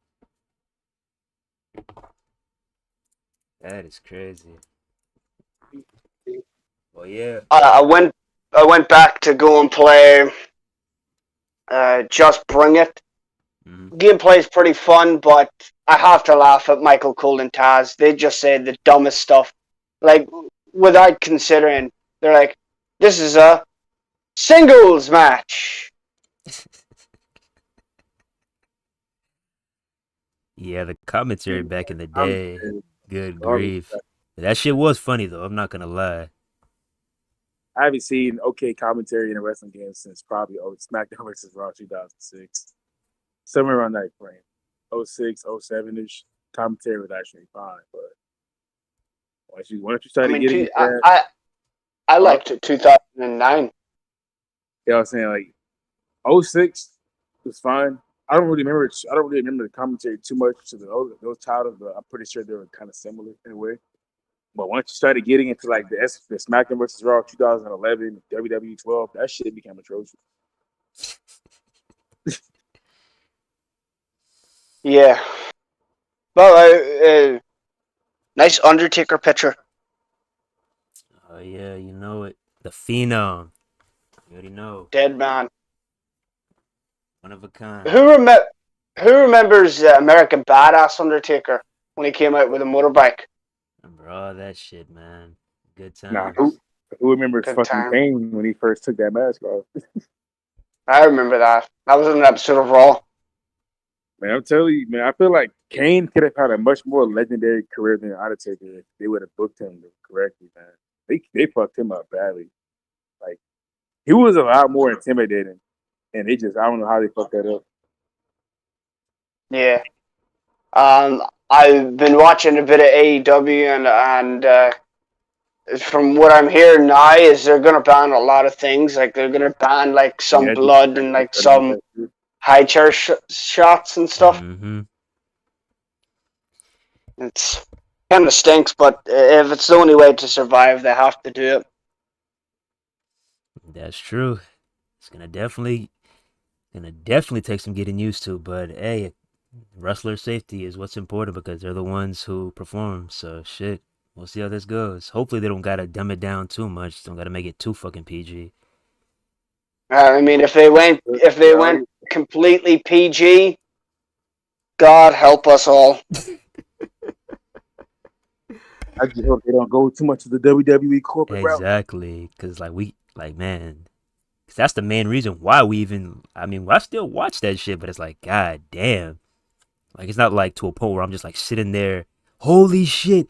That is crazy. Well, yeah. I went back to go and play Just Bring It. Gameplay is pretty fun, but I have to laugh at Michael Cole and Taz. They just say the dumbest stuff. Like, without considering, they're like, this is a singles match. Yeah, the commentary back in the day. Good grief. That shit was funny, though. I'm not going to lie. I haven't seen okay commentary in a wrestling game since probably SmackDown vs. Raw 2006. Somewhere around that frame. 06, 07-ish. Commentary was actually fine, but once you started getting that, I liked it 2009. You know what I'm saying? Like 06 was fine. I don't really remember the commentary too much to those titles, but I'm pretty sure they were kind of similar in a way. But once you started getting into like the SmackDown vs. Raw 2011, WWE 12, that shit became atrocious. Yeah. Well, nice Undertaker picture. Oh, yeah, you know it. The Phenom. You already know. Dead man. One of a kind. Who remembers American Badass Undertaker when he came out with a motorbike? Remember all that shit, man. Good times. Nah, who remembers fucking Kane when he first took that mask off? I remember that. That was an episode of Raw. Man, I'm telling you, man, I feel like Kane could have had a much more legendary career than Undertaker if they would have booked him correctly, man. They fucked him up badly. Like, he was a lot more intimidating, and they just, I don't know how they fucked that up. Yeah. I've been watching a bit of AEW, and from what I'm hearing now is they're gonna ban a lot of things. Like they're gonna ban like some Yeah, blood and like some high chair shots and stuff. Mm-hmm. It's kind of stinks, but if it's the only way to survive, they have to do it. That's true. It's gonna definitely take some getting used to. But hey, wrestler safety is what's important because they're the ones who perform. So shit, we'll see how this goes. Hopefully they don't gotta dumb it down too much. Don't gotta make it too fucking PG. I mean, if they went completely PG, God help us all. I just hope they don't go too much to the WWE corporate route. Exactly, because man, because that's the main reason why we even. I mean, I still watch that shit, but it's like, god damn, like it's not like to a point where I'm just like sitting there, holy shit,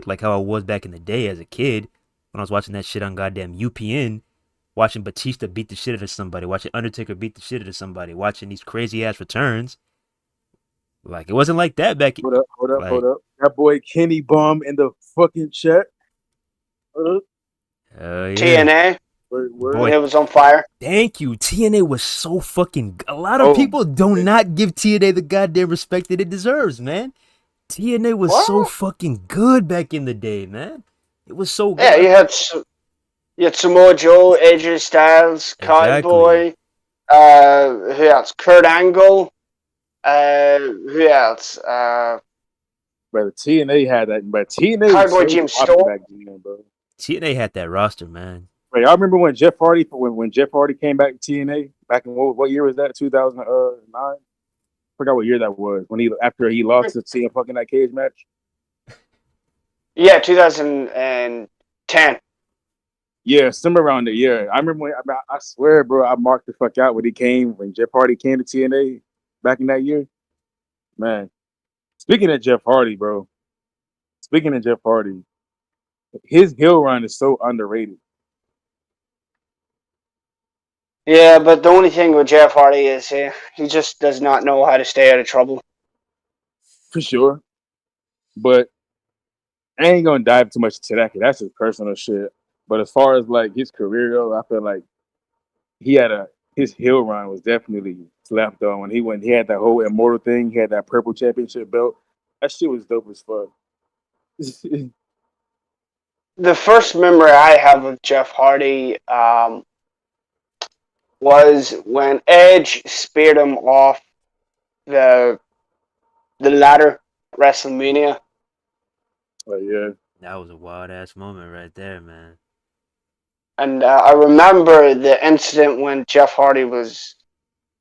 like how I was back in the day as a kid when I was watching that shit on goddamn UPN, watching Batista beat the shit out of somebody, watching Undertaker beat the shit out of somebody, watching these crazy ass returns. Like it wasn't like that back. Hold up. That boy Kenny Bum in the fucking chat. Yeah. TNA. Boy, it was on fire. Thank you. TNA was so fucking. A lot of people do not give TNA the goddamn respect that it deserves, man. TNA was so fucking good back in the day, man. It was so good. Yeah, you had Samoa Joe, AJ Styles, Cowboy. Who else? Kurt Angle. Who else? But TNA had that. But TNA Cowboy was Jim so Storm. back then, bro. TNA had that roster, man. Wait, y'all remember when Jeff Hardy came back to TNA? Back in what year was that? 2009. Forgot what year that was. After he lost to CM Punk in that cage match. Yeah, 2010. Yeah, somewhere around the year. I remember I swear, bro, I marked the fuck out when Jeff Hardy came to TNA back in that year. Man, speaking of Jeff Hardy, bro. His heel run is so underrated. Yeah, but the only thing with Jeff Hardy is he just does not know how to stay out of trouble. For sure. But I ain't gonna dive too much into that because that's his personal shit. But as far as like his career though, I feel like his heel run was definitely slapped on when he had that whole immortal thing. He had that purple championship belt. That shit was dope as fuck. The first memory I have of Jeff Hardy was when Edge speared him off the ladder at WrestleMania. Oh yeah, that was a wild ass moment right there, man. And I remember the incident when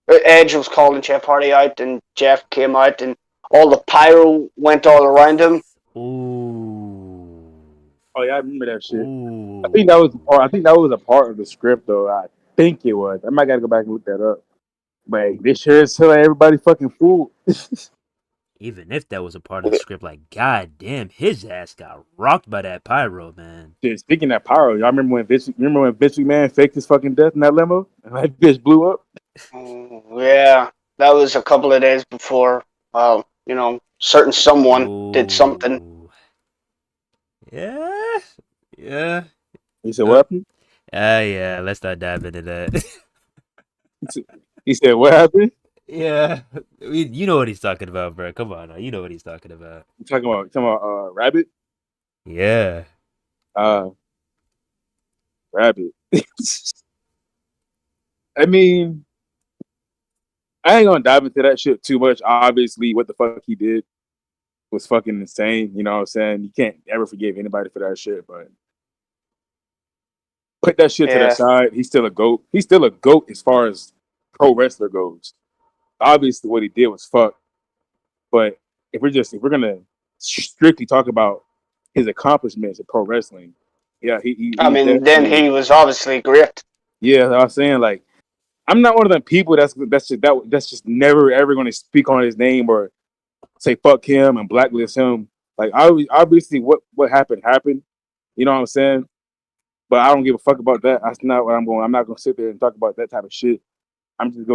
Edge was calling Jeff Hardy out, and Jeff came out, and all the pyro went all around him. Ooh. Oh yeah, I remember that shit. Ooh. I think that was a part of the script though. I think it was. I might gotta go back and look that up. But this sure is telling everybody fucking fooled. Even if that was a part of the script, like goddamn, his ass got rocked by that pyro, man. Dude, speaking of pyro, y'all remember when Vince McMahon faked his fucking death in that limo and that bitch blew up? Yeah, that was a couple of days before. Certain someone did something. Yeah. He said, "What happened?" Yeah. Let's not dive into that. He said, "What happened?" Yeah, you know what he's talking about, bro. Come on, now. You know what he's talking about. You talking about Rabbit? Yeah. Rabbit. I mean, I ain't gonna dive into that shit too much. Obviously, what the fuck he did was fucking insane. You know what I'm saying? You can't ever forgive anybody for that shit, but put that shit to the side. He's still a GOAT. He's still a GOAT as far as pro wrestler goes. Obviously, what he did was fuck. But if we're gonna strictly talk about his accomplishments in pro wrestling, yeah, he then he was obviously great. Yeah, I was saying like I'm not one of them people that's just never ever going to speak on his name or say fuck him and blacklist him. Like obviously what happened happened. You know what I'm saying? But I don't give a fuck about that. That's not what I'm going. I'm not going to sit there and talk about that type of shit. I'm just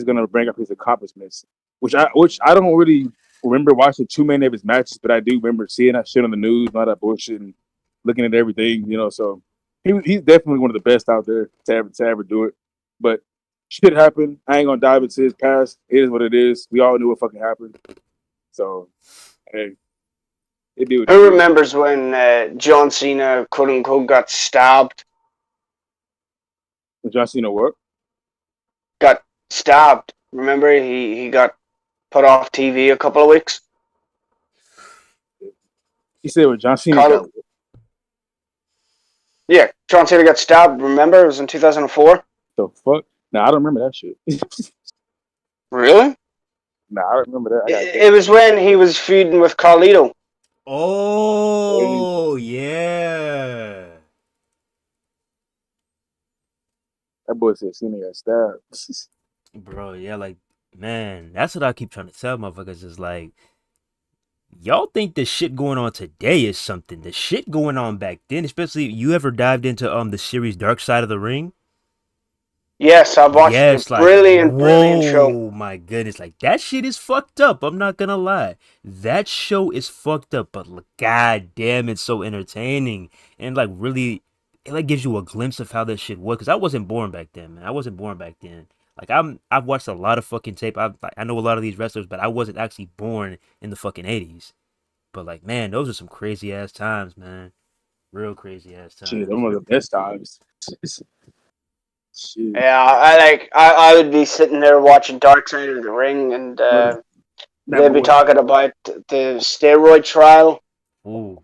gonna bring up his accomplishments, which I don't really remember watching too many of his matches, but I do remember seeing that shit on the news, and all that bullshit, and looking at everything, you know. So he's definitely one of the best out there to ever do it. But shit happened. I ain't gonna dive into his past. It is what it is. We all knew what fucking happened. So hey, it do. Who remembers when John Cena, quote unquote, got stabbed? John Cena what? Got stabbed. Remember, he got put off TV a couple of weeks. He said with John Cena got Yeah, John Cena got stabbed. Remember, it was in 2004. the fuck? Nah, I don't remember that shit. Really? Nah, I don't remember that. It was when he was feuding with Carlito. Oh yeah. That boy said Cena got stabbed. Bro, yeah, like, man, that's what I keep trying to tell motherfuckers is like, y'all think the shit going on today is something. The shit going on back then, especially you ever dived into the series Dark Side of the Ring? Yes, I've watched Yes, it. like, Brilliant show. whoa, my goodness, like that shit is fucked up. I'm not gonna lie, that show is fucked up, but god damn, it's so entertaining and like really, it like gives you a glimpse of how that shit was. Cause I wasn't born back then, man. I wasn't born back then. Like I've watched a lot of fucking tape. I know a lot of these wrestlers, but I wasn't actually born in the fucking 80s. But like, man, those are some crazy ass times, man. Real crazy ass times. Shit, them were the best times. Shit. Yeah, I would be sitting there watching Dark Side of the Ring, and they'd be talking about the steroid trial. Ooh.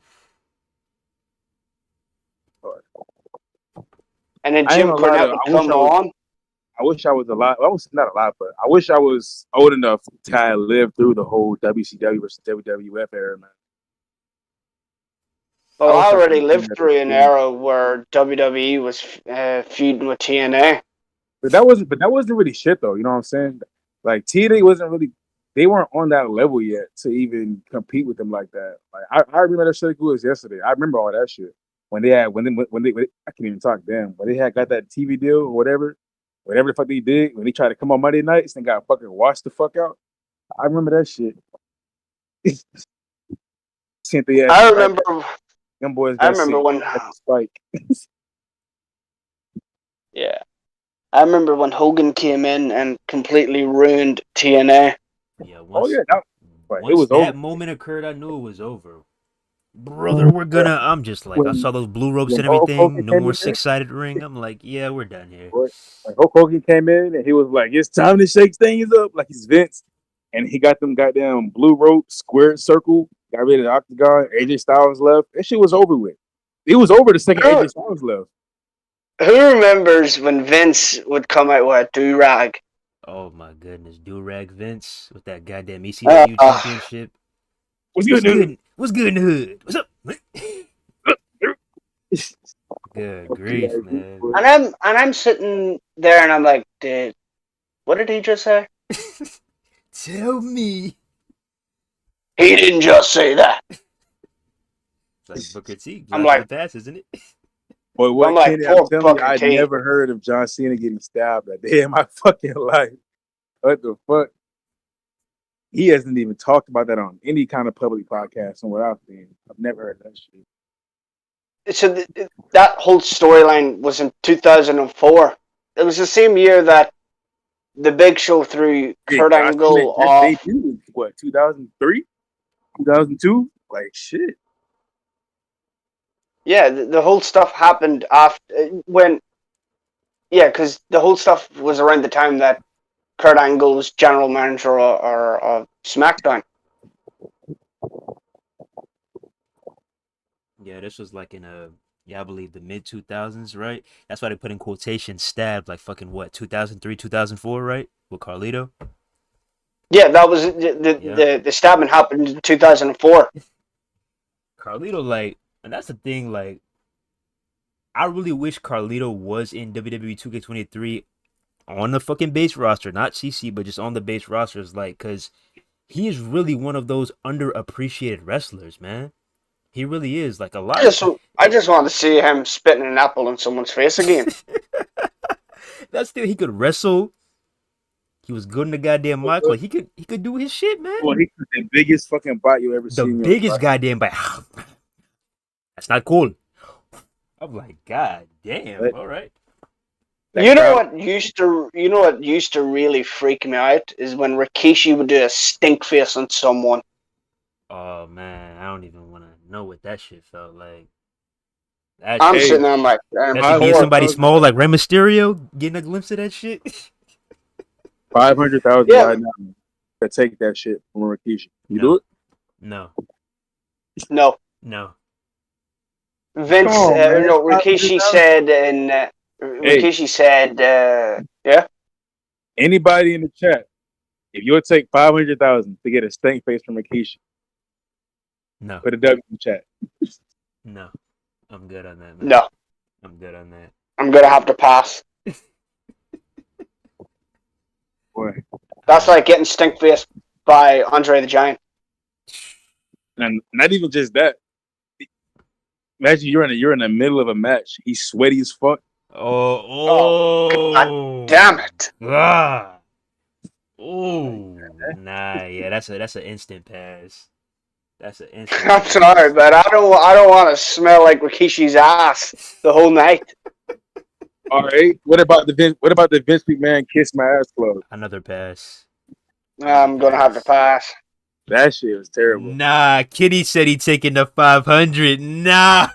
And then Jim Cornette would come on. I wish I was alive. I was not alive, but I wish I was old enough to have lived through the whole WCW versus WWF era, man. Well, I already lived through an era where WWE was feuding with TNA. But that wasn't really shit though. You know what I'm saying? Like TNA wasn't really. They weren't on that level yet to even compete with them like that. Like I remember that shit like it was yesterday. I remember all that shit when they I can't even talk. Damn, when they had got that TV deal or whatever the fuck they did when they tried to come on Monday nights and got fucking washed the fuck out. I remember that shit. I remember. Them boys. I remember when. Spike. Yeah, I remember when Hogan came in and completely ruined TNA. Yeah. Once it was that over. Moment occurred, I knew it was over. Brother, we're gonna. I'm just like, I saw those blue ropes and everything. No more six-sided ring. I'm like, yeah, we're done here. Like Hulk Hogan came in and he was like, "It's time to shake things up," like he's Vince, and he got them goddamn blue rope, square circle, got rid of the octagon. AJ Styles left. That shit was over with. It was over the second AJ Styles left. Who remembers when Vince would come out with a do-rag? Oh my goodness, do-rag Vince with that goddamn ECW championship. What's good in the hood? What's up? Good grief, man. And I'm sitting there and I'm like, what did he just say? Tell me. He didn't just say that. It's like Booker T. I'm like, the pass, isn't it? Boy, what I'm like, I never heard of John Cena getting stabbed a day in my fucking life. What the fuck? He hasn't even talked about that on any kind of public podcast from what I've seen. I've never heard that shit. So that whole storyline was in 2004. It was the same year that the Big Show threw Kurt Angle off. What, 2003? 2002? Like, shit. Yeah, the whole stuff happened after because the whole stuff was around the time that Kurt Angle was general manager or SmackDown. Yeah, this was like in I believe the mid 2000s, right? That's why they put in quotation stabbed, like fucking what, 2003, 2004, right? With Carlito. Yeah, that was the stabbing happened in 2004. Carlito, like, and that's the thing, like, I really wish Carlito was in WWE 2K23 on the fucking base roster, not CC, but just on the base roster, is like, because he is really one of those underappreciated wrestlers, man. He really is. Like, a lot I just want to see him spitting an apple in someone's face again. That's still, he could wrestle. He was good in the goddamn mic. Like, he could do his shit, man. Well, he's the biggest fucking bot you ever The seen. biggest goddamn bite. That's not cool. I'm like, god damn. But- all right. You know what used to really freak me out is when Rikishi would do a stink face on someone. Oh man, I don't even want to know what that shit felt like. I'm sitting there, I'm like, Especially being somebody small like Rey Mysterio, getting a glimpse of that shit. 500,000 Yeah. right now to take that shit from Rikishi. You No. do it? No, no. no. Vince, Come on, man. no, Rikishi said, and Rikishi said, yeah. Anybody in the chat, if you would take 500,000 to get a stink face from Rikishi, No, put a W in the chat. no. I'm good on that, man. No, I'm good on that. I'm gonna have to pass. Boy. That's like getting stink faced by Andre the Giant. And not even just that. Imagine you're in the middle of a match. He's sweaty as fuck. Oh, Damn it! Ah. Oh, nah, yeah, that's an instant pass. That's an instant. I'm sorry, but I don't want to smell like Rikishi's ass the whole night. All right. What about the Vince McMahon kiss my ass club? Another pass. I'm gonna have to pass. That shit was terrible. Nah, Kitty said he taking the 500. Nah,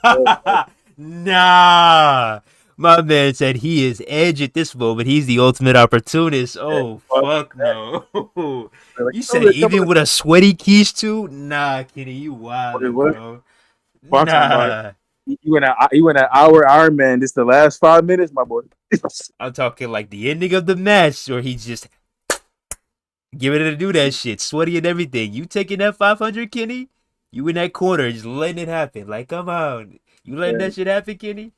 nah. My man said he is edge at this moment. He's the ultimate opportunist. Oh, fuck no. Like, You said even with a sweaty quiche too? Nah, Kitty, you wild, What? bro. Fuck Nah. you went an hour Iron Man. This the last 5 minutes, my boy. I'm talking like the ending of the match, or he's just giving it to do that shit, sweaty and everything. You taking that 500, Kenny? You in that corner, just letting it happen. Like, come on. You letting that shit happen, Kenny?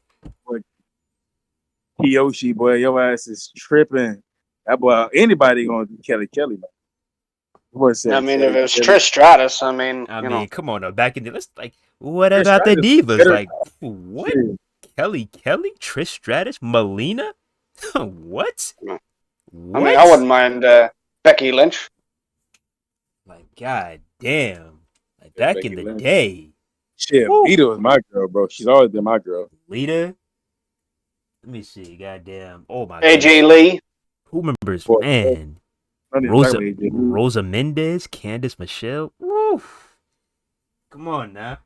Kiyoshi, boy, your ass is tripping. That boy, anybody gonna do Kelly, man. I mean, if it was Trish Stratus, I mean, come on, back in the let's like, what about the divas? better. Like, what? Shit. Kelly, Trish Stratus, Melina? What? I What? mean, I wouldn't mind Becky Lynch. Like, god damn. Like, back Becky in the Lynch. day. Shit, Woo. Lita was my girl, bro. She's always been my girl. Lita? Let me see. Goddamn. Oh my AJ god. Lee. Who remembers? Boy, Man. I don't even talk about AJ. Rosa Mendez, Candice Michelle. Woo. Come on now.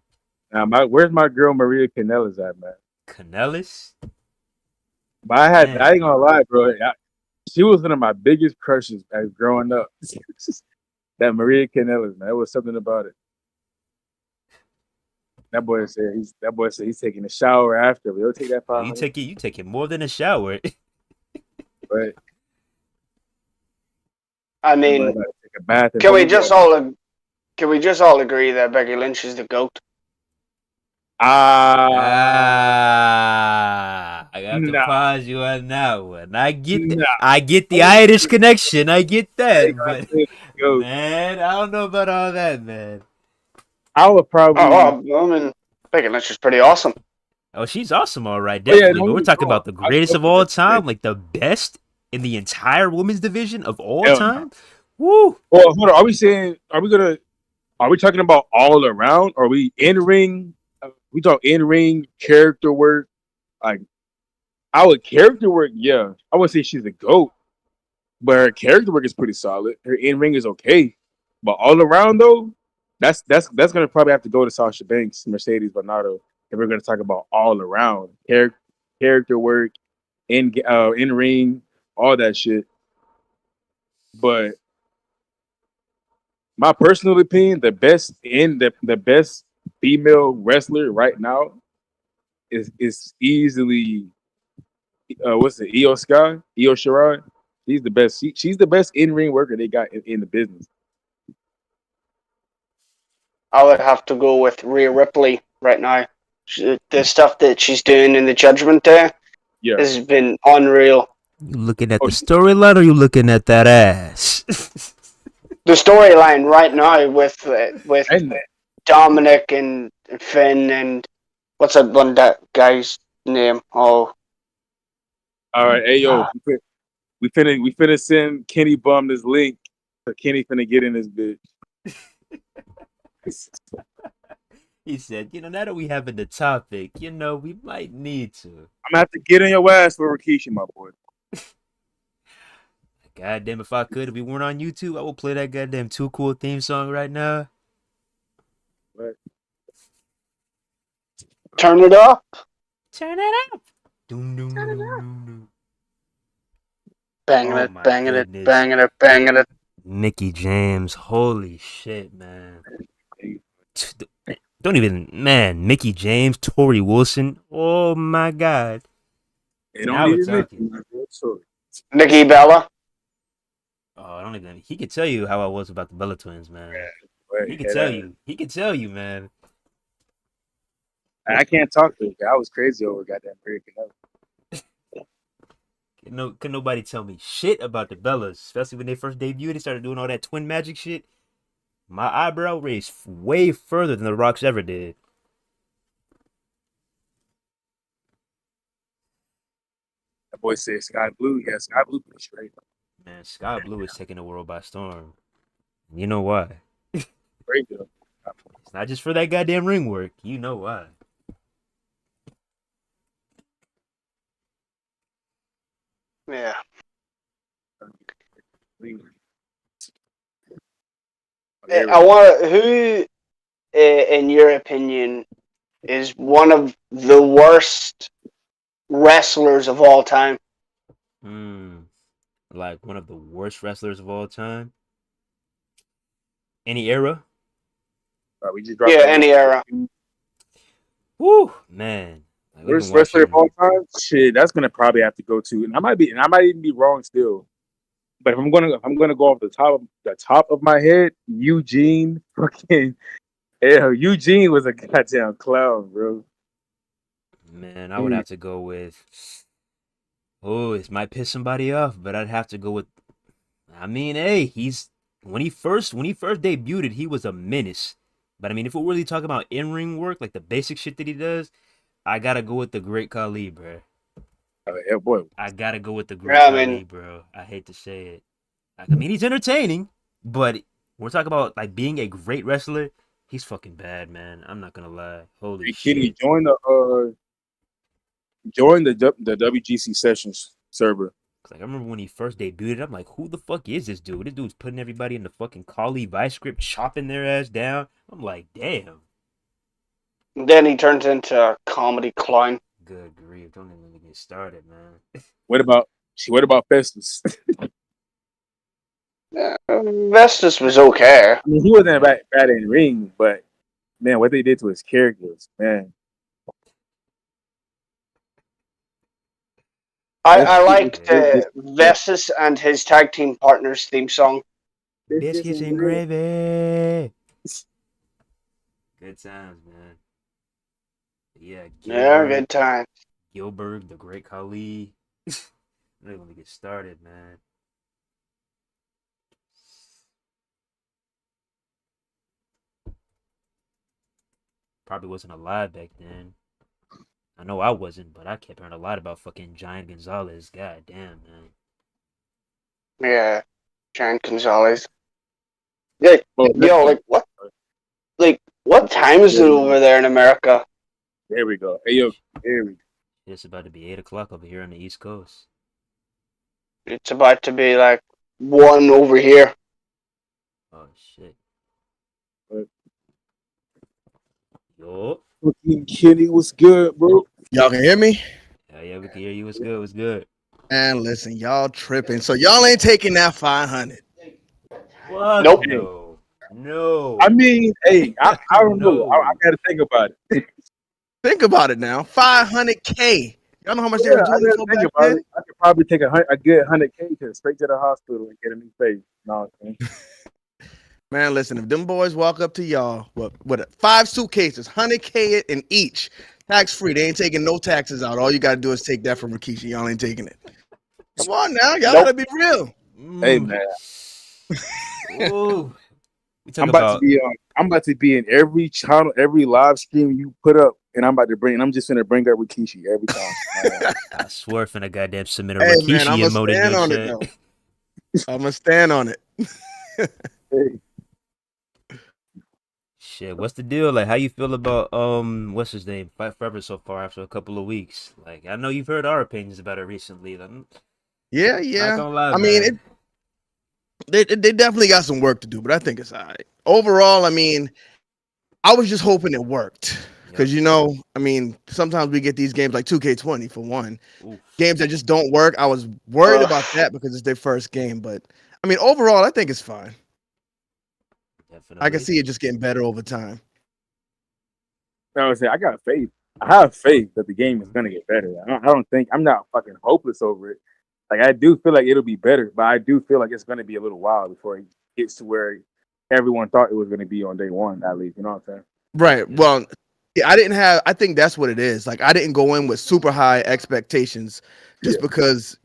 Now, where's my girl Maria Kanellis at, man? Canellis? But I Man. ain't gonna lie, bro. She was one of my biggest crushes as growing up. That Maria Kanellis, man. There was something about it. That boy said he's taking a shower after. But he'll take that Oh, 500. you taking more than a shower. But I take mean, a bath. can we just all agree that Becky Lynch is the GOAT? Ah, I got to Nah. pause you on that one. I get Nah. I get the Irish connection. I get that, but Yo, man, I don't know about all that, man. I would probably. Oh, well, I mean, Becky Lynch is pretty awesome. Oh, she's awesome, all right, Oh, yeah, definitely. no, but we're you talking know, about the I greatest fuck of all with that time, like the best in the entire women's division of all Hell no. time. Woo! Well, hold on. Are we talking about all around? Or are we in ring? We talk in ring character work. Like, our character work, yeah. I would say she's a GOAT, but her character work is pretty solid. Her in ring is okay, but all around though, that's gonna probably have to go to Sasha Banks, Mercedes Bernardo, if we're gonna talk about all around character work, in ring, all that shit. But my personal opinion, the best female wrestler right now is easily what's it? Io Shirai. She's the best. She's the best in ring worker they got in the business. I would have to go with Rhea Ripley right now. The stuff that she's doing in the Judgment Day Yeah, has been unreal. You looking at the storyline or you looking at that ass? The storyline right now with And Dominic and Finn and what's that guy's name? Oh, all right, hey yo, we finna send Kenny Bum this link. So Kenny finna get in this bitch. He said, now that we having the topic, we might need to. I'm gonna have to get in your ass for Rikishi, my boy. Goddamn, if I could, if we weren't on YouTube, I would play that goddamn Too Cool theme song right now. What? turn it up. Turn it up. Doom, doom, doom, doom, doom. Banging Oh it, my banging goodness. it, banging it, banging it. Mickey James, holy shit, man. Don't even, man, Mickey James, Tori Wilson, oh my god. It don't Now need we're to talking. Nikki Bella. Oh, I don't even, he could tell you how I was about the Bella twins, man. Wait, He could tell you. He could tell you, man. I can't talk to this guy. I was crazy over goddamn breaking up. Could nobody tell me shit about the Bellas, especially when they first debuted. They started doing all that twin magic shit. My eyebrow raised way further than the Rocks ever did. That boy said Sky Blue. Yeah, Sky Blue pretty straight. Man, Sky Blue is taking the world by storm. You know why? Great though. It's not just for that goddamn ring work. You know why. Yeah. I want who, in your opinion, is one of the worst wrestlers of all time? Like one of the worst wrestlers of all time? Any era? We just dropped any era. Woo, man. Like, worst wrestler of all time? Shit, that's gonna probably have to go to, and I might even be wrong still. But if I'm gonna go off the top of my head, Eugene fucking Eugene was a goddamn clown, bro. Man, I would have to go with. Oh, this might piss somebody off, but I'd have to go with. I mean, hey, when he first debuted, he was a menace. But I mean, if we're really talking about in-ring work, like the basic shit that he does, I gotta go with the Great Khali, bro. Yeah, boy. I gotta go with the Great Khali, bro. I hate to say it. I mean, he's entertaining, but we're talking about like being a great wrestler. He's fucking bad, man. I'm not gonna lie. Holy shit! Kenny, join the WGC sessions server. Like I remember when he first debuted, I'm like, who the fuck is this dude? This dude's putting everybody in the fucking Khali vice script, chopping their ass down. I'm like, damn. Then he turns into a comedy clown. Good grief! Don't even get started, man. What about Festus? Vestus was okay. I mean, he wasn't bad in ring, but man, what they did to his characters, man. I liked Vestus and his tag team partners theme song. Biscuits and gravy. Good times, man. Yeah, good times. Gilbert, the Great Khali. Don't even get started, man. Probably wasn't alive back then. I know I wasn't, but I kept hearing a lot about fucking Giant Gonzalez. God damn, man. Yeah, Giant Gonzalez. Yeah, yo, like what? Like what time is it over there in America? There we go. Hey, yo, here we go. It's about to be 8 o'clock over here on the East Coast. It's about to be like 1 over here. Oh shit. What? Yo. Fucking Kenny, what's good, bro? Y'all can hear me? Yeah, we can hear you. What's good? What's good? And listen, y'all tripping. So y'all ain't taking that 500. What? Nope. No. I mean, hey, I don't know. I gotta think about it. Think about it now. 500K. Y'all know how much they were doing for back then? I could probably take a good 100K straight to the hospital and get a new face. No, Man, listen, if them boys walk up to y'all with 5 suitcases, 100K in each, tax free. They ain't taking no taxes out. All you gotta do is take that from Rikishi. Y'all ain't taking it. Come on now, y'all Nope. gotta be real. Hey man, Ooh. We talk I'm about to about be on. I'm about to be in every channel, every live stream you put up, and I'm just gonna bring up Rikishi every time. I swear finna goddamn submit a Hey man, Rikishi I'm gonna emote in stand your on it chat. though. I'm gonna stand on it. Hey, Shit, what's the deal? Like, how you feel about what's his name? Fight Forever so far after a couple of weeks. Like, I know you've heard our opinions about it recently. I'm Yeah, not yeah. gonna lie, I mean, man. they definitely got some work to do, but I think it's all right. Overall, I mean, I was just hoping it worked. Because I mean, sometimes we get these games like 2K20 for one. Oof, Games that just don't work. I was worried about that because it's their first game. But I mean, overall, I think it's fine. I can definitely. see it just getting better over time. I was saying, I got faith. I have faith that the game is gonna get better. I don't think I'm not fucking hopeless over it. Like I do feel like it'll be better, but I do feel like it's gonna be a little while before it gets to where everyone thought it was gonna be on day one. At least, you know what I'm saying? Right. Yeah. Well, yeah, I think that's what it is. Like, I didn't go in with super high expectations just Yeah. because,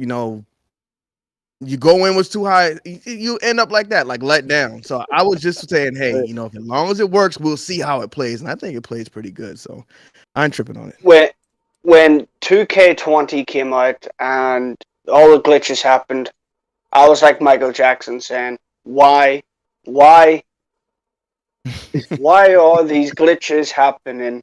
you go in with too high, you end up like that, like let down. So I was just saying, hey, if as long as it works, we'll see how it plays. And I think it plays pretty good. So I ain't tripping on it. When 2K20 came out and all the glitches happened, I was like Michael Jackson saying, why are these glitches happening?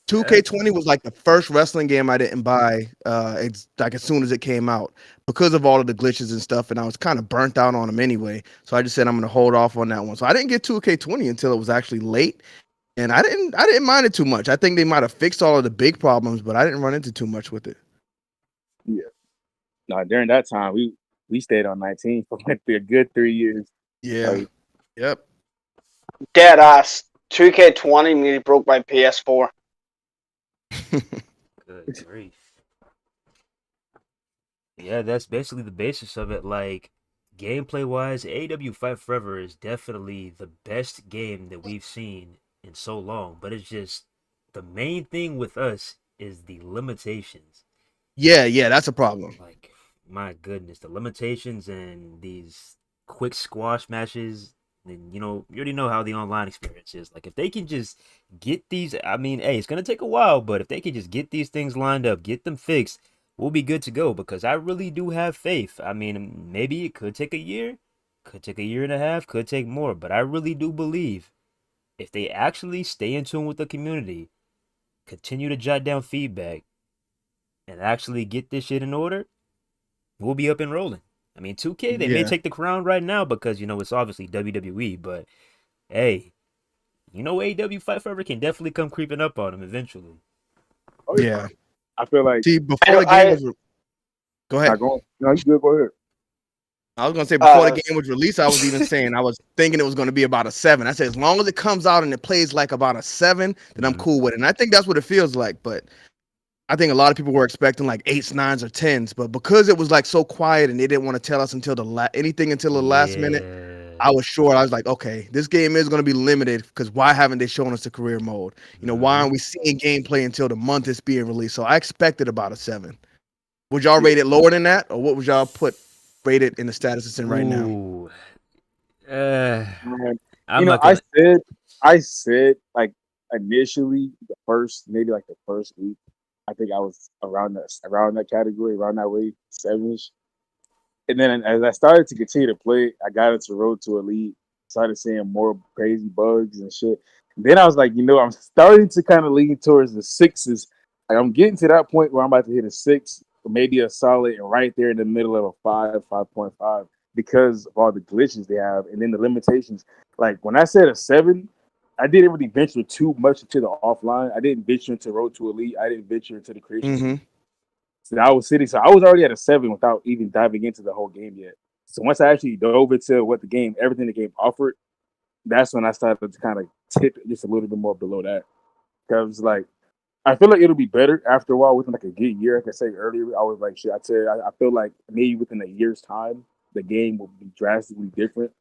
2K20 was like the first wrestling game I didn't buy. It's like as soon as it came out because of all of the glitches and stuff, and I was kind of burnt out on them anyway. So I just said I'm gonna hold off on that one. So I didn't get 2K20 until it was actually late, and I didn't mind it too much. I think they might have fixed all of the big problems, but I didn't run into too much with it. Yeah. No, during that time we stayed on 19 for like a good 3 years. Yeah. Like, Yep. Dead ass. 2K20 nearly broke my PS4. Good grief. Yeah, that's basically the basis of it. Like, gameplay wise, AEW Fight Forever is definitely the best game that we've seen in so long. But it's just the main thing with us is the limitations. Yeah, that's a problem. Like, my goodness, the limitations and these quick squash matches. And you already know how the online experience is. Like, if they can just get these, I mean, hey, it's gonna take a while, but if they can just get these things lined up, get them fixed, we'll be good to go. Because I really do have faith. I mean, maybe it could take a year, could take a year and a half, could take more, but I really do believe if they actually stay in tune with the community, continue to jot down feedback, and actually get this shit in order, we'll be up and rolling. I mean, 2K, they may Yeah. take the crown right now because, it's obviously WWE, but hey, AEW Fight Forever can definitely come creeping up on them eventually. oh Yeah. I feel like See, before the game was go ahead. not going. No, you good. Go ahead. I was gonna say before the game was released, I was even saying I was thinking it was gonna be about a 7. I said as long as it comes out and it plays like about a 7, then I'm cool with it. And I think that's what it feels like. But I think a lot of people were expecting like 8s, 9s, or 10s. But because it was like so quiet and they didn't want to tell us until anything until the last minute, I was sure. I was like, okay, this game is gonna be limited because why haven't they shown us the career mode? Why aren't we seeing gameplay until the month it's being released? So I expected about a 7. Would y'all rate it lower than that, or what would y'all rate it in the status it's in right now? Ooh. Man, I'm not gonna. I said like initially maybe like the first week, I think I was around that category, around that way, 7ish. And then as I started to continue to play, I got into Road to Elite, started seeing more crazy bugs and shit. And then I was like, I'm starting to kind of lean towards the 6s. Like I'm getting to that point where I'm about to hit a 6, or maybe a solid, and right there in the middle of a 5, 5.5, because of all the glitches they have, and then the limitations. Like when I said a 7, I didn't really venture too much into the offline. I didn't venture into Road to Elite. I didn't venture into the creation. So I was already at a 7 without even diving into the whole game yet. So once I actually dove into everything the game offered, that's when I started to kind of tip just a little bit more below that. Because like I feel like it'll be better after a while, within like a good year. Like I said earlier, I was like, shit. I feel like maybe within a year's time, the game will be drastically different.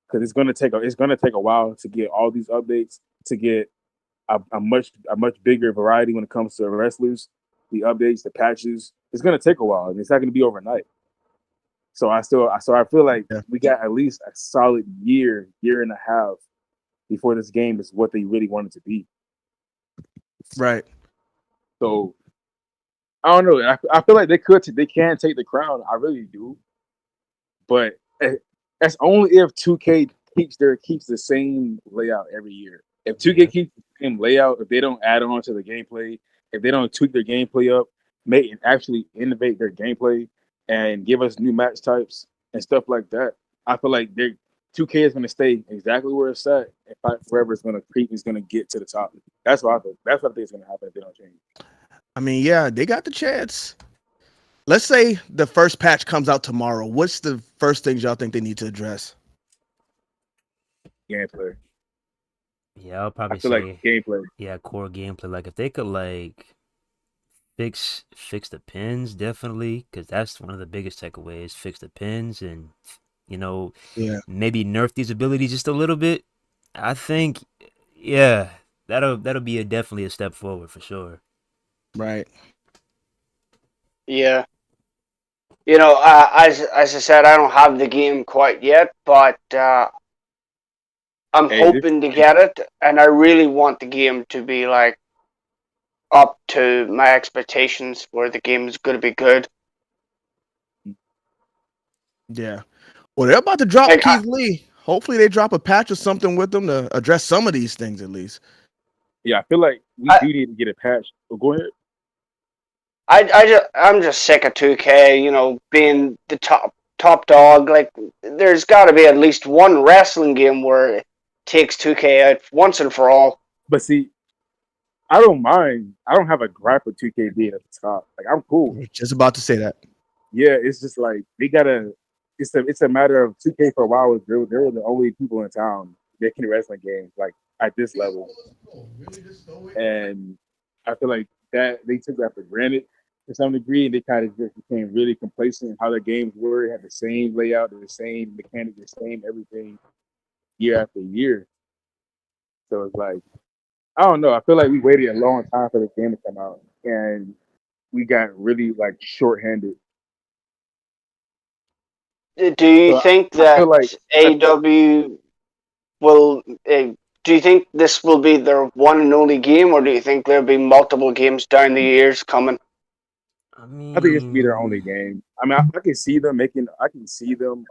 Because it's gonna take a while to get all these updates, to get a much bigger variety when it comes to wrestlers, the updates, the patches, it's gonna take a while, and it's not gonna be overnight. So I feel like Yeah. we got at least a solid year and a half before this game is what they really want it to be. Right. So I don't know. I feel like they can take the crown. I really do, but that's only if 2K keeps the same layout every year. If 2K keeps the same layout, if they don't add on to the gameplay, if they don't tweak their gameplay up, make and actually innovate their gameplay and give us new match types and stuff like that, I feel like 2K is going to stay exactly where it's at and fight forever. Is going to get to the top. That's what I think. That's what I think is going to happen if they don't change. I mean, yeah, they got the chance. Let's say the first patch comes out tomorrow. What's the first things y'all think they need to address? Gameplay. Yeah, I'll probably I feel say like gameplay. Yeah, core gameplay. Like if they could like fix the pins, definitely, because that's one of the biggest takeaways. Fix the pins and Yeah. maybe nerf these abilities just a little bit. I think, yeah, that'll be definitely a step forward for sure. Right. Yeah. As I said, I don't have the game quite yet, but I'm hoping to get it, and I really want the game to be like up to my expectations, where the game is going to be good. Yeah. Well, they're about to drop Like, Keith Lee. Hopefully, they drop a patch or something with them to address some of these things at least. Yeah, I feel like we do need to get a patch. So go ahead. I'm just sick of 2K, being the top dog. Like, there's got to be at least one wrestling game where it takes 2K out once and for all. But see, I don't mind. I don't have a gripe with 2K being at the top. Like, I'm cool. Just about to say that. Yeah, it's just like they gotta. It's a matter of 2K for a while. They were the only people in town making wrestling games like at this level, and I feel like that they took that for granted to some degree, and they kind of just became really complacent in how their games were. It had the same layout, the same mechanic, the same everything year after year. So it's like I don't know. I feel like we waited a long time for the game to come out, and we got really like shorthanded. Do you So think I feel that like AW will? Do you think this will be their one and only game, or do you think there'll be multiple games down the years coming? I I think this will be their mean, only game. I mean, I can see them making. I can see them.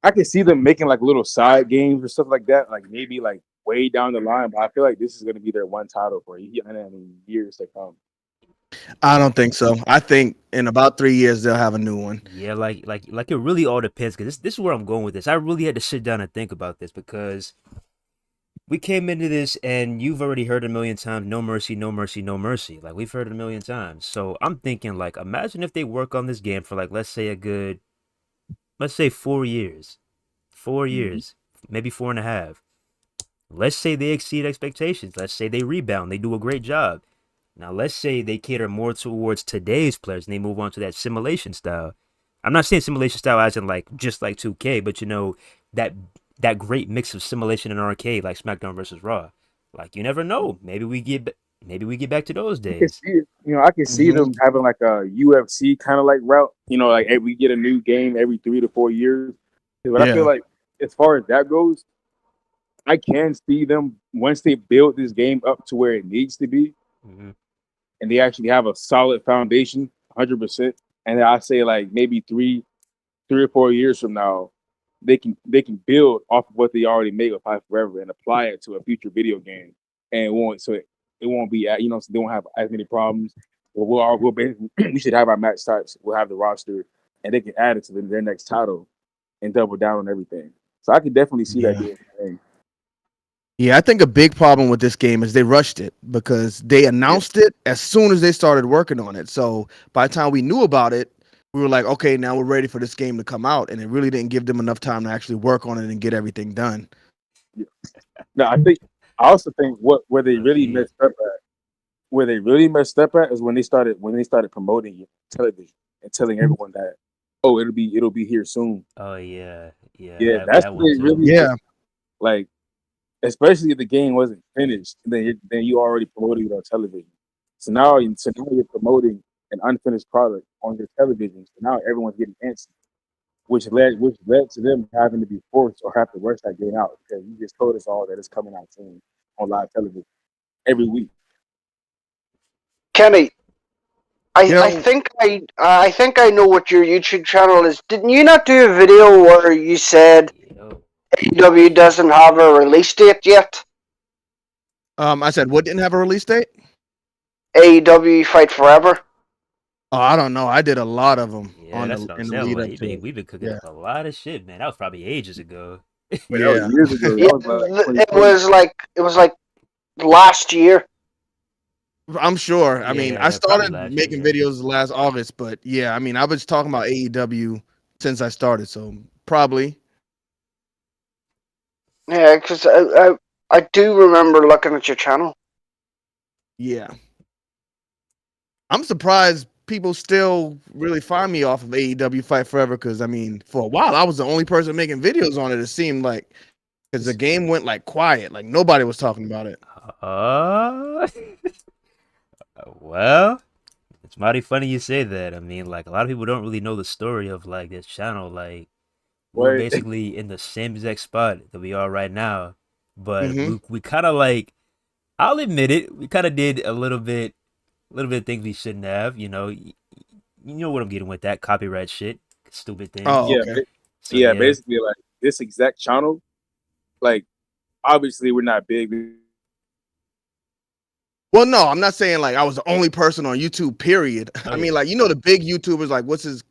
I can see them making like little side games or stuff like that. Like maybe like way down the line. But I feel like this is going to be their one title for years to come. I don't think so. I think in about 3 years they'll have a new one. yeah, like it really all depends. Because this is where I'm going with this. I really had to sit down and think about this because we came into this and you've already heard a million times, no mercy, no mercy, no mercy. Like we've heard it a million times. So I'm thinking like, imagine if they work on this game for like, let's say 4 years, 4 years, maybe 4.5. Let's say they exceed expectations. Let's say they rebound. They do a great job. Now, let's say they cater more towards today's players and they move on to that simulation style. I'm not saying simulation style as in like just like 2K, but that great mix of simulation and arcade like SmackDown versus Raw. Like you never know. Maybe we get back to those days. I can see them having like a UFC kind of like route. Like hey, we get a new game every 3 to 4 years. But I feel like as far as that goes, I can see them once they build this game up to where it needs to be, and they actually have a solid foundation, 100%. And then I say like maybe 3 or 4 years from now, they can build off of what they already made with Fight Forever and apply it to a future video game, and it won't be so they won't have as many problems. We should have our match types. We'll have the roster, and they can add it to their next title and double down on everything. So I can definitely see that being a thing. Yeah, I think a big problem with this game is they rushed it because they announced it as soon as they started working on it. So by the time we knew about it, we were like, okay, now we're ready for this game to come out. And it really didn't give them enough time to actually work on it and get everything done. Yeah. No, I also think where they really messed up at is when they started promoting television and telling everyone that it'll be here soon. Oh yeah. That's that when it really like, especially if the game wasn't finished, then you already promoted it on television. So now you're promoting an unfinished product on your television. So now everyone's getting antsy, which led to them having to be forced or have to rush that game out because you just told us all that it's coming out soon on live television every week. Kenny, I Yo, think I know what your YouTube channel is. Didn't you not do a video where you said Yo, AEW doesn't have a release date yet? I said what didn't have a release date? AEW Fight Forever. Oh, I don't know. I did a lot of them yeah, that's what I'm in the saying. lead Like, up to it. we've been cooking Yeah, up a lot of shit, man. That was probably ages ago. But that was yeah. years ago. Yeah, That was like it 2020. was like last year. I'm sure. I mean, I Yeah, probably started last making year. Yeah. videos last August, but yeah, I mean, I was talking about AEW since I started, so probably. Yeah, because I do remember looking at your channel. Yeah. I'm surprised people still really find me off of AEW Fight Forever because I mean, for a while I was the only person making videos on it. It seemed like because the game went like quiet, like nobody was talking about it. Uh, well, it's mighty funny you say that. I mean, like a lot of people don't really know the story of like this channel. Like we were What? basically in the same exact spot that we are right now, but Hmm. we kind of like I'll admit it, we kind of did a little bit of things we shouldn't have. You know what I'm getting with that copyright shit, stupid Oh, things. Yeah, okay. So yeah. yeah, Basically, like this exact channel, like obviously we're not big. Well, no, I'm not saying like I was the only person on YouTube. Period. oh I mean, yeah, like the big YouTubers, like what's his,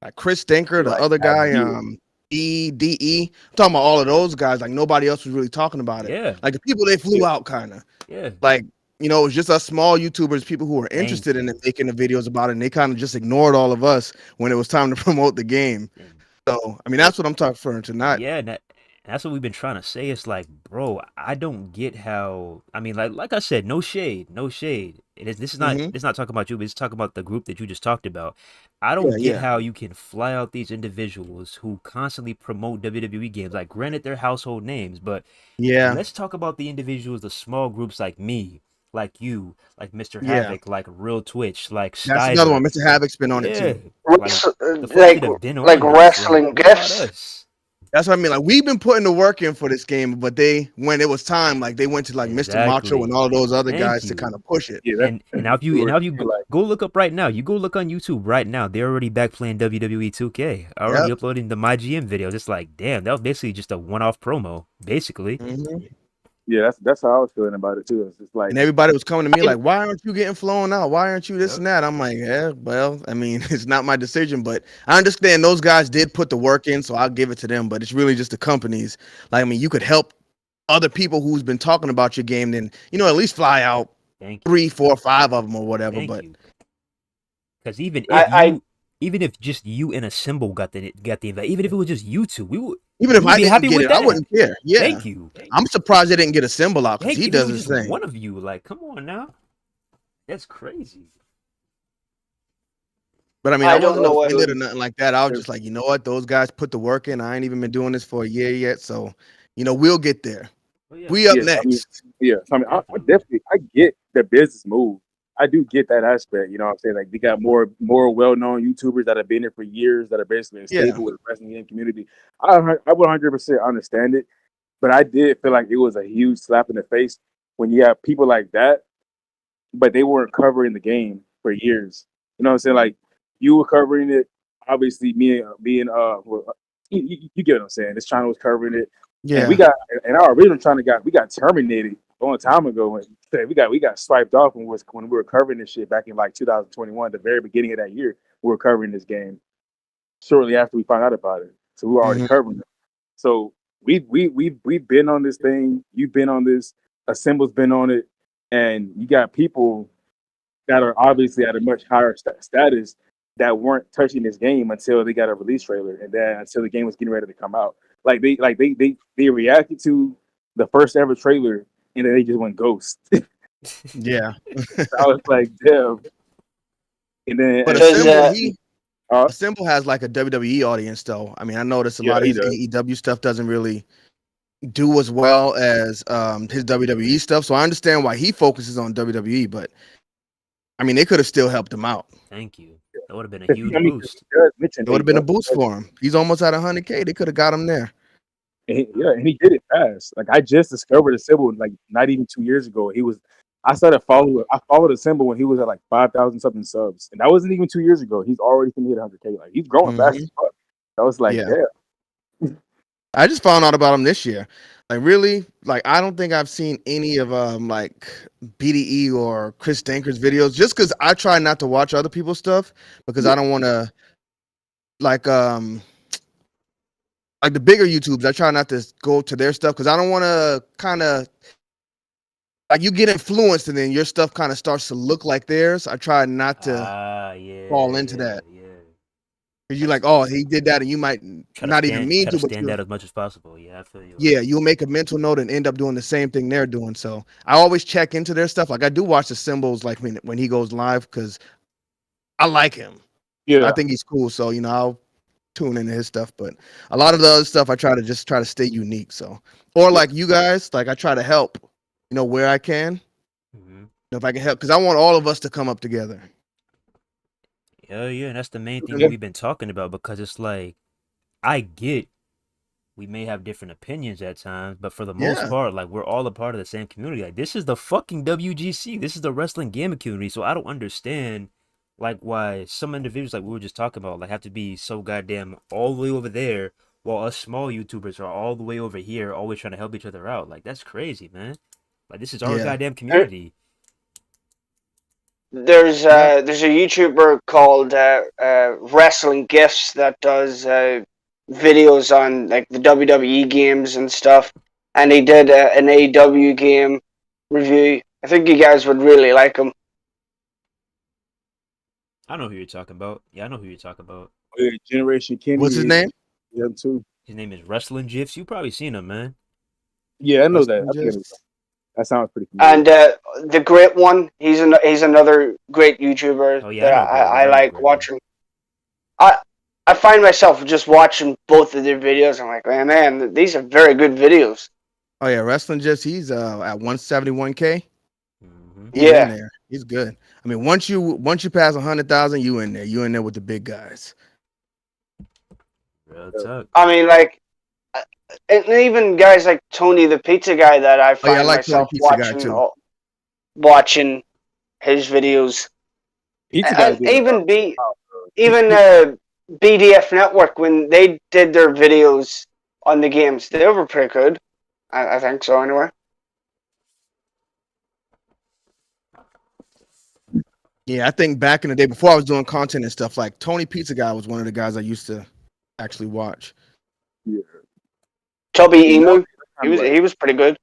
like Chris Stinker, the Like other have guy, viewers. EDE. I'm talking about all of those guys. Like nobody else was really talking about it. yeah, Like the people they Yeah, flew out, kind of. yeah. Like it was just us small YouTubers, people who were Thank interested in you. it, making the videos about it, and they kind of just ignored all of us when it was time to promote the game. And So I mean, that's what I'm talking for tonight. yeah, that's what we've been trying to say. It's like, bro, I don't get how. I mean, like I said, no shade, no shade. Hmm. This is not talking about you, but it's talking about the group that you just talked about. I Yeah, don't get yeah, how you can fly out these individuals who constantly promote WWE games. Like, granted, they're household names, but yeah, let's talk about the individuals, the small groups like me, like you, like Mr. yeah. Havoc, like Real Twitch, like That's another one. Stizer. Mr. Havoc's been on it Yeah, too. like the folks Like that have been like on this. Like, wrestling what about gifts. us? That's what I mean. Like we've been putting the work in for this game, but when it was time, like they went to like Mr. Macho and Exactly. all of those other Thank guys to you. kind of push it. yeah. And now if you We and were now if you like, go look up right now, you go look on YouTube right now. They're already back playing WWE 2K. Already Yep. uploading the My GM videos. It's like, damn, that was basically just a one-off promo, basically. Hmm. yeah. That's how I was feeling about it too. It's just like And everybody was coming to me like, "Why aren't you getting flown out? Why aren't you this Yep. and that?" I'm like, "Yeah, well, I mean, it's not my decision, but I understand those guys did put the work in, so I'll give it to them. But it's really just the companies. Like, I mean, you could help other people who's been talking about your game, then at least fly out Thank you. 3, 4, 5 of them or whatever. Thank But you. Because I even if just you and a symbol got the invite, even if it was just you two, even we if would I be didn't happy get with it, I that. wouldn't care. Yeah, Thank you. I'm surprised they didn't get a symbol out because Heck, he if it does was his just thing. one of you, like, come on now. That's crazy. But I mean, I I don't wasn't know what. offended or nothing like that. I was just like, you know what? Those guys put the work in. I ain't even been doing this for a year yet. So, we'll get there. Oh yeah, We up yeah. I mean, next. yeah. So, I mean, I definitely. definitely I get the business move. I do get that aspect. You know what I'm saying? Like they got more well known YouTubers that have been here for years that are basically Yeah. stable with the wrestling game community. I would 100% understand it, but I did feel like it was a huge slap in the face when you have people like that, but they weren't covering the game for years. You know what I'm saying? Like you were covering it. Obviously, you get what I'm saying. This channel was covering it, and Yeah. our original channel we got terminated a long time ago. And we got swiped off when we were covering this shit back in like 2021, the very beginning of that year. We were covering this game shortly after we found out about it, so we were already Hmm. covering it. So we've been on this thing. You've been on this. Assemble's been on it, and you got people that are obviously at a much higher status that weren't touching this game until they got a release trailer, and then until the game was getting ready to come out. They reacted to the first ever trailer, and then they just went ghost. Yeah. I was like, damn. And then But Because Assemble has like a WWE audience though. I mean, I noticed a yeah, lot of he his does. AEW stuff doesn't really do as well as his WWE stuff. So I understand why he focuses on WWE, but I mean, they could have still helped him out. Thank you. That would have been a huge boost. It would have been a boost for him. He's almost at 100K. They could have got him there. And he did it fast. Like I just discovered a symbol like not even 2 years ago. I followed a symbol when he was at like 5,000 something subs, and that wasn't even 2 years ago. He's already finna hit 100K. Like he's growing fast as fuck. I was like, yeah. I just found out about him this year. Like really, like I don't think I've seen any of like BDE or Chris Danker's videos, just because I try not to watch other people's stuff because I don't want to like the bigger YouTubes. I try not to go to their stuff because I don't want to kind of like you get influenced and then your stuff kind of starts to look like theirs. I try not to fall into that. Yeah. You're like, oh, he did that, and you might not even mean to, but stand out as much as possible. Yeah, I feel you. Yeah, you'll make a mental note and end up doing the same thing they're doing. So I always check into their stuff. Like I do watch the symbols, like when he goes live, because I like him. Yeah, I think he's cool. So I'll tune into his stuff. But a lot of the other stuff, I try to stay unique. So, or like you guys, like I try to help, where I can. If I can help, because I want all of us to come up together. Yeah, and that's the main thing we've been talking about, because it's like, I get we may have different opinions at times, but for the most part, like we're all a part of the same community. Like this is the fucking WGC. This is the wrestling gaming community. So I don't understand like why some individuals, like we were just talking about, like have to be so goddamn all the way over there while us small YouTubers are all the way over here, always trying to help each other out. Like that's crazy, man. Like this is our goddamn community. There's a YouTuber called Wrestling Gifts that does videos on like the WWE games and stuff, and he did an AEW game review. I think you guys would really like him. I know who you're talking about. Yeah, I know who you're talking about. Generation Kenny. What's his name? Yeah, too. His name is Wrestling GIFs. You probably seen him, man. Yeah, I know that. That sounds pretty familiar. And the Great One, he's another great YouTuber that I like watching. I find myself just watching both of their videos. I'm like, man, these are very good videos. Oh yeah, Wrestling Just he's at 171K. Yeah, in there. He's good. I mean, once you pass 100,000, you in there. You in there with the big guys. Real talk. I mean, like, and even guys like Tony the Pizza Guy that I find myself watching his videos. Pizza Guy, and even BDF Network, when they did their videos on the games, they were pretty good. I think so, anyway. Yeah, I think back in the day, before I was doing content and stuff, like Tony Pizza Guy was one of the guys I used to actually watch. Yeah. Tubby Emu, he was pretty good.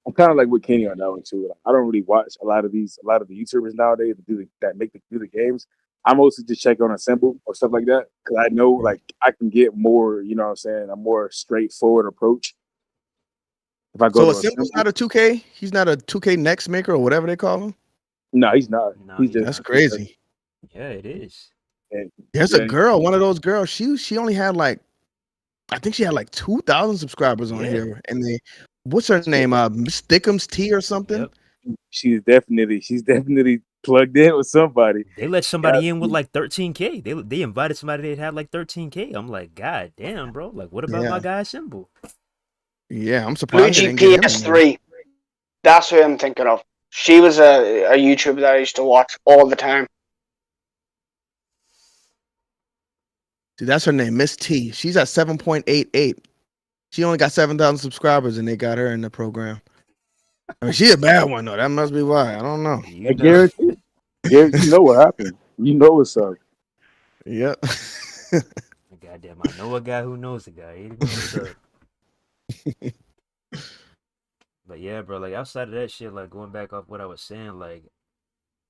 I'm kind of like with Kenny on that one too. Like, I don't really watch a lot of the YouTubers nowadays that do the games. I mostly just check on a symbol or stuff like that because I know like I can get more. You know what I'm saying? A more straightforward approach. If I go so a symbol's not a 2K. He's not a 2K next maker or whatever they call him. No, he's not. That's crazy. Yeah, it is. There's a girl, one of those girls. She only had like, I think she had like 2,000 subscribers on here, and what's her name? Miss Thickums T or something. Yep. She's definitely plugged in with somebody. They let somebody in with like 13K. They invited somebody that had like 13K. I'm like, God damn, bro. Like, what about my guy symbol? Yeah, I'm surprised. Blue GPS3. That's who I'm thinking of. She was a YouTuber that I used to watch all the time. Dude, that's her name, Miss T. She's at 7.88. She only got 7,000 subscribers, and they got her in the program. I mean, she's a bad one though. That must be why. I don't know. I guarantee. You know what happened. You know what's up. Yep. Goddamn, I know a guy who knows a guy. He knows what's up. But yeah, bro, like outside of that shit, like going back off what I was saying, like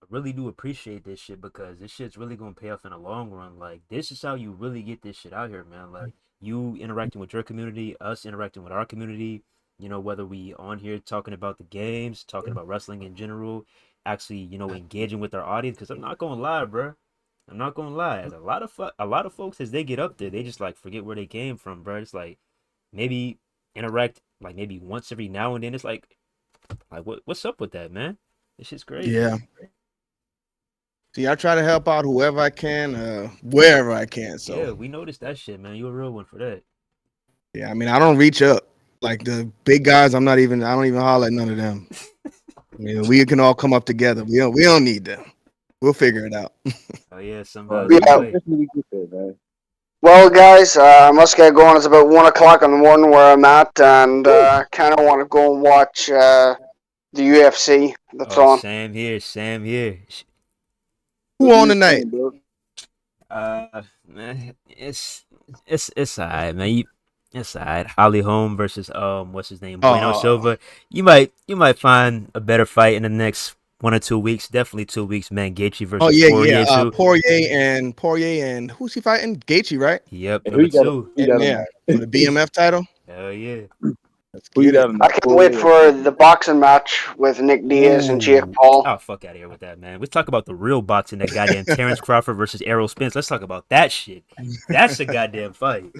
I really do appreciate this shit because this shit's really gonna pay off in the long run. Like this is how you really get this shit out here, man. Like you interacting with your community, us interacting with our community, whether we on here talking about the games, talking about wrestling in general, actually, engaging with our audience. Because I'm not gonna lie, bro. I'm not gonna lie. A lot of folks, as they get up there, they just like forget where they came from, bro. It's like maybe interact like maybe once every now and then. It's like what's up with that, man? This shit's crazy. Yeah. See, I try to help out whoever I can, wherever I can. So Yeah, we noticed that shit, man. You a real one for that. yeah, I mean, I don't reach up like the big guys. I don't even holler at none of them. I mean, we can all come up together. We don't need them. We'll figure it out. Oh yeah, Right, somehow, we some Yeah. way. definitely get there, man. Well, guys, I must get going. It's about 1 o'clock in the morning where I'm at, and kind of want to go and watch the UFC that's Oh, on. Sam here, Sam here. Who What do on you tonight? think, bro? Man, it's alright, man. It's alright. Holly Holm versus what's his name, Bueno Oh, Silva. You might find a better fight in the next 1 or 2 weeks. Definitely 2 weeks, man. Gaethje oh versus yeah, yeah. Poirier too. Poirier and who's he fighting? Gaethje, right? Yep, And who number you got? two. Who you got on Yeah, for the BMF title. Hell yeah. Let's Who you get got it. on I that? can't wait Poirier or for Gaethje? the boxing match with Nick Diaz and Jake Ooh. Paul. Oh, fuck out of here with that, man. Let's talk about the real boxing. That goddamn Terrence Crawford versus Errol Spence. Let's talk about that shit. That's a goddamn fight.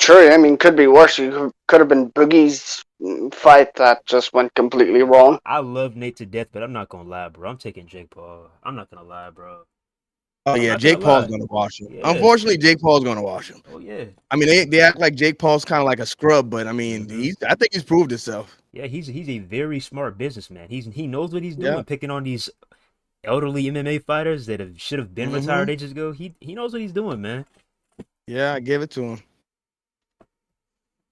Sure, I mean, could be worse. You could have been Boogie's fight that just went completely wrong. I love Nate to death, but I'm not gonna lie, bro. I'm taking Jake Paul. I'm not gonna lie, bro. Oh I'm yeah, not gonna Jake Paul's lie. gonna wash him. Yeah. Unfortunately, Jake Paul's gonna wash him. Oh yeah. I mean, they act like Jake Paul's kind of like a scrub, but I mean, Mhm. I think he's proved himself. Yeah, he's a very smart businessman. He knows what he's Yeah. doing, picking on these elderly MMA fighters that should have been retired ages ago. He knows what he's doing, man. Yeah, I give it to him.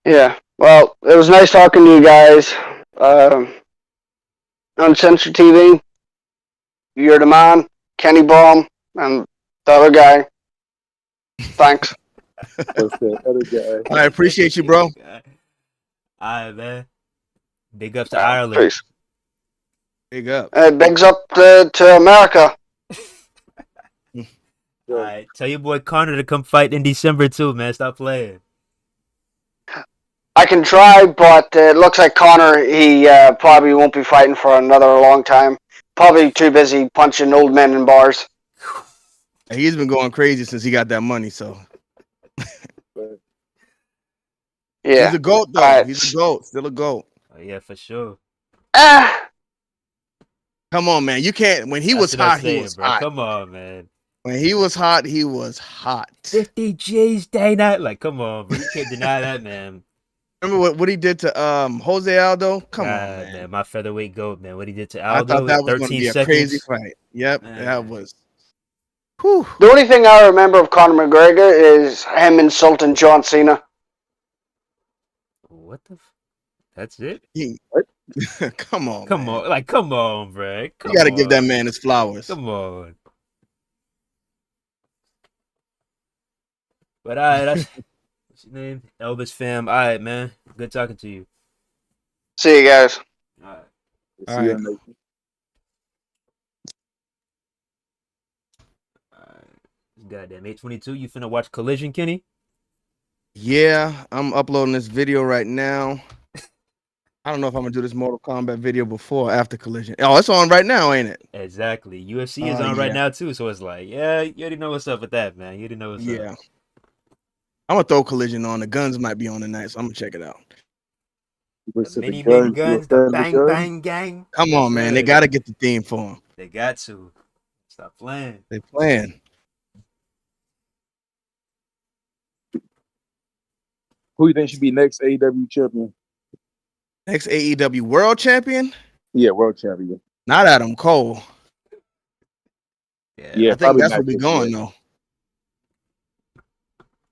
Yeah. Well, it was nice talking to you guys. Uncensored TV, you're the man. Kenny Baum and the other guy. Thanks. What's the other guy? I appreciate you, bro. All right, man. Big ups to Ireland. Peace. Big up. Bigs up to America. All right, tell your boy Connor to come fight in December too, man. Stop playing. I can try, but it looks like Connor, he probably won't be fighting for another long time. Probably too busy punching old men in bars. He's been going crazy since he got that money. So Yeah. he's a goat, though. Alright. He's a goat. Still a goat. Oh yeah, for sure. Come on, man. You can't. When he was That's what I'm hot, he saying, was bro. hot. Come on, man. When he was hot, he was hot. 50 G's day night. Like, come on, bro. You can't deny that, man. Remember what he did to Jose Aldo? Come God, on, man. My featherweight goat, man. What he did to I Aldo thought that in was going to 13 be a seconds. crazy fight. Yep, Man. that was. Whew. The only thing I remember of Conor McGregor is him insulting John Cena. What the? That's it? Come on, Come man. on. Like, come on, bro. You got to give that man his flowers. Come on. But all right, that's what's your name? Elvis fam. All right, man. Good talking to you. See you guys. All right. See All you right. on the- Goddamn, 822. You finna watch Collision, Kenny? Yeah, I'm uploading this video right now. I don't know if I'm gonna do this Mortal Kombat video before or after Collision. Oh, it's on right now, ain't it? Exactly. UFC is Oh, on right yeah. now too, so it's like, yeah, you already know what's up with that, man. You already know what's Yeah. up. I'm gonna throw Collision on. The guns might be on tonight, so I'm gonna check it out. The mini men guns, the bang bang gang. Come Yes, on, man. They sir. gotta get the theme for them. They got to. Stop playing. They playing. Who you think should be next AEW champion? Next AEW World Champion? Yeah, world champion. Not Adam Cole. Yeah. Yeah, I think probably that's not where we this going year. though.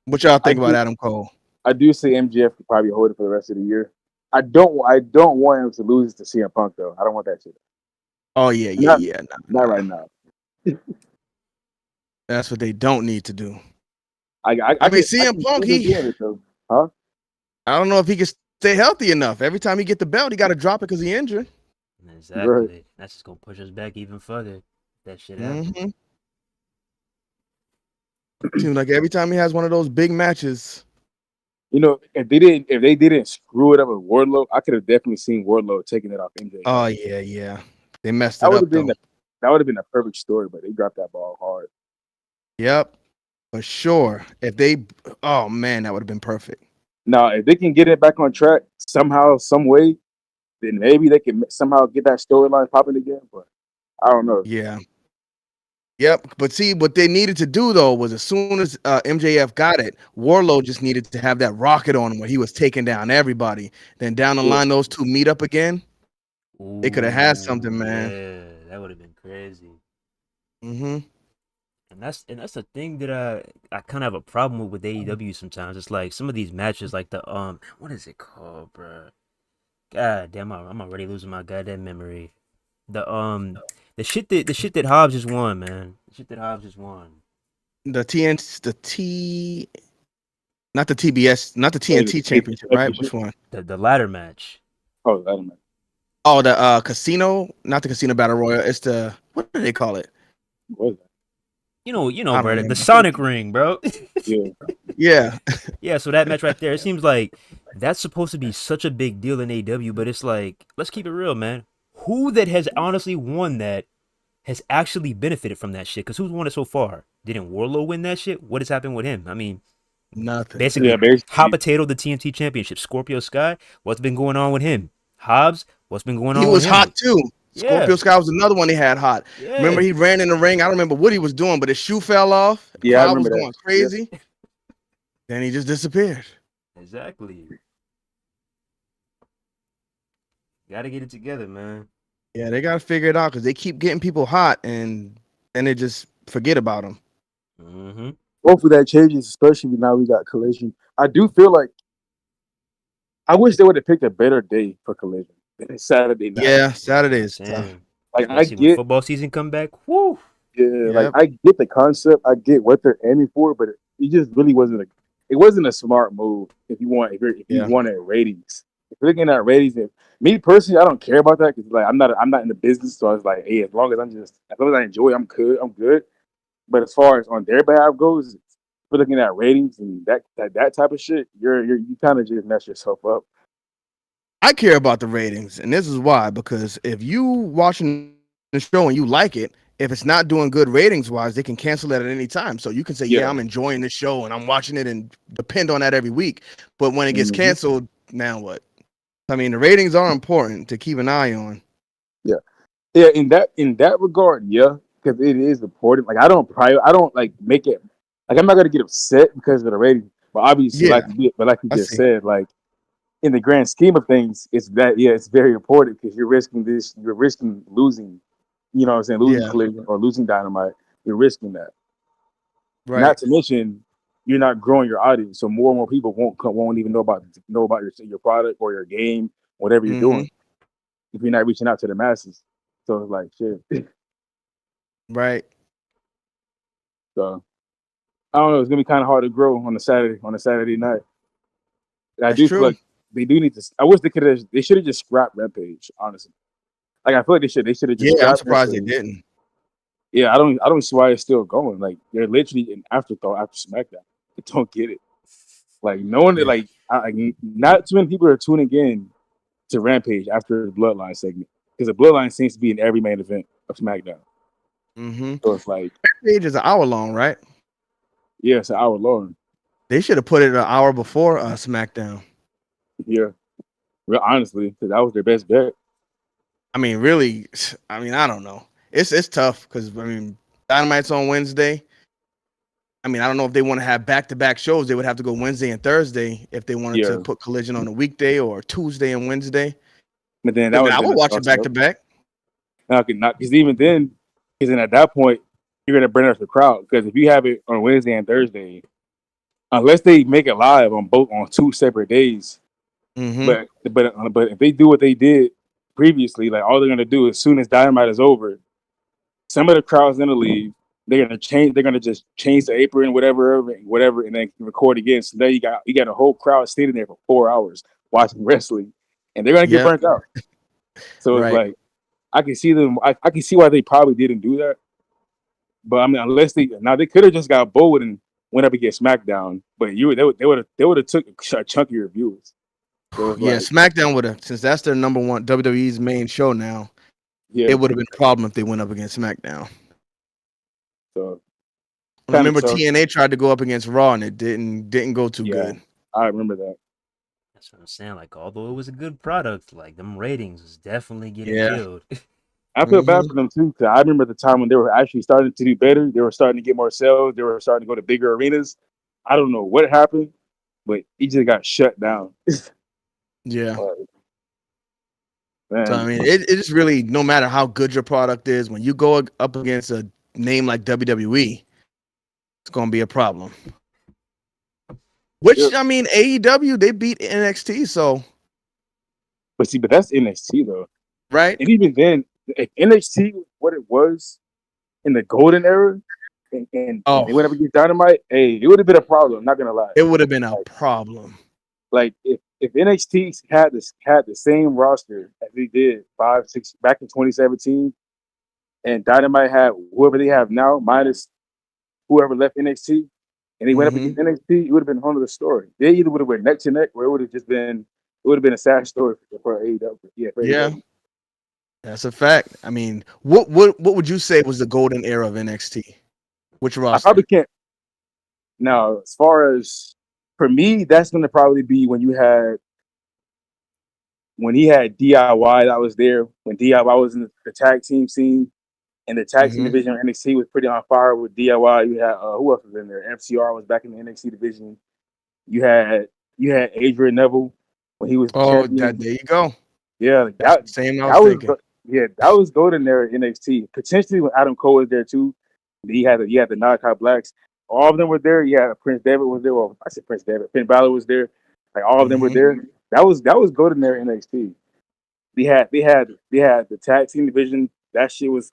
What y'all think I about do- Adam Cole? I do say MJF could probably hold it for the rest of the year. I don't want him to lose to CM Punk though. I don't want that shit. Oh yeah. Not- Nah. Not right now. That's what they don't need to do. I mean, CM Punk, see him doing it, though. I don't know if he can stay healthy enough. Every time he get the belt, he got to drop it because he injured. Exactly. Right. That's just gonna push us back even further. That shit happens. Mm-hmm. Seems like every time he has one of those big matches. You know, if they didn't screw it up with Wardlow, I could have definitely seen Wardlow taking it off MJ. Oh yeah. They messed that it would up have been though. that would have been a perfect story, but they dropped that ball hard. Yep, for sure. If they, oh man, that would have been perfect. Now, if they can get it back on track somehow, some way, then maybe they can somehow get that storyline popping again. But I don't know. Yeah. Yep. But see, what they needed to do though was as soon as MJF got it, Warlow just needed to have that rocket on him where he was taking down everybody. Then down the Yeah. line, those two meet up again. They could have had something, Ooh, man. yeah, that would have been crazy. Mm-hmm. And that's the thing that I kind of have a problem with AEW sometimes. It's like some of these matches, like the what is it called, bro? God damn, I'm already losing my goddamn memory. The shit that Hobbs just won, man. The shit that Hobbs just won. The not the TBS, not the Oh, TNT championship, right? Which one? The ladder match. Oh, I don't know. Oh, the casino, not the casino battle royal. It's the, what do they call it? What is that? You know, I don't bro. The remember. Sonic ring, bro. Yeah. Yeah. Yeah, so that match right there, it seems like that's supposed to be such a big deal in AEW, but it's like, let's keep it real, man. Who that has honestly won that has actually benefited from that shit? Because who's won it so far? Didn't Warlow win that shit? What has happened with him? I mean, Nothing. basically, Yeah, basically. hot potato the TNT championship. Scorpio Sky, what's been going on with him? Hobbs, what's been going on He with was him? hot too. Yeah. Scorpio Sky was another one they had hot. Yeah. Remember, he ran in the ring. I don't remember what he was doing, but his shoe fell off. The Yeah, I crowd was remember that. going crazy. Then he just disappeared. Exactly. Gotta get it together, man. Yeah, they gotta figure it out because they keep getting people hot and then they just forget about them. Mm-hmm. Hopefully that changes, especially now we got Collision. I do feel like I wish they would have picked a better day for Collision than a Saturday night. Yeah, Saturday is tough. Damn. Like I Especially when get, football season come back. Woo. yeah, like Yep. I get the concept. I get what they're aiming for, but it just really wasn't a smart move if you Yeah. wanted ratings. If you're looking at ratings, me personally, I don't care about that because like I'm not in the business, so I was like, hey, as long as I enjoy, I'm good. But as far as on their behalf goes, if we're looking at ratings and that type of shit, you kind of just mess yourself up. I care about the ratings, and this is why, because if you watching the show and you like it, if it's not doing good ratings wise, they can cancel it at any time. So you can say, yeah, I'm enjoying this show and I'm watching it and depend on that every week. But when it gets canceled, now what? I mean, the ratings are important to keep an eye on. Yeah, in that regard, yeah, because it is important. Like I don't like make it like I'm not gonna get upset because of the rating, but obviously, Yeah. like you I just see. said, like in the grand scheme of things, it's very important because you're risking losing, you know what I'm saying, losing Yeah. Collision or losing Dynamite. You're risking that. Right. Not to mention, you're not growing your audience, so more and more people won't even know about your product or your game, whatever you're doing, if you're not reaching out to the masses. So it's like shit. Right. So I don't know. It's gonna be kind of hard to grow on a Saturday night. I That's do true. feel like they do need to. I wish they should have just scrapped Rampage. Honestly, like I feel like they should have just. Yeah, I'm scrapped surprised Rampage. they didn't. Yeah, I don't see why it's still going. Like they're literally an afterthought after SmackDown. I don't get it. Like no one, Yeah. not too many people are tuning in to Rampage after the Bloodline segment because the Bloodline seems to be in every main event of SmackDown. So it's like, Rampage is an hour long, right? yeah, it's an hour long. They should have put it an hour before SmackDown. Yeah, real honestly, because that was their best bet. I mean, really, I mean, I don't know. It's tough because I mean, Dynamite's on Wednesday. I mean, I don't know if they want to have back-to-back shows. They would have to go Wednesday and Thursday if they wanted to put Collision on a weekday or Tuesday and Wednesday. But then I would watch it back-to-back. Not because even then, because then at that point you're gonna burn out the crowd. Because if you have it on Wednesday and Thursday, unless they make it live on two separate days, but if they do what they did previously, like all they're gonna do as soon as Dynamite is over, some of the crowd's gonna leave. They're gonna just change the apron, whatever, and then record again. So there you got a whole crowd sitting there for 4 hours watching wrestling, and they're gonna get burnt out. So it's like I can see them. I can see why they probably didn't do that. But I mean, unless they could have just got bold and went up against SmackDown, but they would have took a chunk of your viewers. So Yeah, SmackDown would have, since that's their number one WWE's main show now. Yeah, it would have been a problem if they went up against SmackDown. So I remember TNA tried to go up against Raw and it didn't go too good. I remember that. That's what I'm saying. Like, although it was a good product, like them ratings was definitely getting killed. I feel bad for them too, because I remember the time when they were actually starting to do better. They were starting to get more sales. They were starting to go to bigger arenas. I don't know what happened, but he just got shut down. Yeah. So I Man, mean, it just really, no matter how good your product is, when you go up against a name like WWE, it's gonna be a problem. Which yep. I mean, AEW, they beat NXT, so But that's NXT though. right. And even then, if NXT was what it was in the golden era, and they Oh, went up against Dynamite, hey, it would have been a problem. I'm not gonna lie. it would have been a Like, problem. if NXT had the same roster as they did 5-6 back in 2017, and Dynamite had whoever they have now minus whoever left NXT, and they went up against NXT, it would have been a whole other story. They either would have went neck to neck, or it would have just been a sad story for AEW. Yeah, for Yeah, AEW. that's a fact. I mean, what would you say was the golden era of NXT? Which I roster? probably can't. Now, as far as for me, that's going to probably be when he had DIY that was there, when DIY was in the tag team scene, and the tag team division of NXT was pretty on fire with DIY. You had who else was in there? FCR was back in the NXT division. You had Adrian Neville when he was the Oh, champion. there you go. Yeah, like That's the same I was that was thinking. that was golden there at NXT. Potentially when Adam Cole was there too. You had the Knockout Blacks. All of them were there. Yeah, Prince David was there. Well, I said Prince David. Finn Balor was there. Like all of them were there. That was golden there at NXT. They had the tag team division. That shit was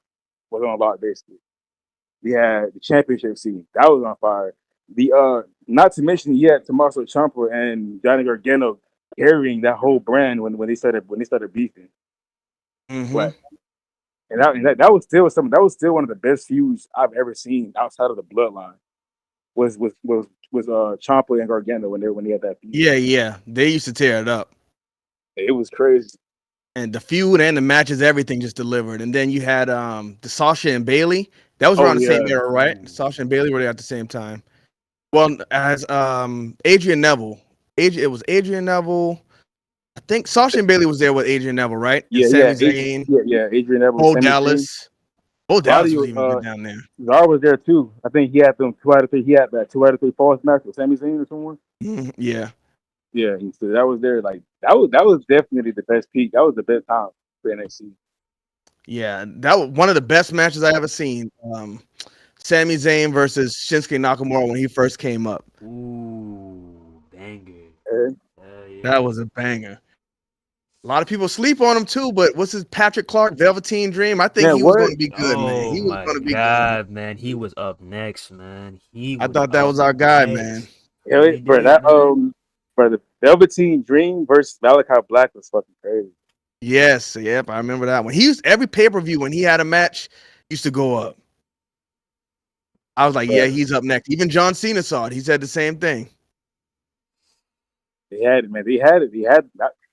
on lock basically. We had the championship scene. That was on fire. The not to mention he had Tommaso Ciampa and Johnny Gargano carrying that whole brand when they started beefing. But that was still one of the best feuds I've ever seen outside of the bloodline. Was Ciampa and Gargano when they had that beef. Yeah. They used to tear it up. It was crazy. And the feud and the matches, everything just delivered. And then you had the Sasha and Bailey. That was Oh around the yeah, same era, right? Sasha and Bailey were there at the same time. Well, as Adrian Neville. It was Adrian Neville. I think Sasha and Bailey was there with Adrian Neville, right? And Sami Zayn, Adrian Neville, Bo Sami Zayn. Dallas. Bo Dallas was even good down there. Zara was there too. I think he had them 2 out of 3. He had that 2 out of 3 falls match with Sami Zayn or someone. Yeah. Yeah, so that was there. Like that was definitely the best peak. That was the best time for NXT. Yeah, that was one of the best matches I ever seen. Sami Zayn versus Shinsuke Nakamura when he first came up. Ooh, banger. Yeah. That was a banger. A lot of people sleep on him too, but what's his Patrick Clark Velveteen Dream? I think he was going to be good, man. He was going to be good. Man, he was up next, man. I thought that was our guy, man. Yeah, bro, for the Velveteen Dream versus Malachi Black was fucking crazy. Yes, yep, I remember that one. He used every pay-per-view when he had a match, used to go up. I was like, yeah, he's up next. Even John Cena saw it. He said the same thing. They had it, man. They had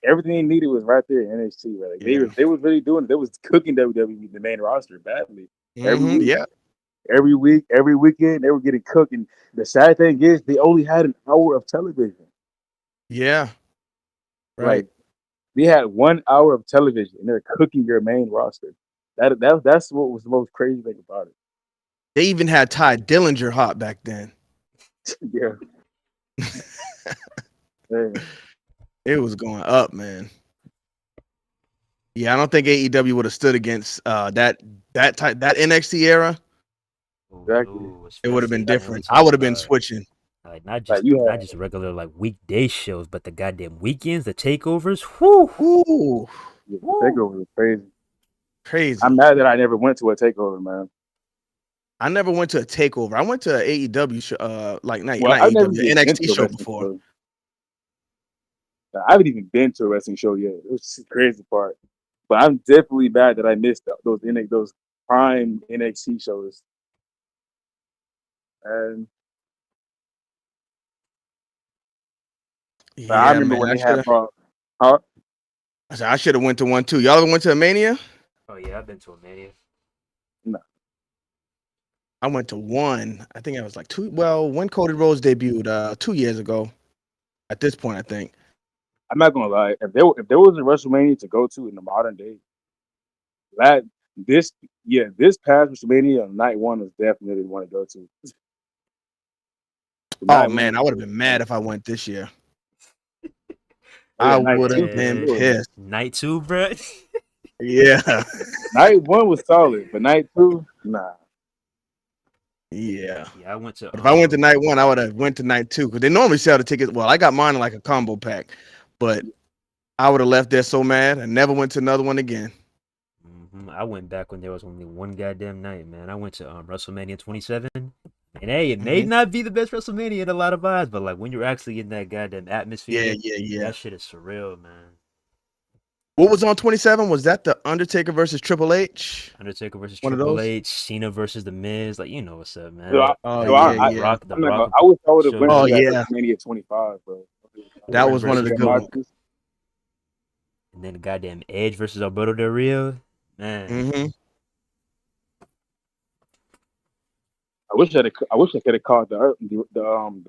everything they needed was right there in NXT. Right? Like, they was really doing it. They was cooking WWE, the main roster, badly. Every week, every week, every weekend, they were getting cooked. And the sad thing is, they only had an hour of television. Yeah, right. Like they had 1 hour of television, and they're cooking your main roster. That's what was the most crazy thing about it. They even had Ty Dillinger hot back then. Yeah. It was going up, man. Yeah, I don't think AEW would have stood against that NXT era. Exactly. It would have been different. I would have been switching. Like not just regular like weekday shows, but the goddamn weekends, the takeovers. Whoo, yeah, the takeover was crazy. Crazy. I'm mad that I never went to a takeover, man. I never went to a takeover. I went to an AEW show, I've never AEW, NXT show before. Show. I haven't even been to a wrestling show yet. It was the crazy part. But I'm definitely mad that I missed those prime NXT shows. And yeah, I remember when they had I should have went to one too. Y'all ever went to a Mania? Oh yeah, I've been to a Mania. No. I went to one. I think I was like two. Well, when Cody Rhodes debuted 2 years ago. At this point, I think. I'm not gonna lie. If there was a WrestleMania to go to in the modern day, this past WrestleMania night one was definitely the one to go to. Oh man, I would have been mad if I went this year. I would have been pissed. Night 2, bro. Yeah. Night 1 was solid, but night 2, nah. Yeah. Yeah, I went to. But if I went to night 1, I would have went to night 2 because they normally sell the tickets. Well, I got mine in like a combo pack, but I would have left there so mad and never went to another one again. I went back when there was only one goddamn night, man. I went to WrestleMania 27. And hey, it may not be the best WrestleMania in a lot of eyes, but like when you're actually in that goddamn atmosphere, that shit is surreal, man. What was on 27? Was that the Undertaker versus Triple H? Undertaker versus Triple H, Cena versus The Miz. Like, you know what's up, man. I wish I would have went to WrestleMania 25, bro. That was one of the good ones. And then the goddamn Edge versus Alberto Del Rio, man. I wish I could have caught the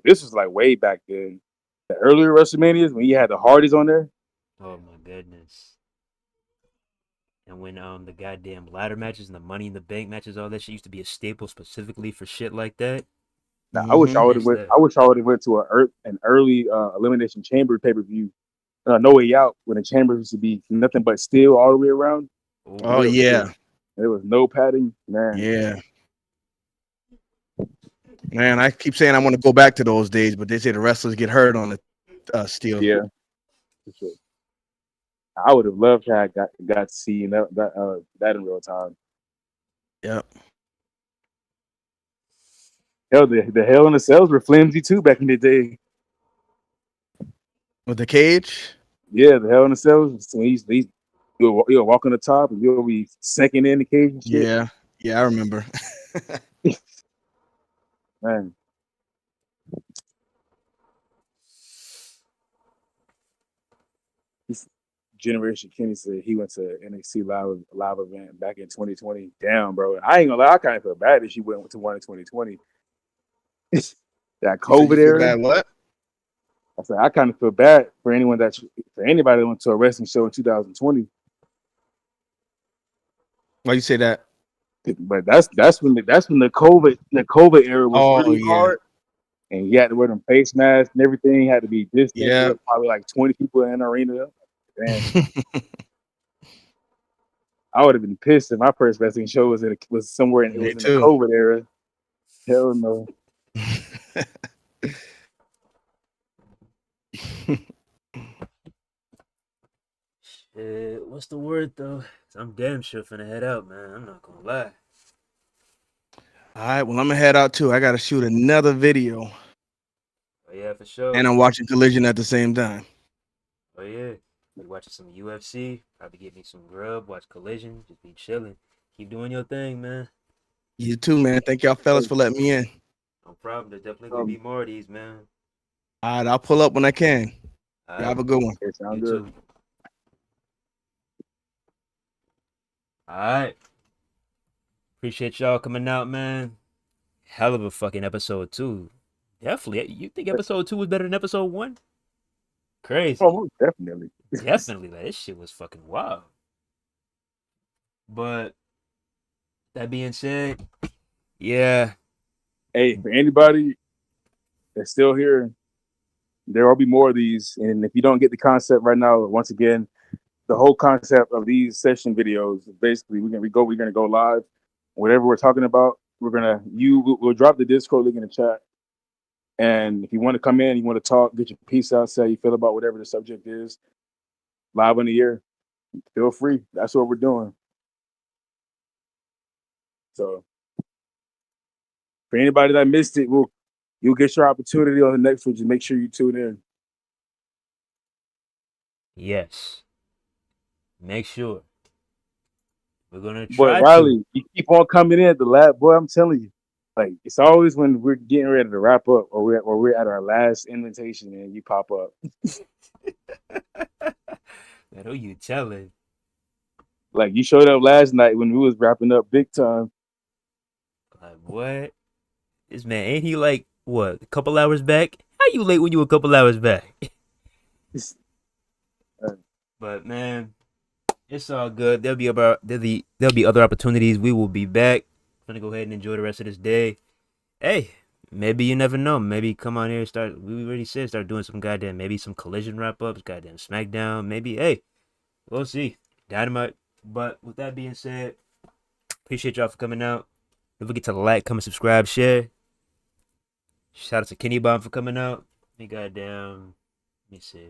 this was like way back then. The earlier WrestleManias when you had the Hardys on there. Oh my goodness. And when the goddamn ladder matches and the Money in the Bank matches, all that shit used to be a staple specifically for shit like that. I wish I would have went to an early Elimination Chamber pay-per-view. No Way Out when the chambers used to be nothing but steel all the way around. Oh yeah. There was no padding, man. Yeah. Man, I keep saying I want to go back to those days, but they say the wrestlers get hurt on the steel. Yeah, for sure. I would have loved to have got to see that in real time. Yep. Hell, the Hell in the Cells were flimsy too back in the day. With the cage? Yeah, the Hell in the Cells. So you'll walk on the top and you'll be sinking in the cage and shit. Yeah, I remember. Man. Generation Kenny said he went to NXT live event back in 2020. Damn, bro. I ain't gonna lie, I kind of feel bad that she went to one in 2020. That COVID era. Bad what? I said I kind of feel bad for anybody that went to a wrestling show in 2020. Why you say that? But that's when the COVID era was really hard, and you had to wear them face masks and everything. Had to be distant. Yeah, probably like 20 people in the arena. Damn. I would have been pissed if my first wrestling show was somewhere in the COVID era. Hell no. Shit, what's the word though? I'm damn sure finna head out, man. I'm not gonna lie. All right, well I'm gonna head out too. I gotta shoot another video. Oh yeah, for sure. And I'm watching Collision at the same time. Oh yeah. Be watching some UFC, probably get me some grub, watch Collision, just be chilling. Keep doing your thing, man. You too, man. Thank y'all fellas for letting me in. No problem. There's definitely gonna be more of these, man. All right, I'll pull up when I can. Y'all have a good one. Sound good. Too. All right. Appreciate y'all coming out, man. Hell of a fucking episode 2. Definitely. You think episode 2 was better than episode 1? Crazy. Oh, definitely. Definitely. Like, this shit was fucking wild. But that being said, yeah. Hey, for anybody that's still here, there will be more of these. And if you don't get the concept right now, once again, the whole concept of these session videos is basically we're gonna go live. Whatever we're talking about, we'll drop the Discord link in the chat. And if you want to come in, you want to talk, get your piece out, say how you feel about whatever the subject is, live in the air, feel free. That's what we're doing. So for anybody that missed it, you'll get your opportunity on the next one. Just make sure you tune in. Yes. Make sure. We're gonna try. But Riley, you keep on coming in at the lab, boy. I'm telling you, like it's always when we're getting ready to wrap up, or we're at our last invitation, and you pop up. Man, who you telling? Like you showed up last night when we was wrapping up big time. Like what? This man ain't he like what? A couple hours back? How you late when you a couple hours back? But man, It's all good. There'll be other opportunities. We will be back. I'm gonna go ahead and enjoy the rest of this day. Hey, maybe you never know. Maybe come on here, start. We already said start doing some goddamn, maybe some collision wrap ups, goddamn SmackDown. Maybe, hey, we'll see. Dynamite. But with that being said, appreciate y'all for coming out. Don't forget to like, comment, subscribe, share. Shout out to Kenny Bomb for coming out. We goddamn. Let me see.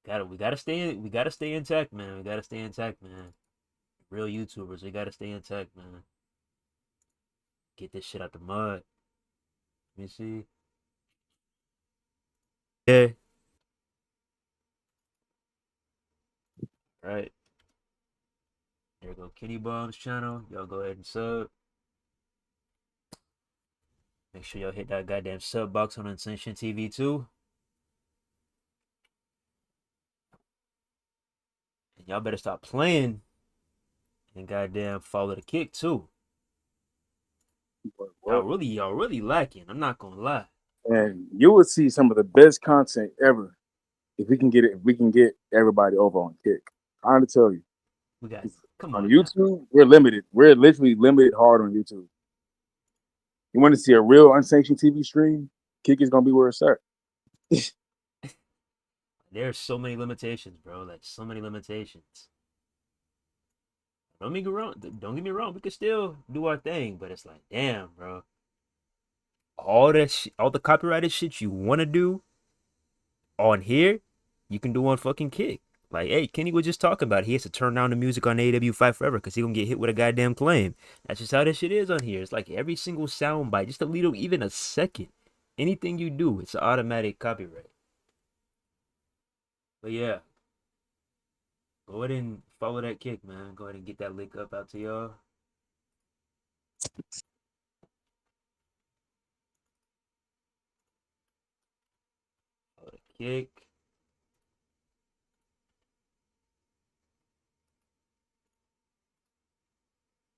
We gotta stay intact, man. We gotta stay intact, man. Real YouTubers, we gotta stay intact, man. Get this shit out the mud. Let me see. Yeah. Right. There go Kenny Bomb's channel. Y'all go ahead and sub. Make sure y'all hit that goddamn sub box on Unsanctioned TV too. And y'all better stop playing and goddamn follow the kick too. Y'all really lacking. I'm not gonna lie. And you will see some of the best content ever if we can get it. If we can get everybody over on Kick. I'm trying to tell you. We got come on on YouTube. now. We're limited. We're literally limited hard on YouTube. You want to see a real unsanctioned TV stream? Kick is gonna be where it's at. There's so many limitations, bro. Like so many limitations. Don't get me wrong. We could still do our thing, but it's like, damn, bro. All the copyrighted shit you want to do on here, you can do on fucking Kick. Like, hey, Kenny was just talking about it. He has to turn down the music on AEW Fight Forever because he gonna get hit with a goddamn claim. That's just how this shit is on here. It's like every single sound bite, just a little, even a second, anything you do, it's an automatic copyright. But yeah, go ahead and follow that Kick, man. Go ahead and get that link up out to y'all. Follow the Kick.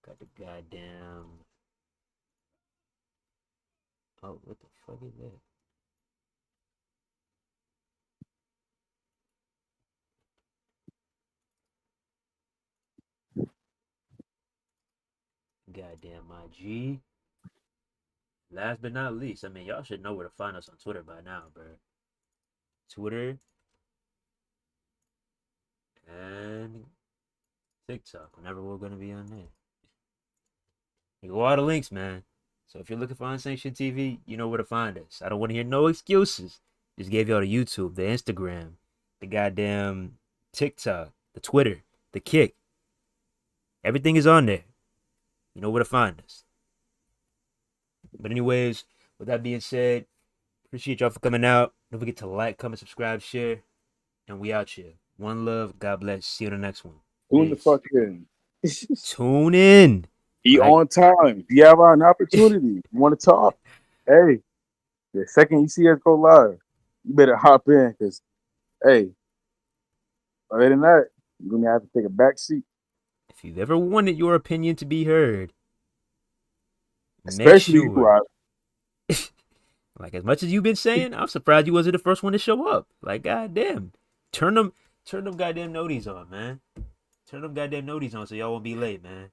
Got the goddamn. Oh, what the fuck is that? Goddamn IG. Last but not least, I mean, y'all should know where to find us on Twitter by now, bro. Twitter and TikTok, whenever we're going to be on there. You go all the links, man. So if you're looking for Unsanctioned TV, you know where to find us. I don't want to hear no excuses. Just gave y'all the YouTube, the Instagram, the goddamn TikTok, the Twitter, the Kick. Everything is on there. You know where to find us. But anyways, with that being said, appreciate y'all for coming out. Don't forget to like, comment, subscribe, share. And we out here. One love. God bless. See you in the next one. Tune the fuck in. Tune in. Be on time. If you have an opportunity, you want to talk, hey, the second you see us go live, you better hop in because, hey, other than that, you're going to have to take a back seat. If you've ever wanted your opinion to be heard, especially make sure. Like, as much as you've been saying, I'm surprised you wasn't the first one to show up. Like, goddamn. Turn them goddamn noties on, man. Turn them goddamn noties on so y'all won't be late, man.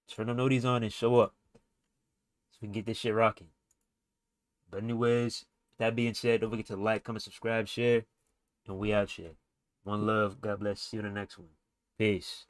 Turn them noties on and show up so we can get this shit rocking. But anyways, that being said, don't forget to like, comment, subscribe, share, and we out here. One love. God bless. See you in the next one. Peace.